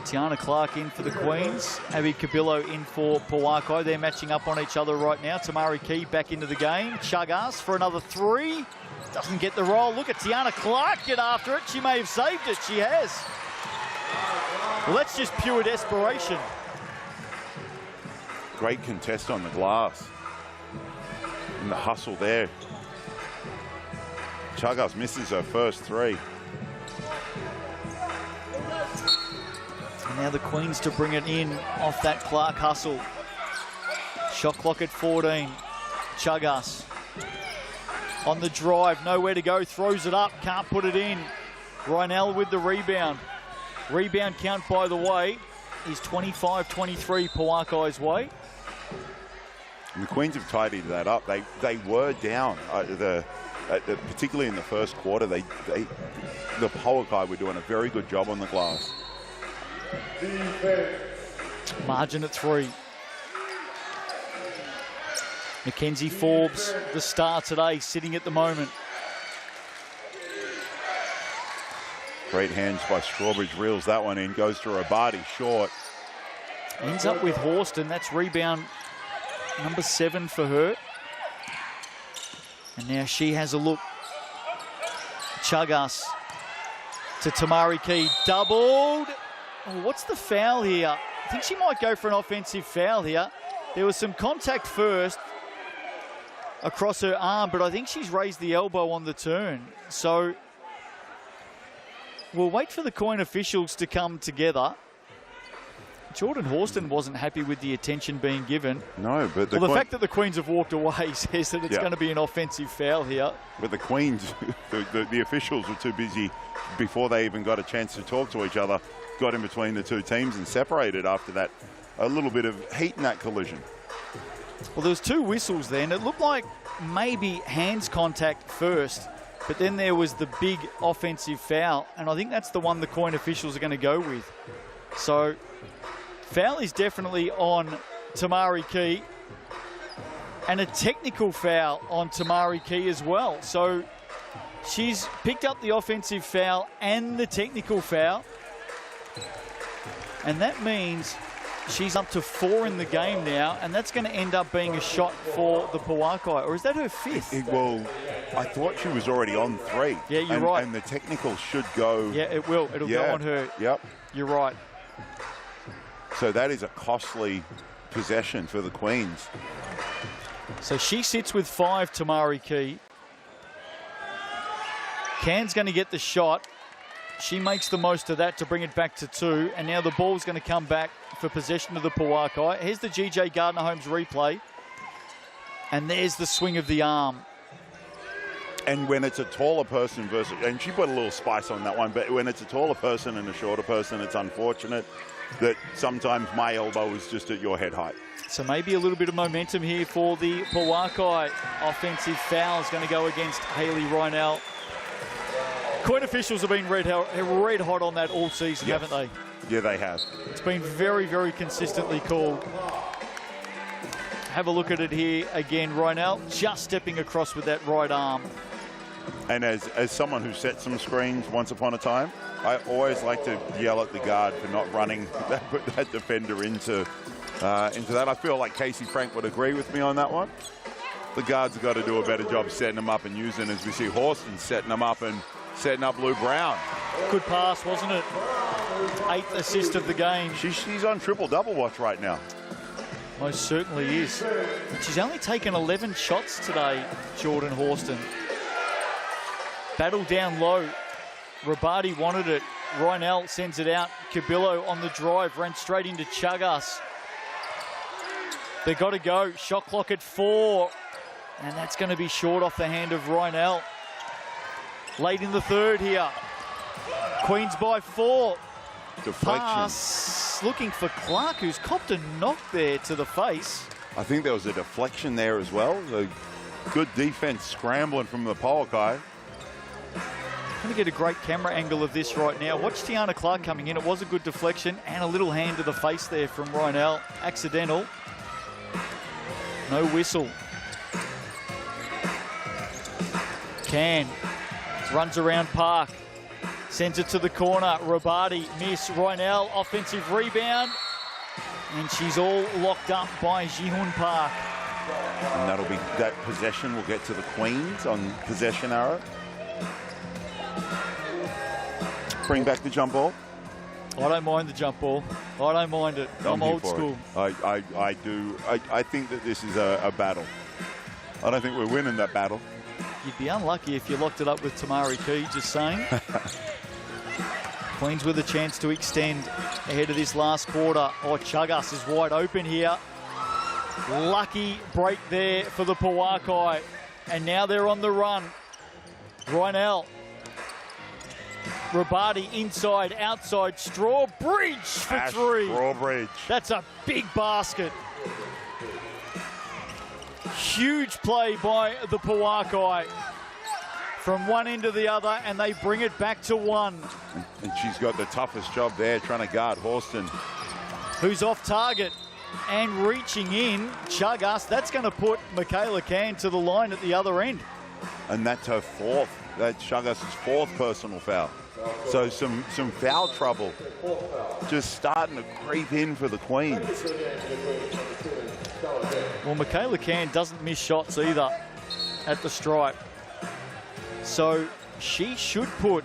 Tiana Clark in for the Queens. Abby Cabillo in for Pouākai. They're matching up on each other right now. Tamari Key back into the game. Chagas for another three. Doesn't get the roll. Look at Tiana Clark get after it. She may have saved it. She has. Well, that's just pure desperation. Great contest on the glass. And the hustle there. Chagas misses her first three. And now the Queens to bring it in off that Clark hustle. Shot clock at 14. Chagas on the drive, nowhere to go, throws it up, can't put it in. Rynell with the rebound. Rebound count, by the way, is 25-23 Pouākai's way. And the Queens have tidied that up. They were down, particularly in the first quarter. The Pouākai were doing a very good job on the glass. Margin at 3. Mackenzie Forbes, the star today, sitting at the moment. Great hands by Strawbridge, reels that one in, goes to Rabati, short. Ends up with Horston, that's rebound number 7 for her. And now she has a look. Chagas to Tamari Key, doubled. Oh, what's the foul here? I think she might go for an offensive foul here. There was some contact first across her arm, but I think she's raised the elbow on the turn. So we'll wait for the coin officials to come together. Jordan Horston wasn't happy with the attention being given. No, but the fact that the Queens have walked away says that it's going to be an offensive foul here. But the Queens, the officials were too busy before they even got a chance to talk to each other, got in between the two teams and separated after that. A little bit of heat in that collision. Well, there was 2 whistles then. It looked like maybe hands contact first, but then there was the big offensive foul, and I think that's the one the coin officials are going to go with. So foul is definitely on Tamari Key, and a technical foul on Tamari Key as well. So she's picked up the offensive foul and the technical foul, and that means she's up to 4 in the game now, and that's going to end up being a shot for the Pouākai. Or is that her 5th? Well, I thought she was already on 3. Yeah, you're right. And the technical should go. Yeah, it will. It'll go on her. Yep. You're right. So that is a costly possession for the Queens. So she sits with 5, Tamari Key. Can's going to get the shot. She makes the most of that to bring it back to 2. And now the ball's going to come back for possession of the Pouākai. Here's the GJ Gardner-Holmes replay. And there's the swing of the arm. And when it's a taller person versus, and she put a little spice on that one, but when it's a taller person and a shorter person, it's unfortunate that sometimes my elbow is just at your head height. So maybe a little bit of momentum here for the Pouākai. Offensive foul is going to go against Hayley Rynell. Coin officials have been red hot on that all season, haven't they? Yeah, they have. It's been very, very consistently called. Have a look at it here again. Rynell just stepping across with that right arm. And as someone who set some screens once upon a time, I always like to yell at the guard for not running that defender into that. I feel like Casey Frank would agree with me on that one. The guards have got to do a better job setting them up and using, as we see Horston setting them up and setting up Lou Brown. Good pass, wasn't it? 8th assist of the game. She's on triple-double watch right now. Most certainly is. She's only taken 11 shots today, Jordan Horston. Battle down low. Rabati wanted it. Rynell sends it out. Cabillo on the drive, ran straight into Chagas. They got to go. Shot clock at 4. And that's going to be short off the hand of Rynell. Late in the third here. Queens by 4. Deflection. Pass looking for Clark, who's copped a knock there to the face. I think there was a deflection there as well. A good defense scrambling from the Pouākai. going to get a great camera angle of this right now. Watch Tiana Clark coming in. It was a good deflection and a little hand to the face there from Rynell. Accidental. No whistle. Can runs around Park. Sends it to the corner. Rabadi miss. Rynell offensive rebound. And she's all locked up by Jihun Park. And that'll be, that possession will get to the Queens on possession arrow. Bring back the jump ball. I don't mind the jump ball. I don't mind it. I'm old school. I do. I think that this is a battle. I don't think we're winning that battle. You'd be unlucky if you locked it up with Tamari Key, just saying. Queens with a chance to extend ahead of this last quarter. Oh, Chagas is wide open here. Lucky break there for the Pouākai. And now they're on the run. Rynell. Rabadi inside, outside. Strawbridge for three. Strawbridge. That's a big basket. Huge play by the Pouākai. From one end to the other, and they bring it back to one. And she's got the toughest job there, trying to guard Horston. Who's off target and reaching in. Chagas, that's going to put Michaela Can to the line at the other end. And that's her fourth. That's Chagas' fourth personal foul. So some foul trouble just starting to creep in for the Queens. Well, Michaela Can doesn't miss shots either at the stripe. So she should put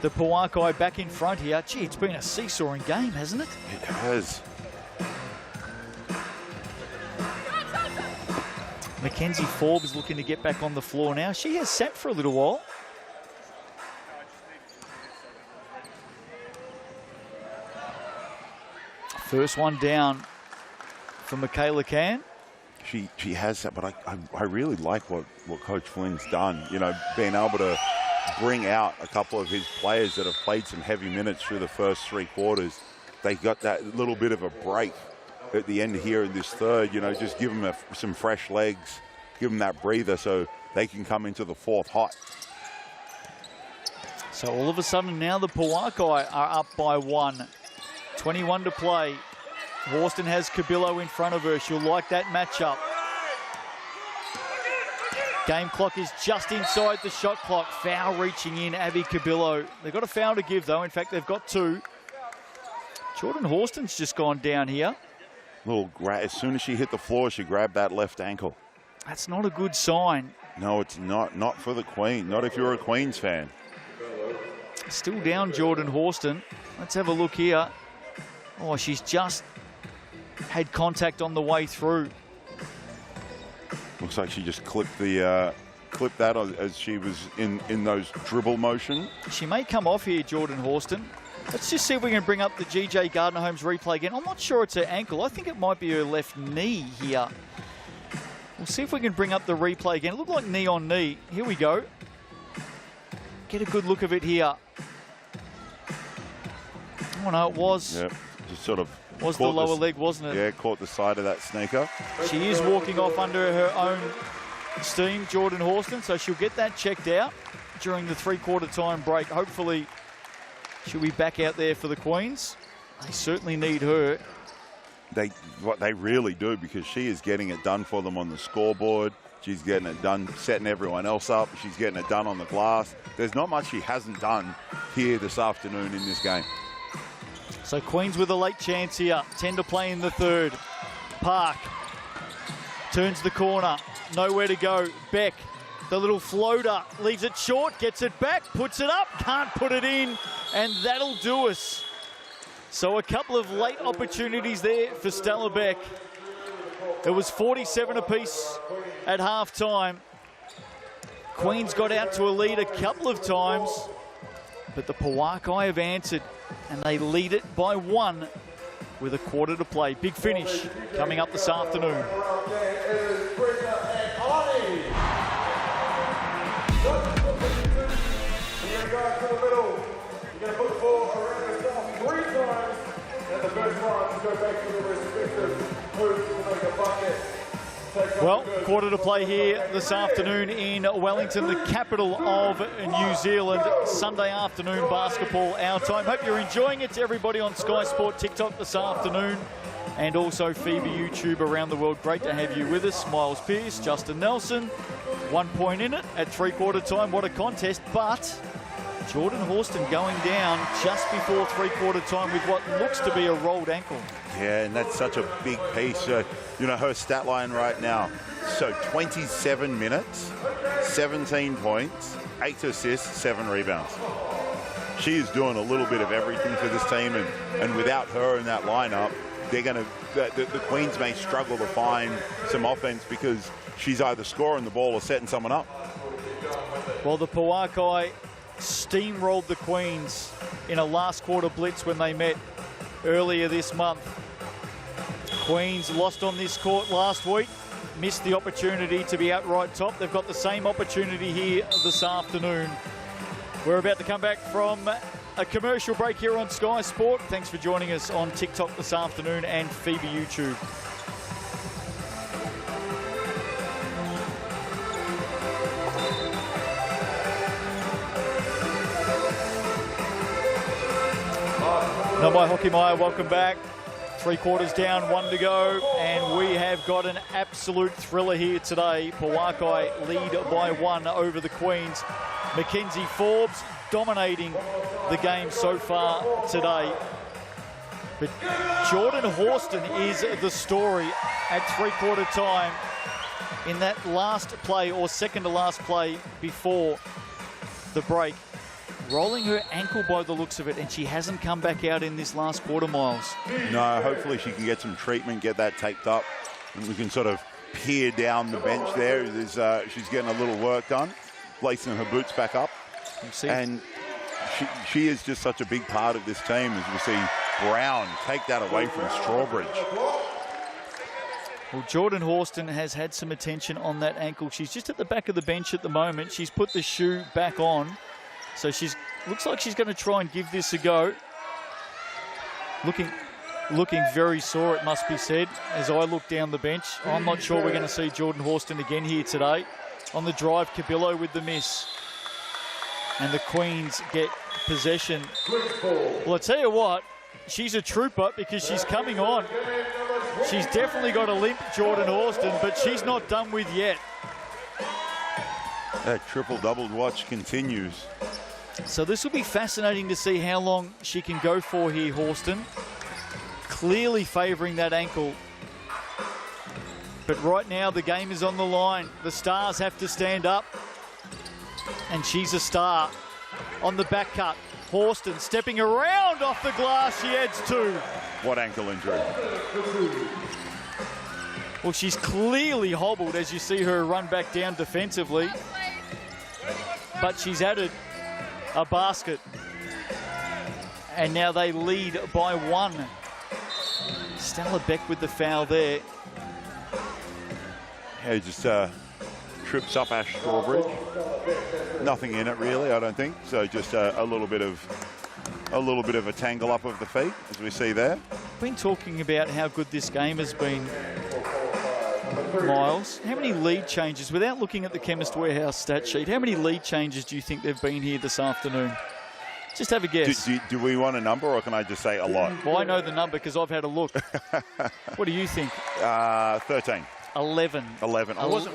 the Pouākai back in front here. Gee, it's been a seesawing game, hasn't it? It has. Mackenzie Forbes looking to get back on the floor now. She has sat for a little while. First one down for Michaela Can. She has that, but I really like what Coach Flynn's done. You know, being able to bring out a couple of his players that have played some heavy minutes through the first three quarters. They got that little bit of a break at the end here in this third. You know, just give them some fresh legs, give them that breather so they can come into the fourth hot. So all of a sudden now the Pouākai are up by one. 21 to play. Horston has Cabillo in front of her. She'll like that matchup. Game clock is just inside the shot clock. Foul reaching in, Abby Cabillo. They've got a foul to give, though. In fact, they've got two. Jordan Horston's just gone down here. As soon as she hit the floor, she grabbed that left ankle. That's not a good sign. No, it's not. Not for the Queen. Not if you're a Queens fan. Still down Jordan Horston. Let's have a look here. Oh, she's just had contact on the way through. Looks like she just clipped that as she was in those dribble motion. She may come off here, Jordan Horston. Let's just see if we can bring up the GJ Gardner-Holmes replay again. I'm not sure it's her ankle. I think it might be her left knee here. We'll see if we can bring up the replay again. It looked like knee on knee. Here we go. Get a good look of it here. Oh no, it was. Yep, just sort of. Was the lower leg, wasn't it? Yeah, caught the side of that sneaker. She is walking off under her own steam, Jordan Horston, so she'll get that checked out during the three-quarter time break. Hopefully she'll be back out there for the Queens. They certainly need her. They really do, because she is getting it done for them on the scoreboard. She's getting it done, setting everyone else up. She's getting it done on the glass. There's not much she hasn't done here this afternoon in this game. So Queens with a late chance here. 10 to play in the third. Park turns the corner. Nowhere to go. Beck, the little floater, leaves it short, gets it back, puts it up, can't put it in, and that'll do us. So a couple of late opportunities there for Stella Beck. It was 47 apiece at halftime. Queens got out to a lead a couple of times, but the Pouākai have answered, and they lead it by one with a quarter to play. Big finish coming up this afternoon. Well, quarter to play here this afternoon in Wellington, the capital of New Zealand. Sunday afternoon basketball, our time. Hope you're enjoying it. To everybody on Sky Sport TikTok this afternoon and also FIBA YouTube around the world. Great to have you with us. Miles Pearce, Justin Nelson. 1 point in it at three-quarter time. What a contest, but Jordan Horston going down just before three-quarter time with what looks to be a rolled ankle. Yeah, and that's such a big piece. You know, her stat line right now. So 27 minutes, 17 points, 8 assists, 7 rebounds. She is doing a little bit of everything for this team, and without her in that lineup, they're going to, the Queens may struggle to find some offense because she's either scoring the ball or setting someone up. Well, the Pouākai steamrolled the Queens in a last quarter blitz when they met earlier this month. Queens lost on this court last week, missed the opportunity to be outright top. They've got the same opportunity here this afternoon. We're about to come back from a commercial break here on Sky Sport. Thanks for joining us on TikTok this afternoon and FIBA YouTube. Nau mai hoki mai, welcome back. Three quarters down, 1 to go, and we have got an absolute thriller here today. Pouākai lead by 1 over the Queens. Mackenzie Forbes dominating the game so far today. But Jordan Horston is the story at three-quarter time in that last play, or second to last play before the break. Rolling her ankle by the looks of it, and she hasn't come back out in this last quarter, Miles. No, hopefully she can get some treatment, get that taped up, and we can sort of peer down the bench there. She's getting a little work done, lacing her boots back up. And she is just such a big part of this team, as we see Brown take that away from Strawbridge. Well, Jordan Horston has had some attention on that ankle. She's just at the back of the bench at the moment. She's put the shoe back on. So looks like she's going to try and give this a go. Looking very sore, it must be said, as I look down the bench. I'm not sure we're going to see Jordan Horston again here today. On the drive, Cabillo with the miss. And the Queens get possession. Well, I tell you what, she's a trooper because she's coming on. She's definitely got a limp, Jordan Horston, but she's not done with yet. That triple-double watch continues. So this will be fascinating to see how long she can go for here, Horston. Clearly favouring that ankle. But right now the game is on the line. The Stars have to stand up. And she's a star. On the back cut, Horston stepping around off the glass. She adds 2. What ankle injury? Well, she's clearly hobbled as you see her run back down defensively. But she's added a basket. And now they lead by 1. Stella Beck with the foul there. Yeah, just trips up Ash Strawbridge. Nothing in it really, I don't think. So just a little bit of a tangle up of the feet, as we see there. Been talking about how good this game has been, Miles. How many lead changes, without looking at the Chemist Warehouse stat sheet, how many lead changes do you think there have been here this afternoon? Just have a guess. Do we want a number, or can I just say a lot? Well, I know the number because I've had a look. What do you think? 13. 11. 11. I wasn't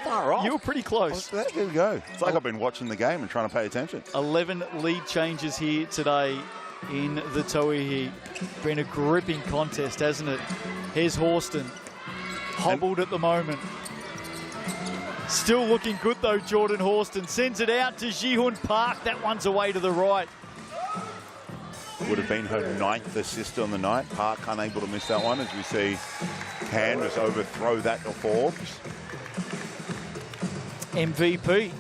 far off. You were pretty close. There we go. It's like I've been watching the game and trying to pay attention. 11 lead changes here today in the Tauihi. Been a gripping contest, hasn't it? Here's Horston. Hobbled at the moment. Still looking good though, Jordan Horston. Sends it out to Ji-Hoon Park. That one's away to the right. Would have been her 9th assist on the night. Park unable to miss that one, as we see Canvas overthrow that to Forbes. MVP.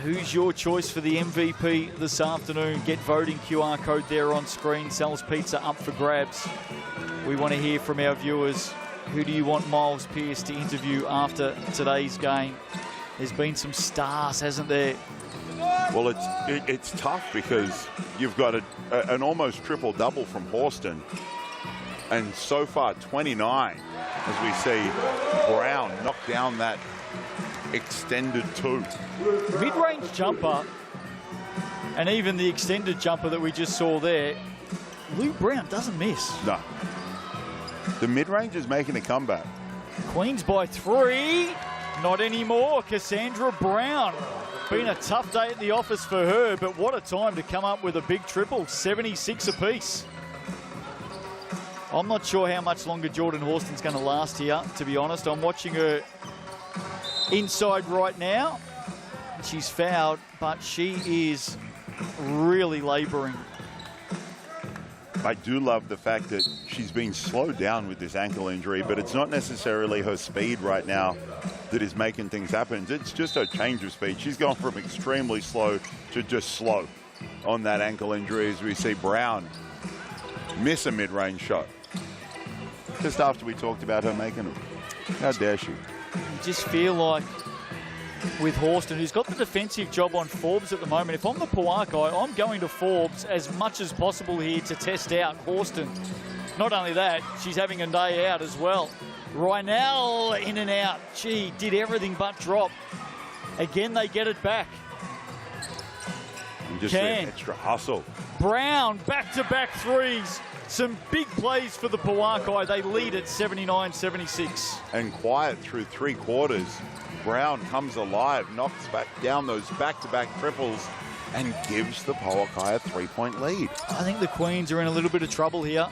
Who's your choice for the MVP this afternoon? Get voting QR code there on screen. Sal's Pizza up for grabs. We want to hear from our viewers. Who do you want Miles Pearce to interview after today's game? There's been some stars, hasn't there? Well, it's tough because you've got an almost triple-double from Horston. And so far, 29. as we see Brown knock down that extended 2. Mid-range jumper, and even the extended jumper that we just saw there, Lou Brown doesn't miss. No. The mid-range is making a comeback. Queens by 3. Not anymore. Cassandra Brown. Been a tough day at the office for her, but what a time to come up with a big triple. 76 apiece. I'm not sure how much longer Jordan Horston's going to last here, to be honest. I'm watching her inside right now. She's fouled, but she is really labouring. I do love the fact that she's been slowed down with this ankle injury, but it's not necessarily her speed right now that is making things happen. It's just her change of speed. She's gone from extremely slow to just slow on that ankle injury, as we see Brown miss a mid-range shot just after we talked about her making them. How dare she? You just feel like with Horston, who's got the defensive job on Forbes at the moment, if I'm the Pouākai, I'm going to Forbes as much as possible here to test out Horston. Not only that, she's having a day out as well. Rynell in and out. Gee, did everything but drop. Again, they get it back. And just an extra hustle. Brown, back-to-back threes. Some big plays for the Pouākai. They lead at 79-76. And quiet through 3 quarters. Brown comes alive, knocks back down those back-to-back triples and gives the Pouākai a 3-point lead. I think the Queens are in a little bit of trouble here.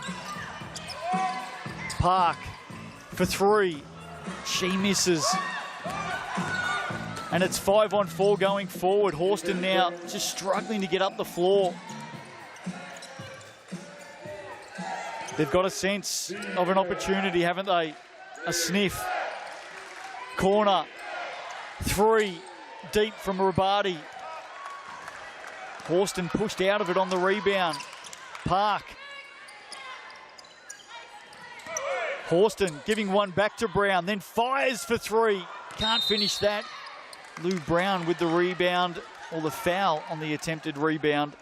Park for 3. She misses. And it's 5-on-4 going forward. Horston now just struggling to get up the floor. They've got a sense of an opportunity, haven't they? A sniff. Corner. 3 deep from Rabati. Horston pushed out of it on the rebound. Park. Horston giving one back to Brown, then fires for 3. Can't finish that. Lou Brown with the rebound, or the foul on the attempted rebound.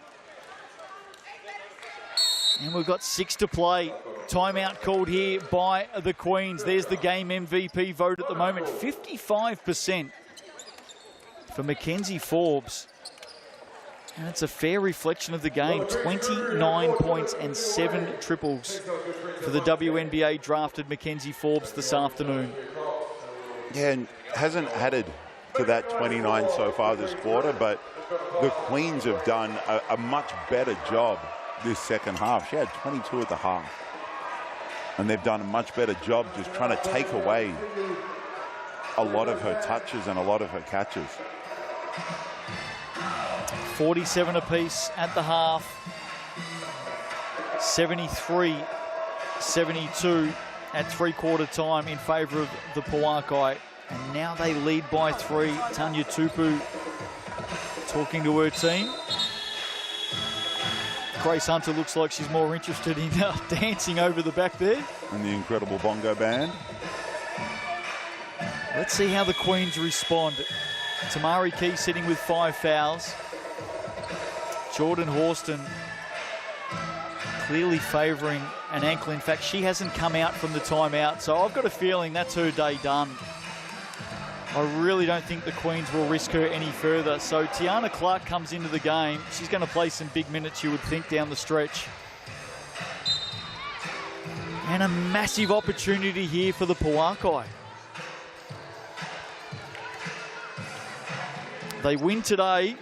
And we've got 6 to play. Timeout called here by the Queens. There's the game MVP vote at the moment. 55% for Mackenzie Forbes. And it's a fair reflection of the game. 29 points and 7 triples for the WNBA drafted Mackenzie Forbes this afternoon. Yeah, and hasn't added to that 29 so far this quarter, but the Queens have done a much better job this second half. She had 22 at the half. And they've done a much better job just trying to take away a lot of her touches and a lot of her catches. 47 apiece at the half. 73-72 at 3-quarter time in favour of the Pouākai. And now they lead by 3. Tanya Tupu talking to her team. Grace Hunter looks like she's more interested in dancing over the back there. And the incredible bongo band. Let's see how the Queens respond. Tamari Key sitting with 5 fouls. Jordan Horston clearly favouring an ankle. In fact, she hasn't come out from the timeout, so I've got a feeling that's her day done. I really don't think the Queens will risk her any further. So Tiana Clark comes into the game. She's going to play some big minutes, you would think, down the stretch. And a massive opportunity here for the Pouākai. They win today.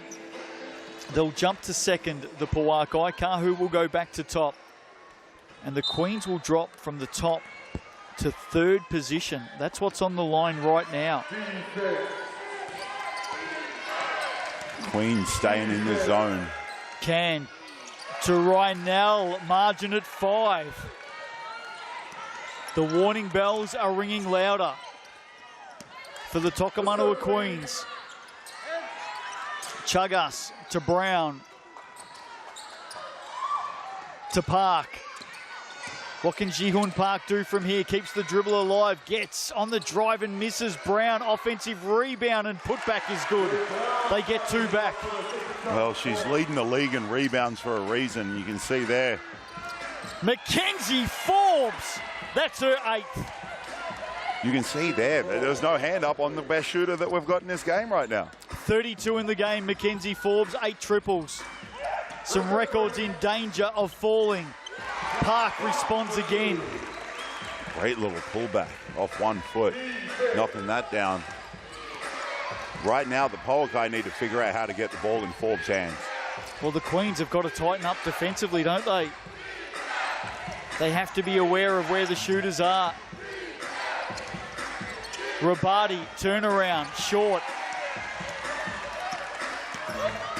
They'll jump to second, the Pouākai. Kahu will go back to top. And the Queens will drop from the top to 3rd position. That's what's on the line right now. Queens staying in the zone. Can to Rynell, margin at 5. The warning bells are ringing louder for the Tokomanawa Queens. Chagas to Brown. To Park. What can Ji-Hoon Park do from here? Keeps the dribble alive. Gets on the drive and misses. Brown, offensive rebound and putback is good. They get 2 back. Well, she's leading the league in rebounds for a reason. You can see there. Mackenzie Forbes. That's her 8th. You can see there's no hand up on the best shooter that we've got in this game right now. 32 in the game, Mackenzie Forbes, 8 triples. Some records in danger of falling. Park responds again. Great little pullback off 1 foot, knocking that down. Right now, the Pouākai need to figure out how to get the ball in Forbes' hands. Well, the Queens have got to tighten up defensively, don't they? They have to be aware of where the shooters are. Rabadi, turnaround, short.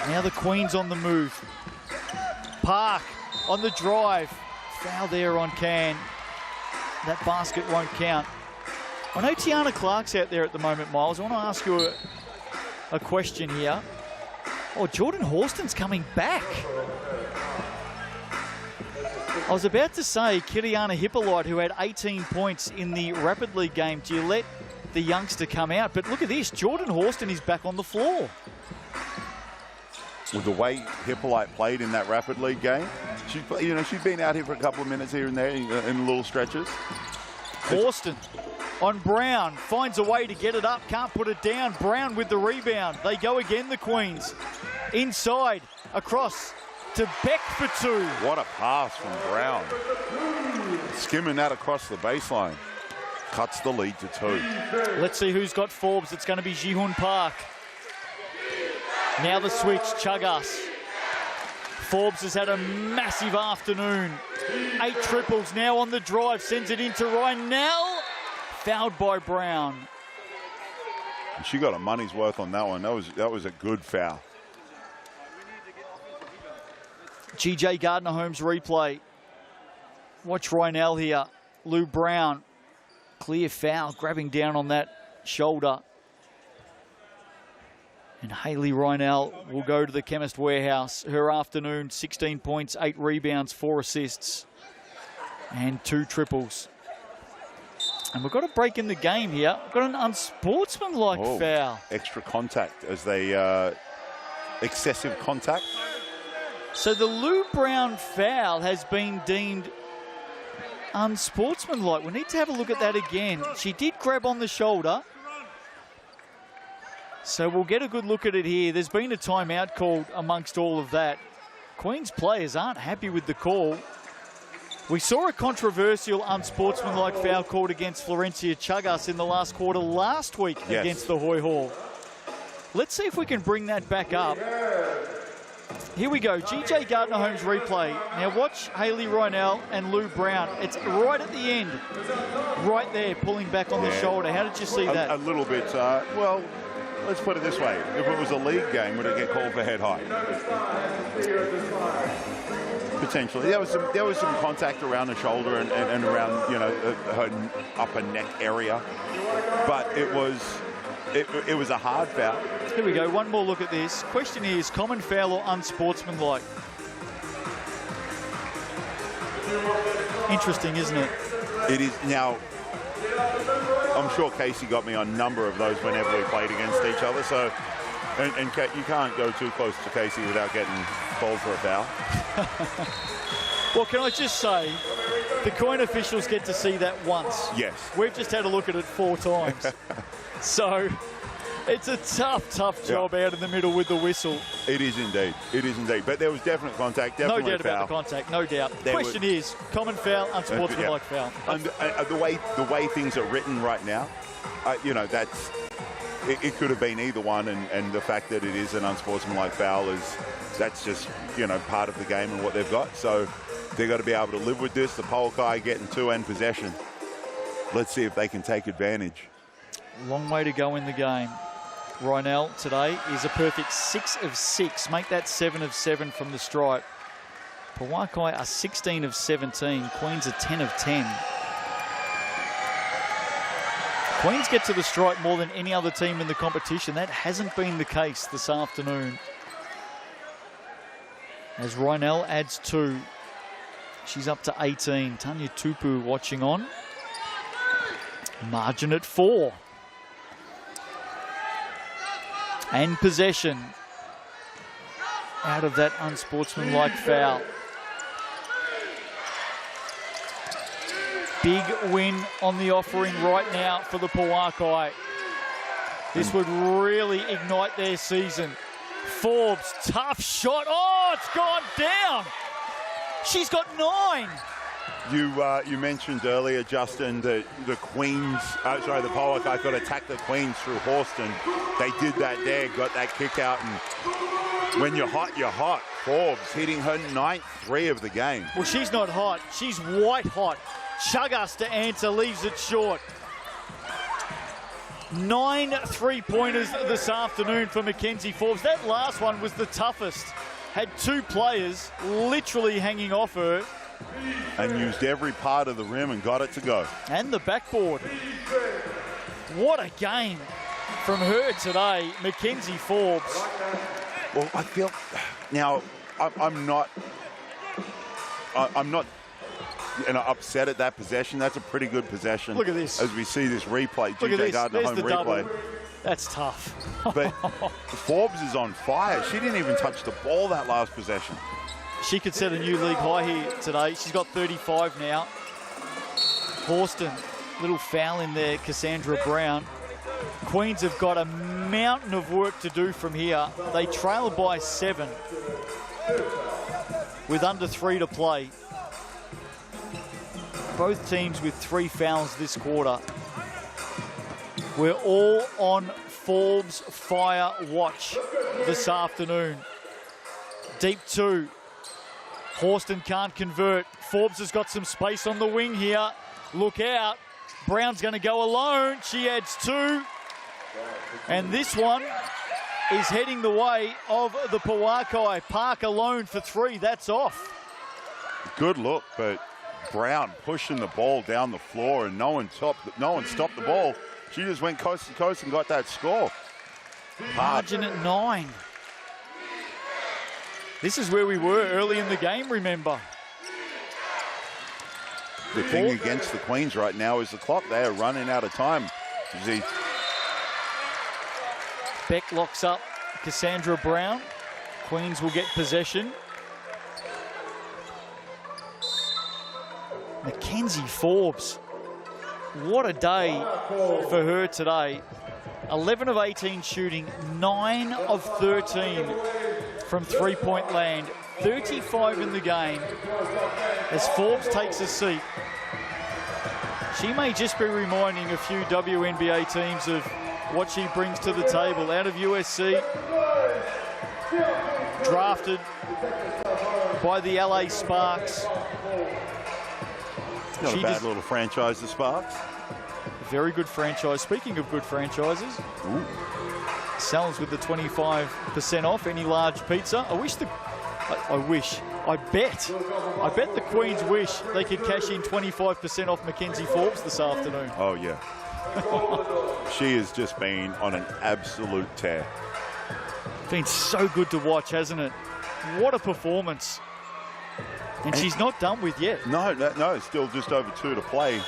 Now the Queens on the move. Park on the drive. Foul there on Can. That basket won't count. I know Tiana Clark's out there at the moment, Miles. I want to ask you a question here. Oh, Jordan Horston's coming back. I was about to say Kiriana Hippolyte, who had 18 points in the Rapid League game. Do you let the youngster come out? But look at this. Jordan Horston is back on the floor. With the way Hippolyte played in that Rapid League game, she's been out here for a couple of minutes here and there in little stretches. Horston on Brown, finds a way to get it up, can't put it down. Brown with the rebound. They go again, the Queens. Inside, across to Beck for 2. What a pass from Brown. Skimming that across the baseline. Cuts the lead to 2. Let's see who's got Forbes. It's going to be Jihun Park. Now the switch, Chagas. Forbes has had a massive afternoon. 8 triples now on the drive, sends it into Rynell. Fouled by Brown. She got a money's worth on that one. That was a good foul. GJ Gardner-Holmes replay. Watch Rynell here. Lou Brown. Clear foul, grabbing down on that shoulder. And Hayley Rynell will go to the Chemist Warehouse. Her afternoon, 16 points, 8 rebounds, 4 assists, and 2 triples. And we've got a break in the game here. We've got an unsportsmanlike foul. Extra contact as they, excessive contact. So the Lou Brown foul has been deemed unsportsmanlike. We need to have a look at that again. She did grab on the shoulder. So we'll get a good look at it here. There's been a timeout called amongst all of that. Queens players aren't happy with the call. We saw a controversial unsportsmanlike foul called against Florencia Chagas in the last quarter last week against the Hoy Hall. Let's see if we can bring that back up. Here we go, GJ Gardner-Holmes replay. Now watch Hayley Rynell and Lou Brown. It's right at the end, right there, pulling back on the shoulder. How did you see that? A little bit, well, let's put it this way. If it was a league game, would it get called for head high? Potentially. There was some contact around the shoulder and around, her upper neck area. But it was a hard foul. Here we go, one more look at this. Question is, common foul or unsportsmanlike? Interesting, isn't it? It is. Now, I'm sure Casey got me on a number of those whenever we played against each other. So, and you can't go too close to Casey without getting called for a foul. Well, can I just say, the coin officials get to see that once. Yes. We've just had a look at it 4 times. So, it's a tough job out in the middle with the whistle. It is indeed. It is indeed. But there was definite contact, definitely no doubt foul. about the contact, no doubt. Question is, common foul, unsportsmanlike foul. And the way things are written right now, that's it could have been either one, and the fact that it is an unsportsmanlike foul that's just part of the game and what they've got. So they've got to be able to live with this. The Pouākai getting 2 and possession. Let's see if they can take advantage. Long way to go in the game. Rynell today is a perfect 6 of 6. Make that 7 of 7 from the stripe. Pouākai are 16 of 17. Queens are 10 of 10. Queens get to the stripe more than any other team in the competition. That hasn't been the case this afternoon. As Rynell adds 2. She's up to 18. Tanya Tupu watching on. Margin at 4. And possession out of that unsportsmanlike foul. Big win on the offering right now for the Pouākai. This would really ignite their season. Forbes, tough shot. Oh, it's gone down. She's got 9. You mentioned earlier, Justin, that the Pouākai could attack the Queens through Horston. They did that there, got that kick out, and when you're hot, you're hot. Forbes hitting her 9th 3 of the game. Well, she's not hot. She's white hot. Chugas to answer, leaves it short. 9 3-pointers this afternoon for Mackenzie Forbes. That last one was the toughest. Had 2 players literally hanging off her. And used every part of the rim and got it to go. And the backboard. What a game from her today, Mackenzie Forbes. Well, I feel now I'm not upset at that possession. That's a pretty good possession. Look at this. As we see this replay, Look at GJ this. Gardner There's home the replay. double. That's tough. But Forbes is on fire. She didn't even touch the ball that last possession. She could set a new league high here today. She's got 35 now. Horston, little foul in there, Cassandra Brown. Queens have got a mountain of work to do from here. They trail by 7 with under 3 to play. Both teams with 3 fouls this quarter. We're all on Forbes fire watch this afternoon. Deep 2. Horston can't convert. Forbes has got some space on the wing here. Look out. Brown's going to go alone. She adds 2. And this one is heading the way of the Pouākai. Park alone for 3. That's off. Good look, but Brown pushing the ball down the floor and no one stopped the ball. She just went coast to coast and got that score. Margin at 9. This is where we were early in the game, remember. The thing against the Queens right now is the clock. They are running out of time. Beck locks up Cassandra Brown. Queens will get possession. Mackenzie Forbes. What a day for her today. 11 of 18 shooting, 9 of 13 from three-point land. 35 in the game as Forbes takes a seat. She may just be reminding a few WNBA teams of what she brings to the table. Out of USC, drafted by the LA Sparks. Not a bad little franchise, the Sparks. Very good franchise. Speaking of good franchises, Sal's with the 25% off any large pizza. I bet the Queens wish they could cash in 25% off Mackenzie Forbes this afternoon. Oh, yeah. She has just been on an absolute tear. Been so good to watch, hasn't it? What a performance. And she's not done with yet. No, still just over 2 to play.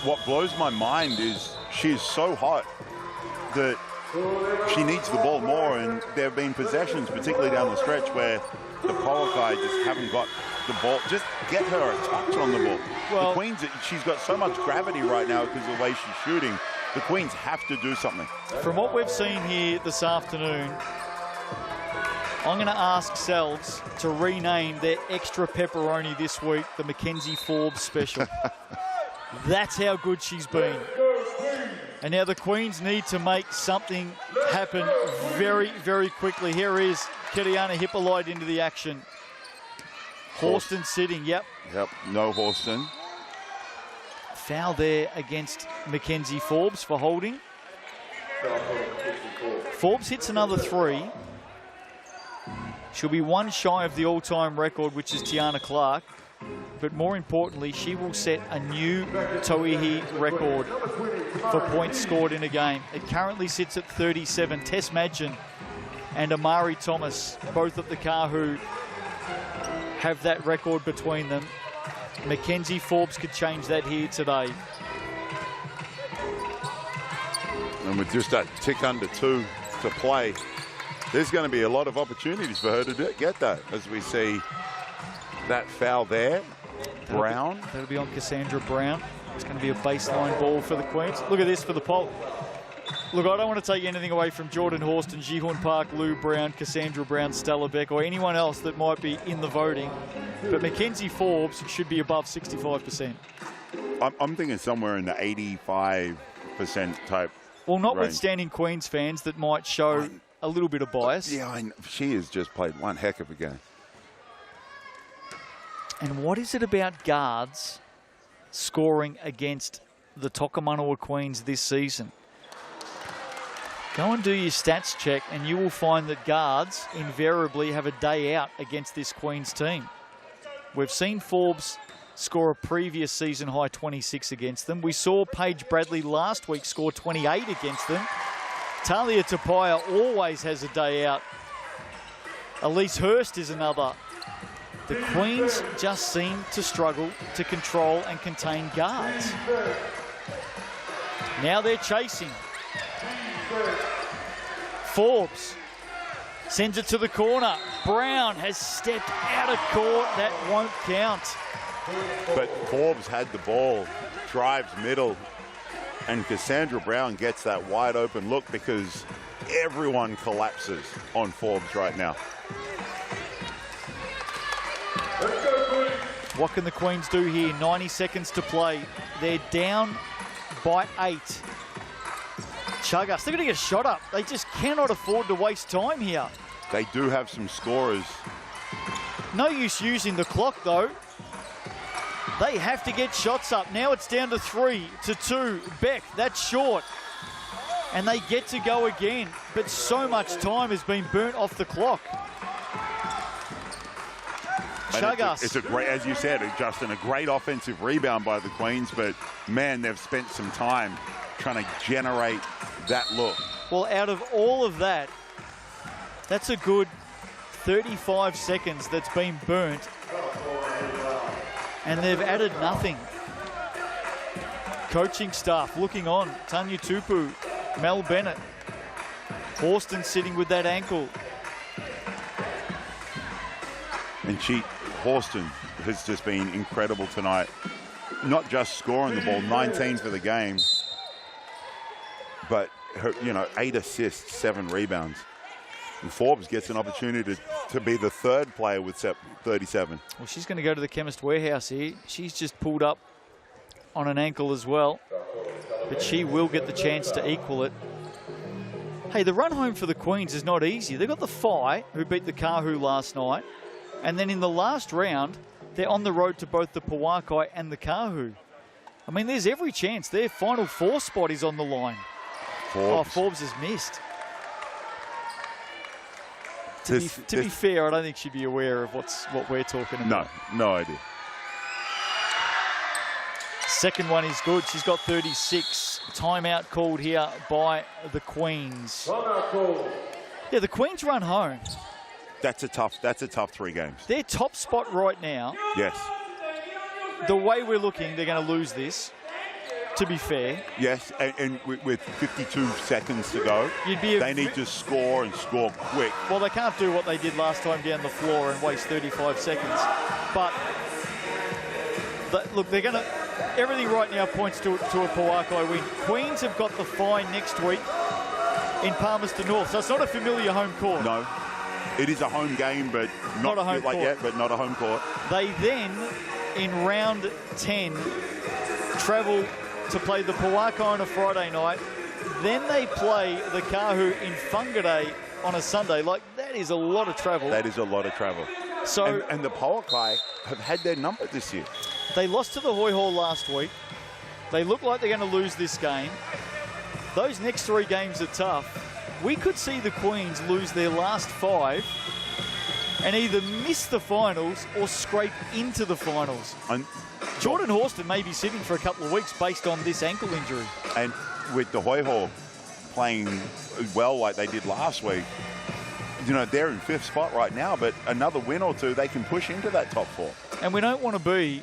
What blows my mind is she's so hot that she needs the ball more, and there have been possessions, particularly down the stretch, where the Pouākai just haven't got the ball. Just get her a touch on the ball. Well, the Queens, she's got so much gravity right now because of the way she's shooting. The Queens have to do something. From what we've seen here this afternoon, I'm going to ask Selves to rename their extra pepperoni this week the Mackenzie Forbes Special. That's how good she's been. And now the Queens need to make something happen very, very quickly. Here is Kiriana Hippolyte into the action. Horston sitting, yep. Yep, no Horston. Foul there against Mackenzie Forbes for holding. Forbes hits another 3. She'll be 1 shy of the all-time record, which is Tiana Clark. But more importantly, she will set a new Tauihi record for points scored in a game. It currently sits at 37. Tess Madgen and Amari Thomas, both at the Kahu, have that record between them. Mackenzie Forbes could change that here today. And with just that tick under 2 to play, there's going to be a lot of opportunities for her to get that, as we see that foul there. Brown. That'll be on Cassandra Brown. It's going to be a baseline ball for the Queens. Look at this for the poll. Look, I don't want to take anything away from Jordan Horston, Ji-Hoon Park, Lou Brown, Cassandra Brown, Stella Beck, or anyone else that might be in the voting. But Mackenzie Forbes should be above 65%. I'm thinking somewhere in the 85% type. Well, notwithstanding Queens fans that might show a little bit of bias. Yeah, she has just played one heck of a game. And what is it about guards scoring against the Tokomanawa Queens this season? Go and do your stats check and you will find that guards invariably have a day out against this Queens team. We've seen Forbes score a previous season high 26 against them. We saw Paige Bradley last week score 28 against them. Talia Tapaya always has a day out. Elise Hurst is another. The Queens just seem to struggle to control and contain guards. Now they're chasing. Forbes sends it to the corner. Brown has stepped out of court. That won't count. But Forbes had the ball, drives middle, and Cassandra Brown gets that wide open look because everyone collapses on Forbes right now. What can the Queens do here? 90 seconds to play. They're down by 8. Chuggas, they're going to get a shot up. They just cannot afford to waste time here. They do have some scorers. No use using the clock, though. They have to get shots up. Now it's down to 3 to 2. Beck, that's short. And they get to go again. But so much time has been burnt off the clock. Chuggas. It's a great, as you said, Justin, a great offensive rebound by the Queens, but man, they've spent some time trying to generate that look. Well, out of all of that, that's a good 35 seconds that's been burnt. And they've added nothing. Coaching staff looking on. Tanya Tupu, Mel Bennett. Horston sitting with that ankle. And Horston has just been incredible tonight. Not just scoring the ball, 19 for the game, but her, 8 assists, 7 rebounds. And Forbes gets an opportunity to be the third player with 37. Well, she's going to go to the Chemist Warehouse here. She's just pulled up on an ankle as well, but she will get the chance to equal it. Hey, the run home for the Queens is not easy. They've got the Phi, who beat the Kahu last night, and then in the last round, they're on the road to both the Pouākai and the Kahu. I mean, there's every chance their Final Four spot is on the line. Forbes. Oh, Forbes has missed. To be fair, I don't think she'd be aware of what we're talking about. No idea. Second one is good. She's got 36. Timeout called here by the Queens. Yeah, the Queens run home. That's a tough 3 games. Their top spot right now. Yes. The way we're looking, they're going to lose this. To be fair. Yes, and with 52 seconds to go, they need to score and score quick. Well, they can't do what they did last time down the floor and waste 35 seconds. But look, they're going to. Everything right now points to a Pouākai win. Queens have got the Phi next week in Palmerston North, so it's not a familiar home court. No, it is a home game, but not a home court. Yet, but not a home court. They then, in round 10, travel to play the Pouākai on a Friday night. Then they play the Kahu in Whangarei on a Sunday. Like, that is a lot of travel. That is a lot of travel. So, and the Pouākai have had their number this year. They lost to the Hoi Hall last week. They look like they're going to lose this game. Those next 3 games are tough. We could see the Queens lose their last 5 and either miss the finals or scrape into the finals. Jordan Horston may be sitting for a couple of weeks based on this ankle injury. And with the Hoi Hall playing well like they did last week, they're in 5th spot right now, but another win or 2, they can push into that top 4. And we don't want to be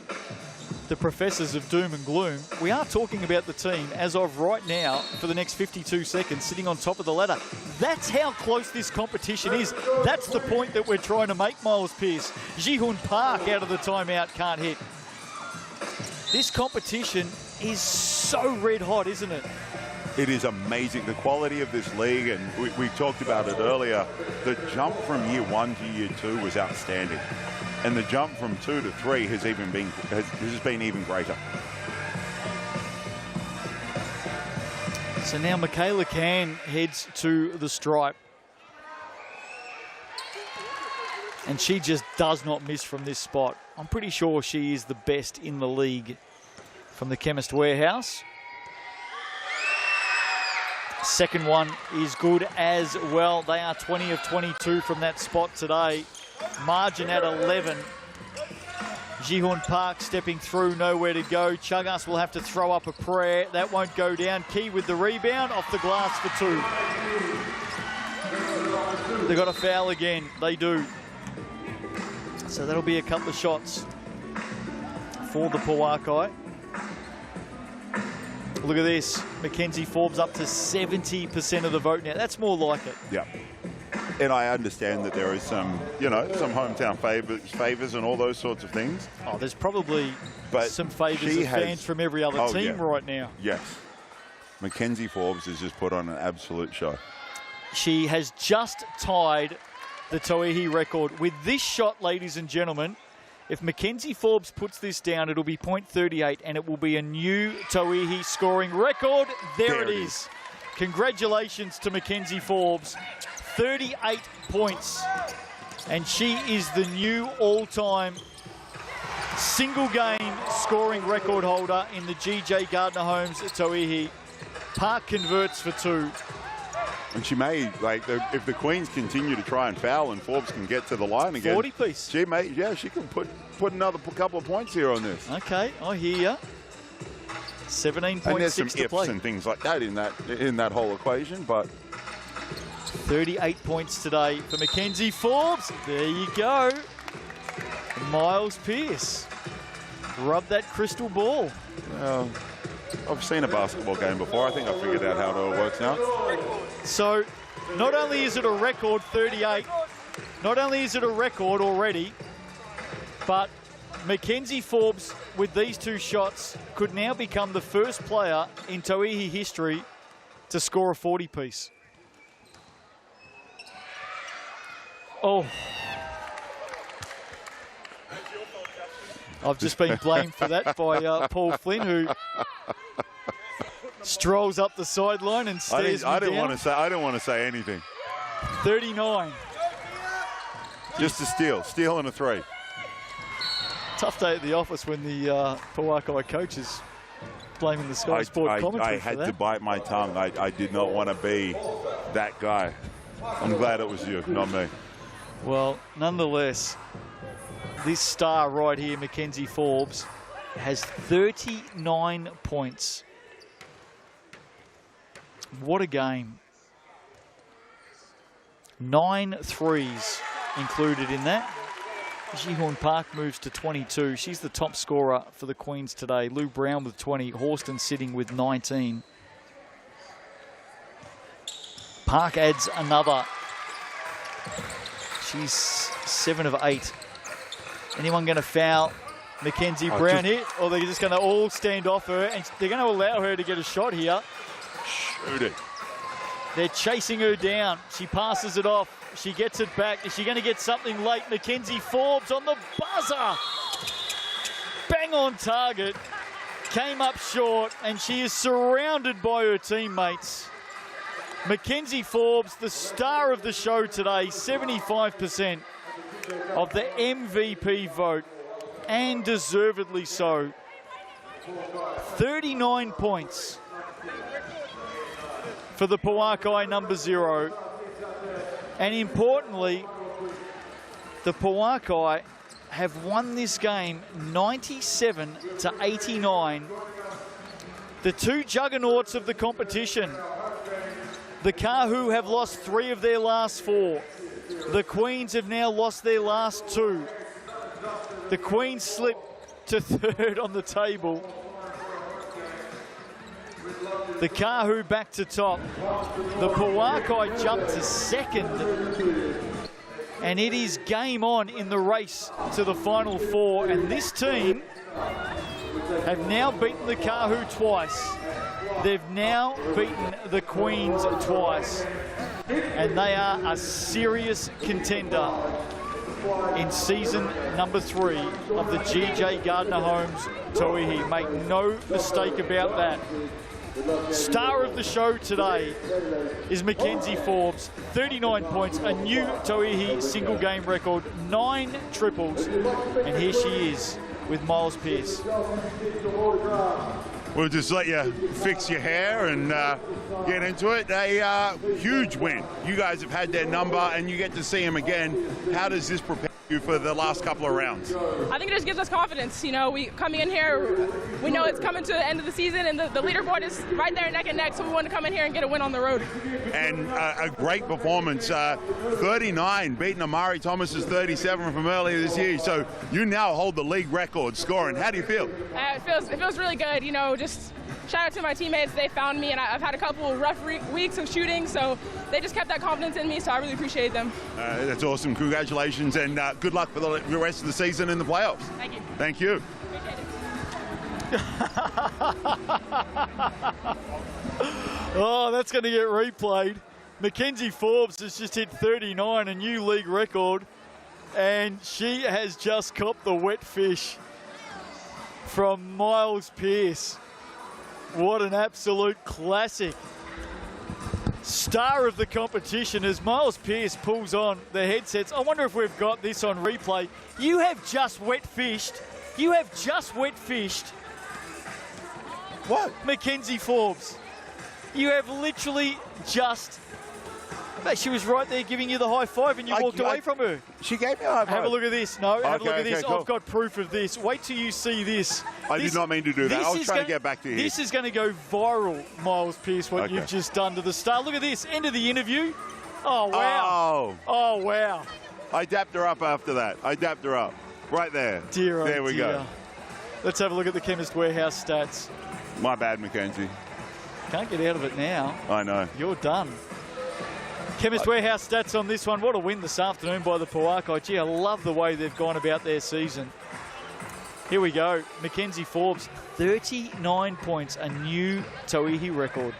the professors of doom and gloom. We are talking about the team as of right now for the next 52 seconds sitting on top of the ladder. That's how close this competition is. That's the point that we're trying to make, Miles Pearce. Ji-Hoon Park out of the timeout, can't hit. This competition is so red hot, isn't it? It is amazing, the quality of this league, and we talked about it earlier. The jump from year 1 to year 2 was outstanding, and the jump from 2 to 3 has been even greater. So now Michaela Can heads to the stripe. And she just does not miss from this spot. I'm pretty sure she is the best in the league from the Chemist Warehouse. Second one is good as well. They are 20 of 22 from that spot today. Margin at 11. Jihun Park stepping through, nowhere to go. Chagas will have to throw up a prayer. That won't go down. Key with the rebound, off the glass for 2. They got a foul again. They do. So that'll be a couple of shots for the Pouākai. Look at this. Mackenzie Forbes up to 70% of the vote now. That's more like it. Yeah. And I understand that there is some, some hometown favours and all those sorts of things. Oh, there's probably some favours of fans from every other team right now. Yes. Mackenzie Forbes has just put on an absolute show. She has just tied the Tauihi record with this shot, ladies and gentlemen. If Mackenzie Forbes puts this down, it'll be .38, and it will be a new Tauihi scoring record. There it is. Congratulations to Mackenzie Forbes. 38 points. And she is the new all-time single-game scoring record holder in the GJ Gardner Homes at Tauihi. Park converts for 2. And she may, if the Queens continue to try and foul and Forbes can get to the line again. 40 piece. She may, she can put another couple of points here on this. Okay, I hear you. 17.6 and there's some to ifs play. and things like that in that whole equation, but 38 points today for Mackenzie Forbes. There you go. Miles Pearce. Rub that crystal ball. I've seen a basketball game before. I think I figured out how it all works now. So, not only is it a record 38, not only is it a record already, but Mackenzie Forbes, with these 2 shots, could now become the first player in Tauihi history to score a 40-piece. Oh. I've just been blamed for that by Paul Flynn, who strolls up the sideline and stares me down. I don't want to say anything. 39. Just a steal and a 3. Tough day at the office when the Pouākai coach is blaming the Sky Sport commentary. I had to bite my tongue. I did not want to be that guy. I'm glad it was you, not me. Well, nonetheless, this star right here, Mackenzie Forbes, has 39 points. What a game. 9 threes included in that. Jihun Park moves to 22. She's the top scorer for the Queens today. Lou Brown with 20. Horston sitting with 19. Park adds another. She's 7 of 8. Anyone going to foul Mackenzie Brown here? Or they're just going to all stand off her, and they're going to allow her to get a shot here. Shoot it. They're chasing her down. She passes it off. She gets it back. Is she going to get something late? Mackenzie Forbes on the buzzer. Bang on target. Came up short, and she is surrounded by her teammates. Mackenzie Forbes, the star of the show today, 75% of the MVP vote, and deservedly so. 39 points for the Pouākai number 0. And importantly, the Pouākai have won this game 97-89. The 2 juggernauts of the competition. The Kahu have lost 3 of their last 4. The Queens have now lost their last 2. The Queens slip to 3rd on the table. The Kahu back to top. The Pouākai jump to 2nd. And it is game on in the race to the Final 4. And this team have now beaten the Kahu twice. They've now beaten the Queens twice. And they are a serious contender in season number 3 of the GJ Gardner Holmes Tauihi. Make no mistake about that. Star of the show today is Mackenzie Forbes, 39 points, a new Tauihi single game record, 9 triples, and here she is with Miles Pearce. We'll just let you fix your hair and get into it. A huge win. You guys have had their number and you get to see them again. How does this prepare you for the last couple of rounds? I think it just gives us confidence. You know, we coming in here, we know it's coming to the end of the season and the leaderboard is right there neck and neck, so we want to come in here and get a win on the road. And a great performance, 39, beating Amari Thomas's 37 from earlier this year. So you now hold the league record scoring. How do you feel? It feels really good. You know, just shout out to my teammates. They found me, and I've had a couple of rough weeks of shooting, so they just kept that confidence in me, so I really appreciate them. That's awesome. Congratulations, and good luck for the rest of the season in the playoffs. Thank you. Thank you. Oh, that's going to get replayed. Mackenzie Forbes has just hit 39, a new league record, and she has just copped the wet fish from Miles Pearce. What an absolute classic. Star of the competition as Miles Pearce pulls on the headsets. I wonder if we've got this on replay. You have just wet fished. You have just wet fished. What? Mackenzie Forbes. You have literally just... She was right there giving you the high five and you walked away from her. She gave me a high five. Have a look at this. No, have a look at this. Cool. I've got proof of this. Wait till you see this. I did not mean to do that. I was trying to get back to you. This is going to go viral, Miles Pearce, what you've just done to the star. Look at this. End of the interview. Oh, wow. Oh, wow. I dapped her up after that. I dapped her up. Right there. Dear, oh there we go. Let's have a look at the Chemist Warehouse stats. My bad, Mackenzie. Can't get out of it now. I know. You're done. Chemist Warehouse stats on this one. What a win this afternoon by the Pouākai. Gee, I love the way they've gone about their season. Here we go. Mackenzie Forbes, 39 points, a new Tauihi record.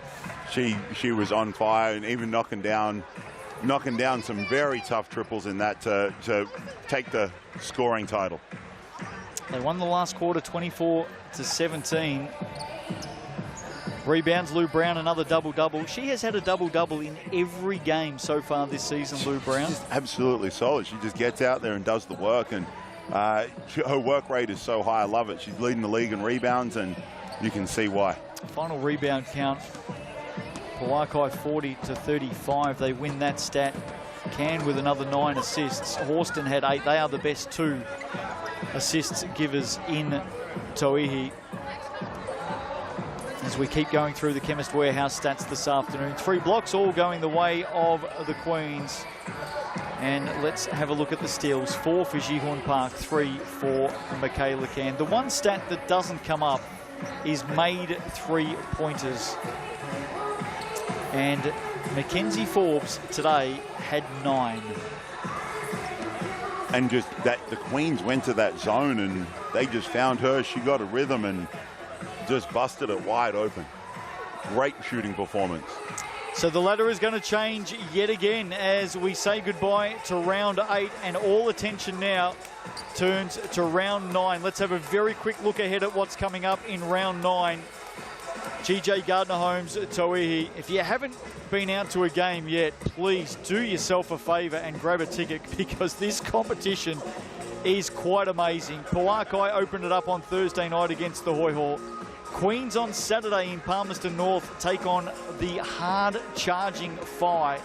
She was on fire and even knocking down some very tough triples in that to take the scoring title. They won the last quarter 24-17. Rebounds, Lou Brown, another double-double. She has had a double-double in every game so far this season, Lou Brown. She's absolutely solid. She just gets out there and does the work, and her work rate is so high. I love it. She's leading the league in rebounds, and you can see why. Final rebound count, Pouākai 40-35. They win that stat. Can with another 9 assists. Horston had 8. They are the best 2 assists givers in Tauihi. As we keep going through the Chemist Warehouse stats this afternoon. 3 blocks all going the way of the Queens. And let's have a look at the steals. 4 for Jihorn Park, 3 for Michaela Can. The one stat that doesn't come up is made 3-pointers. And Mackenzie Forbes today had 9. And just that the Queens went to that zone and they just found her. She got a rhythm and just busted it wide open. Great shooting performance. So the ladder is going to change yet again as we say goodbye to round 8, and all attention now turns to round 9. Let's have a very quick look ahead at what's coming up in round 9. GJ Gardner Holmes Tauihi. If you haven't been out to a game yet, please do yourself a favour and grab a ticket, because this competition is quite amazing. Pouākai opened it up on Thursday night against the Hoi Ho. Queens on Saturday in Palmerston North take on the hard-charging Phi.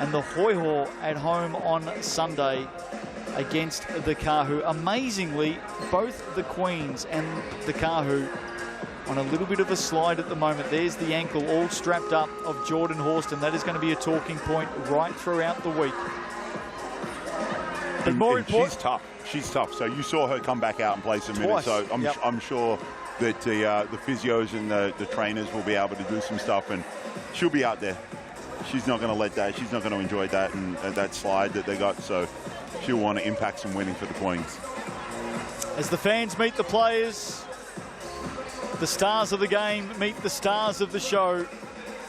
And the Hoi Ho at home on Sunday against the Kahu. Amazingly, both the Queens and the Kahu on a little bit of a slide at the moment. There's the ankle all strapped up of Jordan Horston. That is going to be a talking point right throughout the week. But more important, she's tough. She's tough. So you saw her come back out and play some minutes. So I'm sure that the physios and the trainers will be able to do some stuff, and she'll be out there. She's not going to let that. She's not going to enjoy that and that slide that they got. So she'll want to impact some winning for the Queens. As the fans meet the players, The stars of the game meet the stars of the show.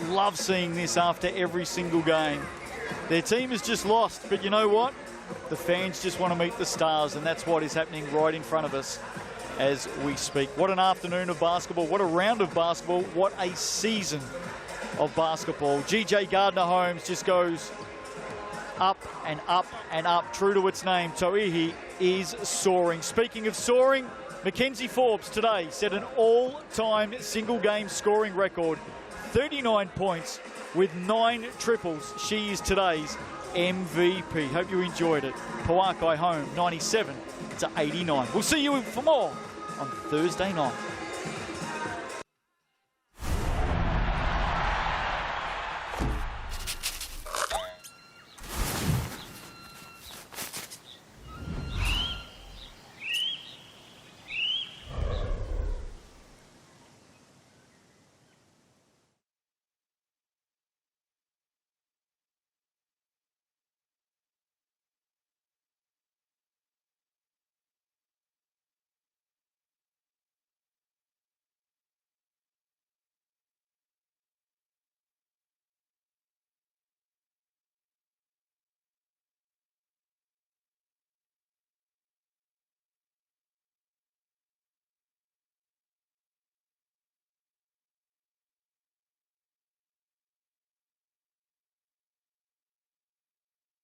Love seeing this after every single game. Their team has just lost, but you know what? The fans just want to meet the stars, and that's what is happening right in front of us as we speak. What an afternoon of basketball. What a round of basketball. What a season of basketball. GJ Gardner-Holmes just goes up and up and up, true to its name. Tauihi is soaring. Speaking of soaring, Mackenzie Forbes today set an all-time single-game scoring record, 39 points with 9 triples. She is today's MVP. Hope you enjoyed it. Pouākai home, 97-89. We'll see you for more on Thursday night.